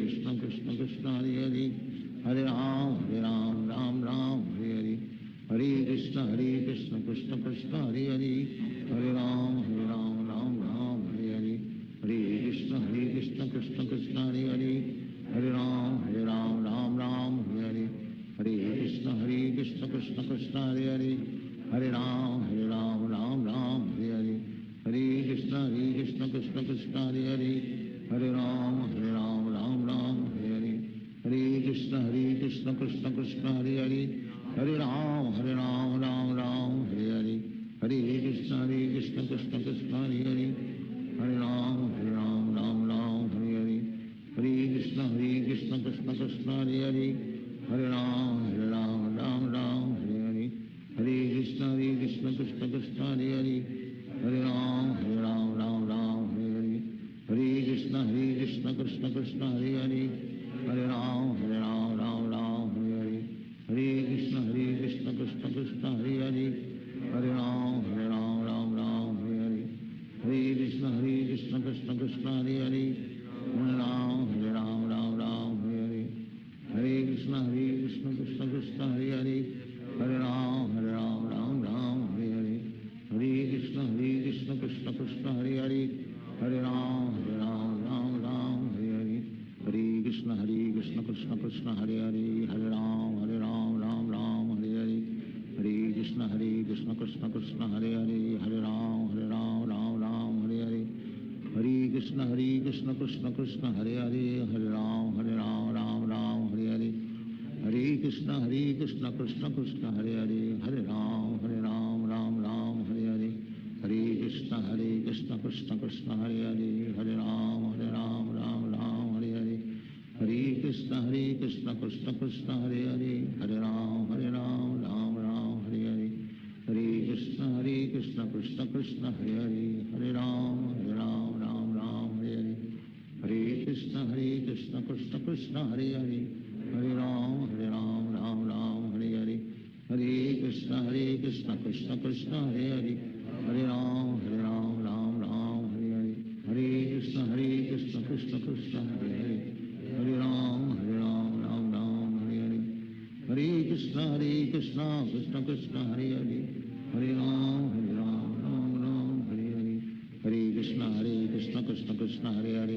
Krishna Krishna Krishna Hare Hare Hare Ram Ram Hare Hare Hare Krishna Krishna Krishna Hare Hare Hare Ram Ram Hare Hare Hare Krishna Krishna Krishna Hare Hare Hare Ram Ram Hare Hare Hare Krishna Krishna Krishna Hare Hare Hare Ram Ram Hare Hare Hare Krishna Krishna Krishna Hare Hare Hare Ram Ram Hare Hare Hare Krishna Krishna Krishna Hare Hare Hare Ram Ram Hare Hare Hare Krishna Krishna Krishna Hare Hare Hare Ram Ram Hare Hare Hare Krishna Krishna Krishna Hare Hare Hare Ram Ram Hare Hare Hare Krishna Krishna Krishna Hare Hare Hare Ram Ram Hare Hare Hare Krishna Krishna Krishna Hare Hare Hare Ram Ram Hare Hare Hare Krishna Krishna Krishna Hare Hare Hare Ram Hare Hare Hare Krishna Krishna Krishna Hare Hare Hare Ram Ram Hare Hare Hare Krishna Krishna Krishna Hare Hare Hare Ram Ram Hare Hare Hare Krishna Krishna Krishna Hare Hare Hare Ram Ram Hare Hare Hare Krishna Krishna Krishna Hare Hare Hare Ram Ram Hare Hare Hare Krishna Krishna Krishna Hare Hare Hare Ram Ram Hare Hare Hare Krishna Krishna Krishna Hare Hare Hare Ram Ram Hare Hare Hare Krishna Krishna Krishna Hare Hare Hare Ram Ram Hare Hare Hare Krishna Krishna Krishna Hare Hare Hare Ram Ram Hare Hare Hare Krishna Krishna Krishna Hare Hare Hare Ram Ram Hare Hare Hare Krishna Krishna Krishna Hare Hare Hare Ram Ram Hare Hare Hare Krishna Krishna Krishna Hare Hare Hare Ram Ram Hare Hare Hare Krishna Krishna Krishna Hare Hare Hare Ram Ram Hare Hare Hare Krishna Krishna Krishna Hare Hare Hare Ram Hare Hare Hare Krishna Krishna Krishna Hare Hare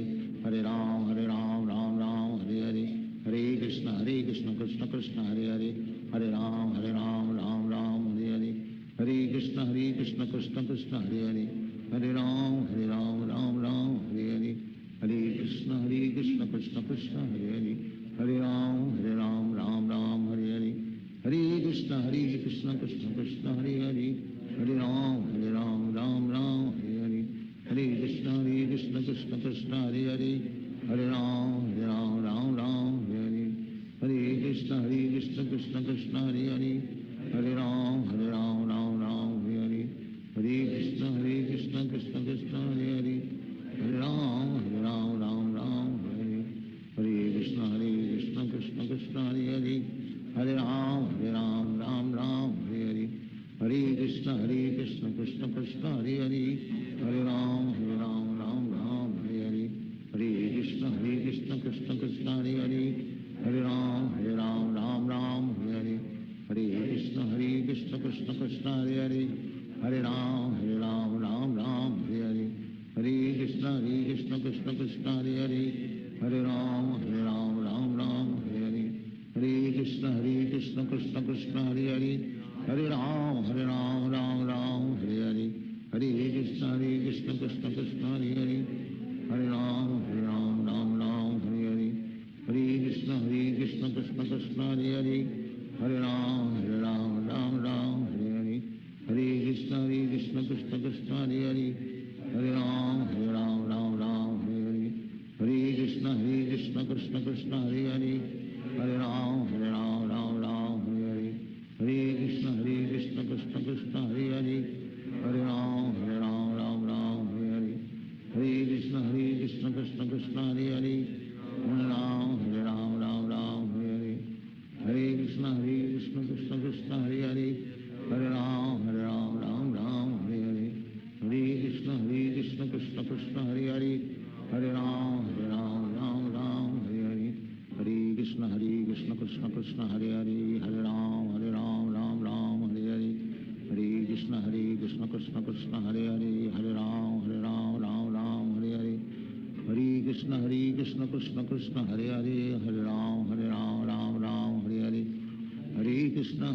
Hare Ram Ram Hare Hare Hare Krishna Krishna Krishna Hare Hare Hare Ram Ram Hare Hare Hare Krishna Krishna Krishna Hare Hare Hare Ram Ram Hare Hare Hare Krishna Krishna Krishna Hare Hare Hare Ram Ram Hare Hare Hare Krishna Krishna Krishna Hare Hare Hare Ram Ram Hare Hare Hare Krishna Krishna Krishna Hare Hare Hare Ram Ram Hare Hare Hare Krishna Krishna Krishna Hare Hare Hare Ram Ram Hare Hare Hare Krishna Krishna Krishna Hare Hare Hare Ram Ram Hare Hare Hare Krishna Krishna Krishna Hare Hare Hare Ram Ram Hare Hare Hare Krishna Krishna Krishna Hare Hare Hare Ram Ram Hare Hare Hare Krishna Krishna Krishna Hare Hare Hare Ram Ram Ram Hare Hare Hare Krishna Krishna Krishna Krishna Hare Hare, Hare Ram Ram Ram Hare Hare, Hare Krishna Krishna Krishna Hare Hare, Hare Ram Ram Ram Hare Hare, Hare Krishna Krishna Krishna Hare Hare, Hare Ram Ram Ram Hare Hare, Hare Krishna Krishna Krishna Hare Hare, Hare Ram Ram Ram Hare Hare, Hare Krishna Krishna Krishna Hare Hare, Hare Ram Ram Ram Hare Hare, Hare Krishna Krishna Krishna Hare Hare, Hare Ram Ram Ram Hare Hare, Hare Krishna Krishna Krishna Hare Hare, Hare Ram Ram Ram Hare Hare, Hare Krishna Krishna Krishna Hare Hare, Hare Ram Ram Hare Hare, Hare Krishna Krishna Krishna Hare Hare, Hare Ram Ram Hare Hare, Hare Krishna Krishna Krishna Hare Hare, Hare Ram Ram Hare Hare, Hare Krishna Krishna Krishna Hare Hare, Hare Ram Ram Hare Hare, Hare Krishna Krishna Krishna Hare Hare, Hare Ram Ram Hare Hare, Hare Krishna Krishna Krishna Hare Hare, Hare Ram Ram Hare Hare, Hare Krishna Krishna Krishna Hare Hare, Hare Ram Ram Hare Hare, Hare Krishna Krishna Krishna Hare Hare, Hare Ram Ram Hare Hare, Hare Krishna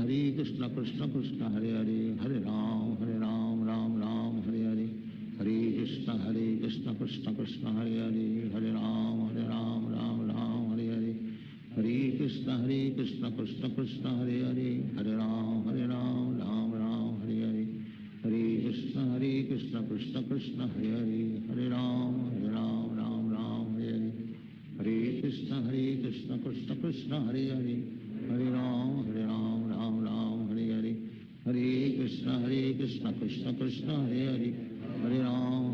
Krishna Krishna Hare Hare, Hare Ram Ram Hare Hare, Hare Krishna Krishna Krishna Hare Hare, Hare Ram Ram Hare Hare, Hare Krishna Krishna Krishna Hare Hare, Hare Ram Ram Hare Hare, Hare Krishna Krishna Krishna Hare Hare, Hare Ram Ram Hare Hare, Hare Krishna Krishna Krishna Hare Hare, Hare Ram Ram Hare Hare, Hare Krishna Krishna Krishna Hare Hare, Hare Ram Ram Hare Hare, Hare Krishna Krishna Krishna Hare Hare, Hare Ram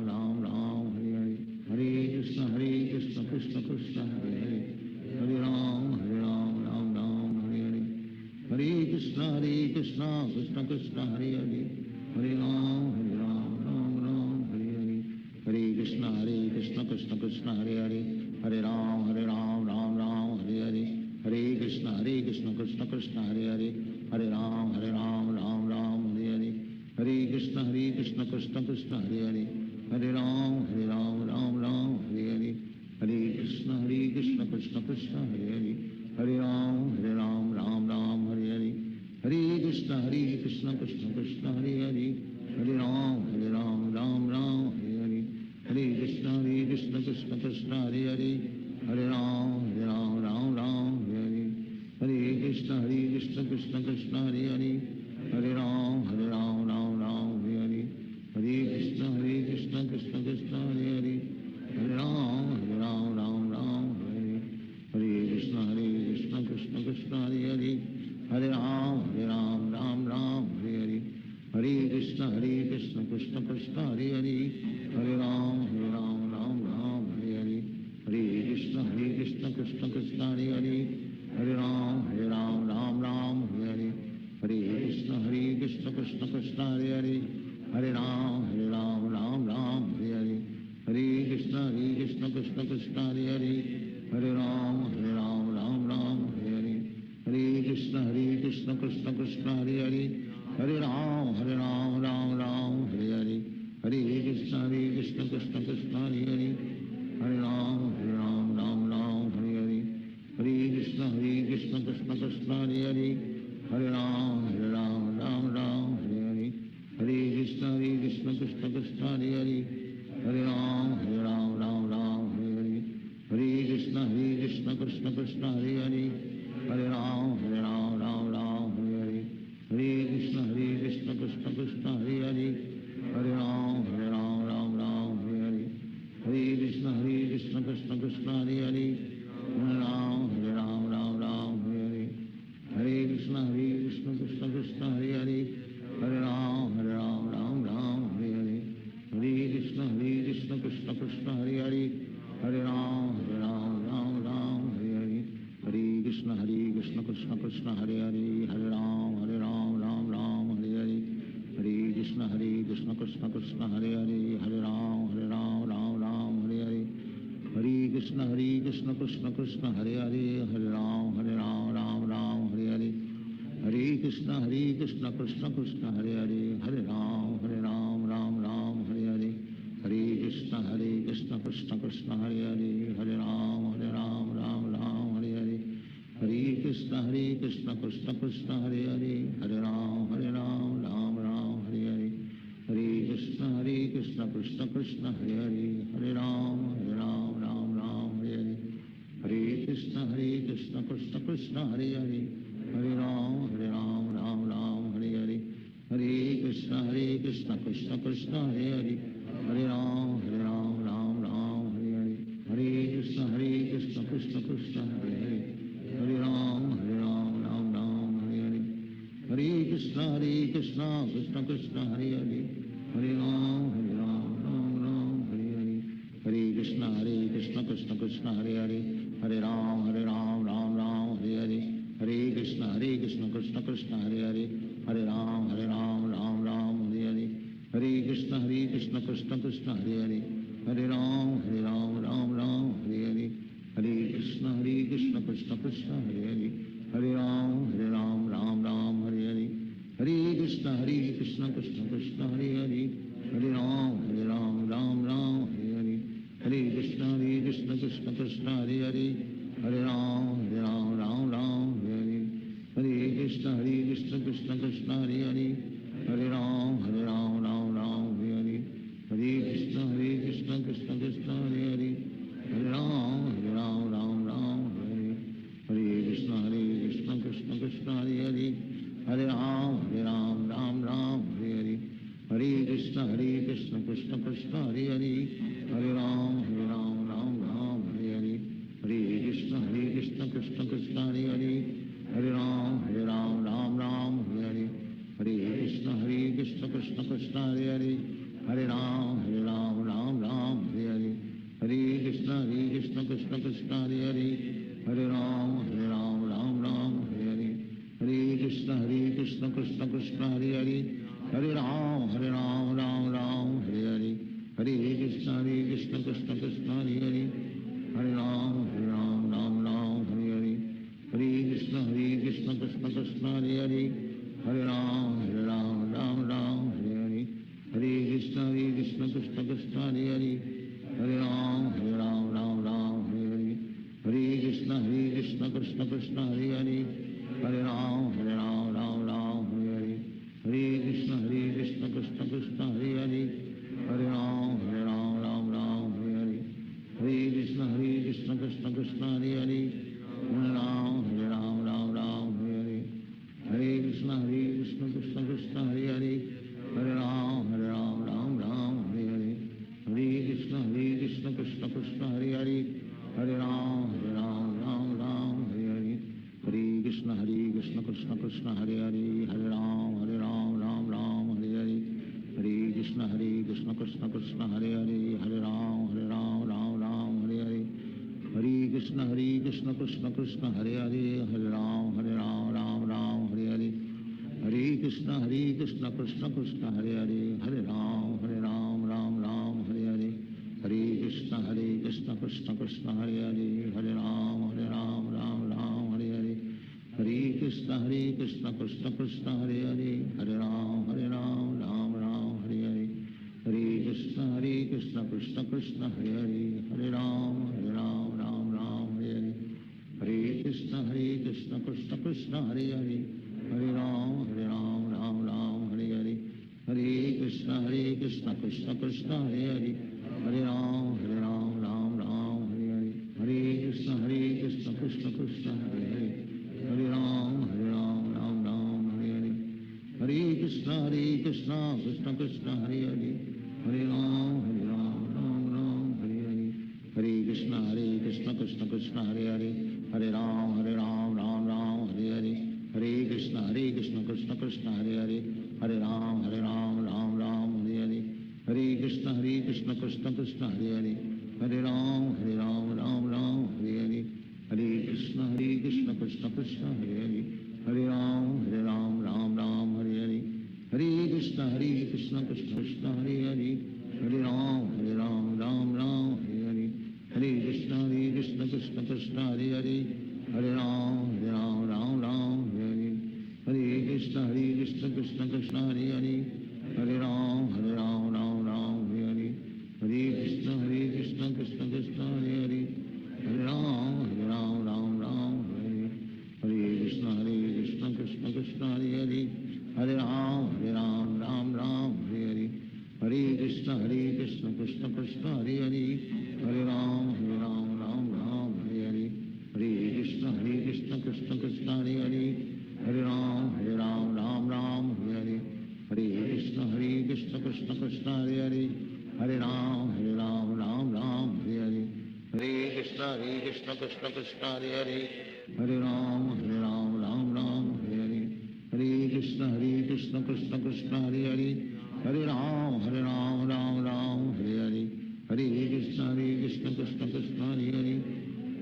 Ram Hare Hare, Hare Krishna Krishna Krishna Hare Hare, Hare Ram Ram Hare Hare, Hare Krishna Krishna Krishna Hare Hare, Hare Ram Ram Hare Hare, Hare Krishna Krishna Krishna Hare Hare, Hare Ram Ram Hare Hare, Hare Krishna Krishna Krishna Hare Hare, Hare Ram Ram Hare Hare, Hare Krishna Krishna Krishna Hare Hare, Hare Ram Ram Hare Hare, Hare Krishna Krishna Krishna Hare Hare, Hare Ram Ram Hare Hare, Hare Krishna Krishna Krishna Hare Hare, Hare Ram Ram Hare Hare, Hare Krishna Krishna Krishna Hare Hare, Hare Ram Ram Hare Hare, Hare Krishna Krishna Krishna Hare Hare, Hare Ram Ram Hare Hare, Hare Krishna Krishna Krishna Hare Hare, Hare Ram Ram Hare Hare, Hare Krishna Krishna Krishna Hare Hare, Hare Ram Ram Hare Hare, Hare Krishna Krishna Krishna Hare Hare, Hare Ram Ram Hare Hare, Hare Krishna Krishna Krishna Hare Hare, Hare Ram Ram Hare Hare, Hare Krishna Krishna Krishna Hare Hare, Hare Ram Ram Hare Hare, Hare Krishna Krishna Krishna Hare Hare, Hare Ram Ram Hare Hare, Hare Krishna Krishna Krishna Hare Hare, Hare Ram Ram Hare Hare, Hare Krishna Krishna Krishna Hare Hare, Hare Ram Ram Hare Hare, Hare Krishna Krishna Krishna Hare Hare, Hare Ram Ram Hare Hare, Hare Krishna Krishna Krishna Hare Hare, Hare Ram Hare Hare, Hare Krishna Krishna Krishna Hare Hare, Hare Ram Ram Hare Hare, Hare Krishna Krishna Krishna Hare Hare, Hare Ram Ram Hare Hare, Hare Krishna Krishna Krishna Hare Hare, Hare Ram Ram Hare Hare, Hare Krishna Krishna Krishna Hare Hare, Hare Ram Ram Hare Hare, Hare Krishna Krishna Krishna Hare Hare, Hare Ram Ram Hare Hare, Hare Krishna Krishna Krishna Hare Hare, Hare Ram Ram Hare Hare, Hare Krishna Krishna Krishna Krishna Hare Hare Hare Ram Ram Ram Hare Hare Hare Krishna Krishna Krishna Hare Hare Hare Ram Ram Ram Hare Hare Hare Krishna Krishna Krishna Hare Hare Hare Ram Ram Ram Hare Hare Hare Krishna Krishna Krishna Hare Hare Hare Ram Ram Ram Hare Hare Hare Krishna Krishna Krishna Hare Hare Hare Ram Ram Ram Hare Hare Hare Krishna Krishna Krishna Hare Hare Hare Ram Ram Ram Hare Hare Hare Krishna Krishna Krishna Hare Hare Hare Ram Ram Ram Hare Hare Hare Krishna Krishna Krishna Hare Hare Hare Ram Ram Ram Hare Hare Hare Krishna Krishna Krishna Hare Hare Hare Ram Ram Ram Hare Hare Hare Krishna Krishna Krishna Hare Hare Hare Ram Ram Ram Hare Hare Hare Krishna Krishna Krishna Hare Hare Hare Ram Ram Ram Hare Hare Hare Krishna Krishna Krishna Hare Hare Hare Ram Ram Ram Hare Hare Hare Krishna Krishna Krishna Hare Hare Hare Ram Ram Ram Hare Hare Hare Krishna Krishna Krishna Hare Hare Hare Ram Ram Ram Hare Hare Hare Krishna Krishna Krishna Hare Hare Hare Ram Ram Ram Hare Hare Hare Krishna Krishna Krishna Hare Hare Hare Ram Ram Ram Hare Hare Hare Krishna Krishna Krishna Hare Hare Hare Ram Ram Ram Hare Hare Hare Krishna Krishna Krishna Hare Hare Hare Ram Ram Ram Hare Hare Hare Krishna Krishna Krishna Hare Hare Hare Ram Ram Ram Hare Hare Hare Krishna Krishna Krishna Hare Hare Hare Ram Ram Ram Hare Hare Hare Krishna Krishna Krishna Hare Hare Hare Ram Ram Ram Hare Hare Hare Krishna Krishna Krishna Hare Hare Hare Ram Ram Ram Hare Hare Hare Krishna Krishna Krishna Hare Hare Hare Ram Ram Ram Hare Hare Hare Krishna Krishna Krishna Hare Hare Hare Ram Ram Ram Hare Hare Hare Krishna Krishna Krishna Hare Hare Hare Ram Ram Ram Hare Hare Hare Krishna Krishna Krishna Hare Hare Hare Ram Ram Ram Hare Hare Hare Krishna Krishna Krishna Hare Hare Hare Ram Ram Ram Hare Hare Hare Krishna Krishna Krishna Hare Hare Hare Ram Ram Ram Hare Hare Hare Krishna Krishna Krishna Hare Hare Hare Ram Ram Ram Hare Hare Hare Krishna Krishna Krishna Hare Hare Hare Ram Ram Ram Hare Hare Hare Krishna Krishna Krishna Hare Hare Hare Ram Ram Ram Hare Hare Hare Krishna Krishna Krishna Hare Hare Hare Ram Ram Ram Hare Hare Hare Krishna Krishna Krishna Hare Hare Hare Ram Ram Ram Hare Hare Hare Krishna Krishna Krishna Hare Hare Hare Ram Ram Ram Hare Hare Hare Krishna Krishna Krishna Hare Hare Hare Ram Ram Ram Hare Hare Hare Krishna Krishna Krishna Hare Hare Hare Ram Ram Ram Hare Hare Hare Krishna Krishna Krishna Hare Hare Hare Ram Ram Ram Hare Hare Hare Krishna Krishna Krishna Hare Hare Hare Ram Ram Ram Hare Hare Hare Krishna Krishna Krishna Hare Hare Hare Ram Ram Ram Hare Hare Hare Krishna Krishna Krishna Hare Hare Hare Ram Ram Ram Hare Hare Hare Krishna Krishna Krishna Hare Hare Hare Ram Ram Ram Hare Hare Hare Krishna Krishna Krishna Hare Hare Hare Ram Ram Ram Hare Hare Hare Krishna Krishna Krishna Hare Hare Hare Ram Ram Hare Hare Hare Krishna Krishna Krishna Hare Hare Hare Ram Ram Hare Hare Hare Krishna Krishna Krishna Hare Hare Hare Ram Ram Hare Hare Hare Krishna Krishna Krishna Hare Hare Hare Ram Ram Hare Hare Hare Krishna Krishna Krishna Hare Hare Hare Ram Ram Hare Hare Hare Krishna Krishna Krishna Krishna Hare Hare Hare Ram Ram Ram Hare Krishna Krishna Krishna Hare Hare Hare Ram Ram Hare Hare Hare Krishna Krishna Krishna Hare Hare Hare Ram Ram Hare Hare Hare Krishna Krishna Krishna Hare Hare Hare Ram Ram Hare Hare Hare Krishna Krishna Krishna Hare Hare Hare Ram Ram Hare Hare Hare Krishna Krishna Krishna Hare Hare Hare Ram Ram Hare Hare Hare Krishna Krishna Krishna Hare Hare Hare Ram Ram Hare Hare Hare Krishna Krishna Krishna Hare Hare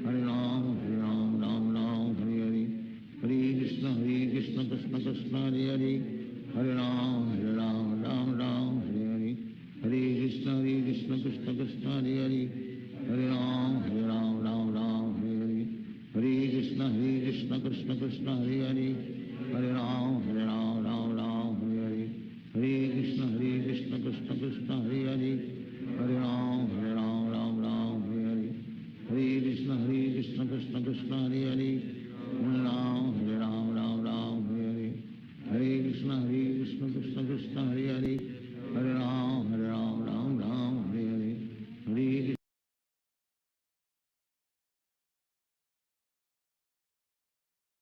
Hare Ram Ram Hare Hare Hare Krishna Krishna Krishna Hare Hare Hare Ram Ram Hare Hare Hare Krishna Krishna Krishna Hare Hare Hare Ram Ram Hare Hare Hare Krishna Krishna Krishna Hare Hare Hare Ram Ram Hare Hare Hare Krishna Krishna Krishna Hare Hare Hare Ram Ram Hare Hare Hare Krishna Krishna Krishna Hare Hare Hare Ram Ram Hare Hare Hare Krishna Krishna Krishna Hare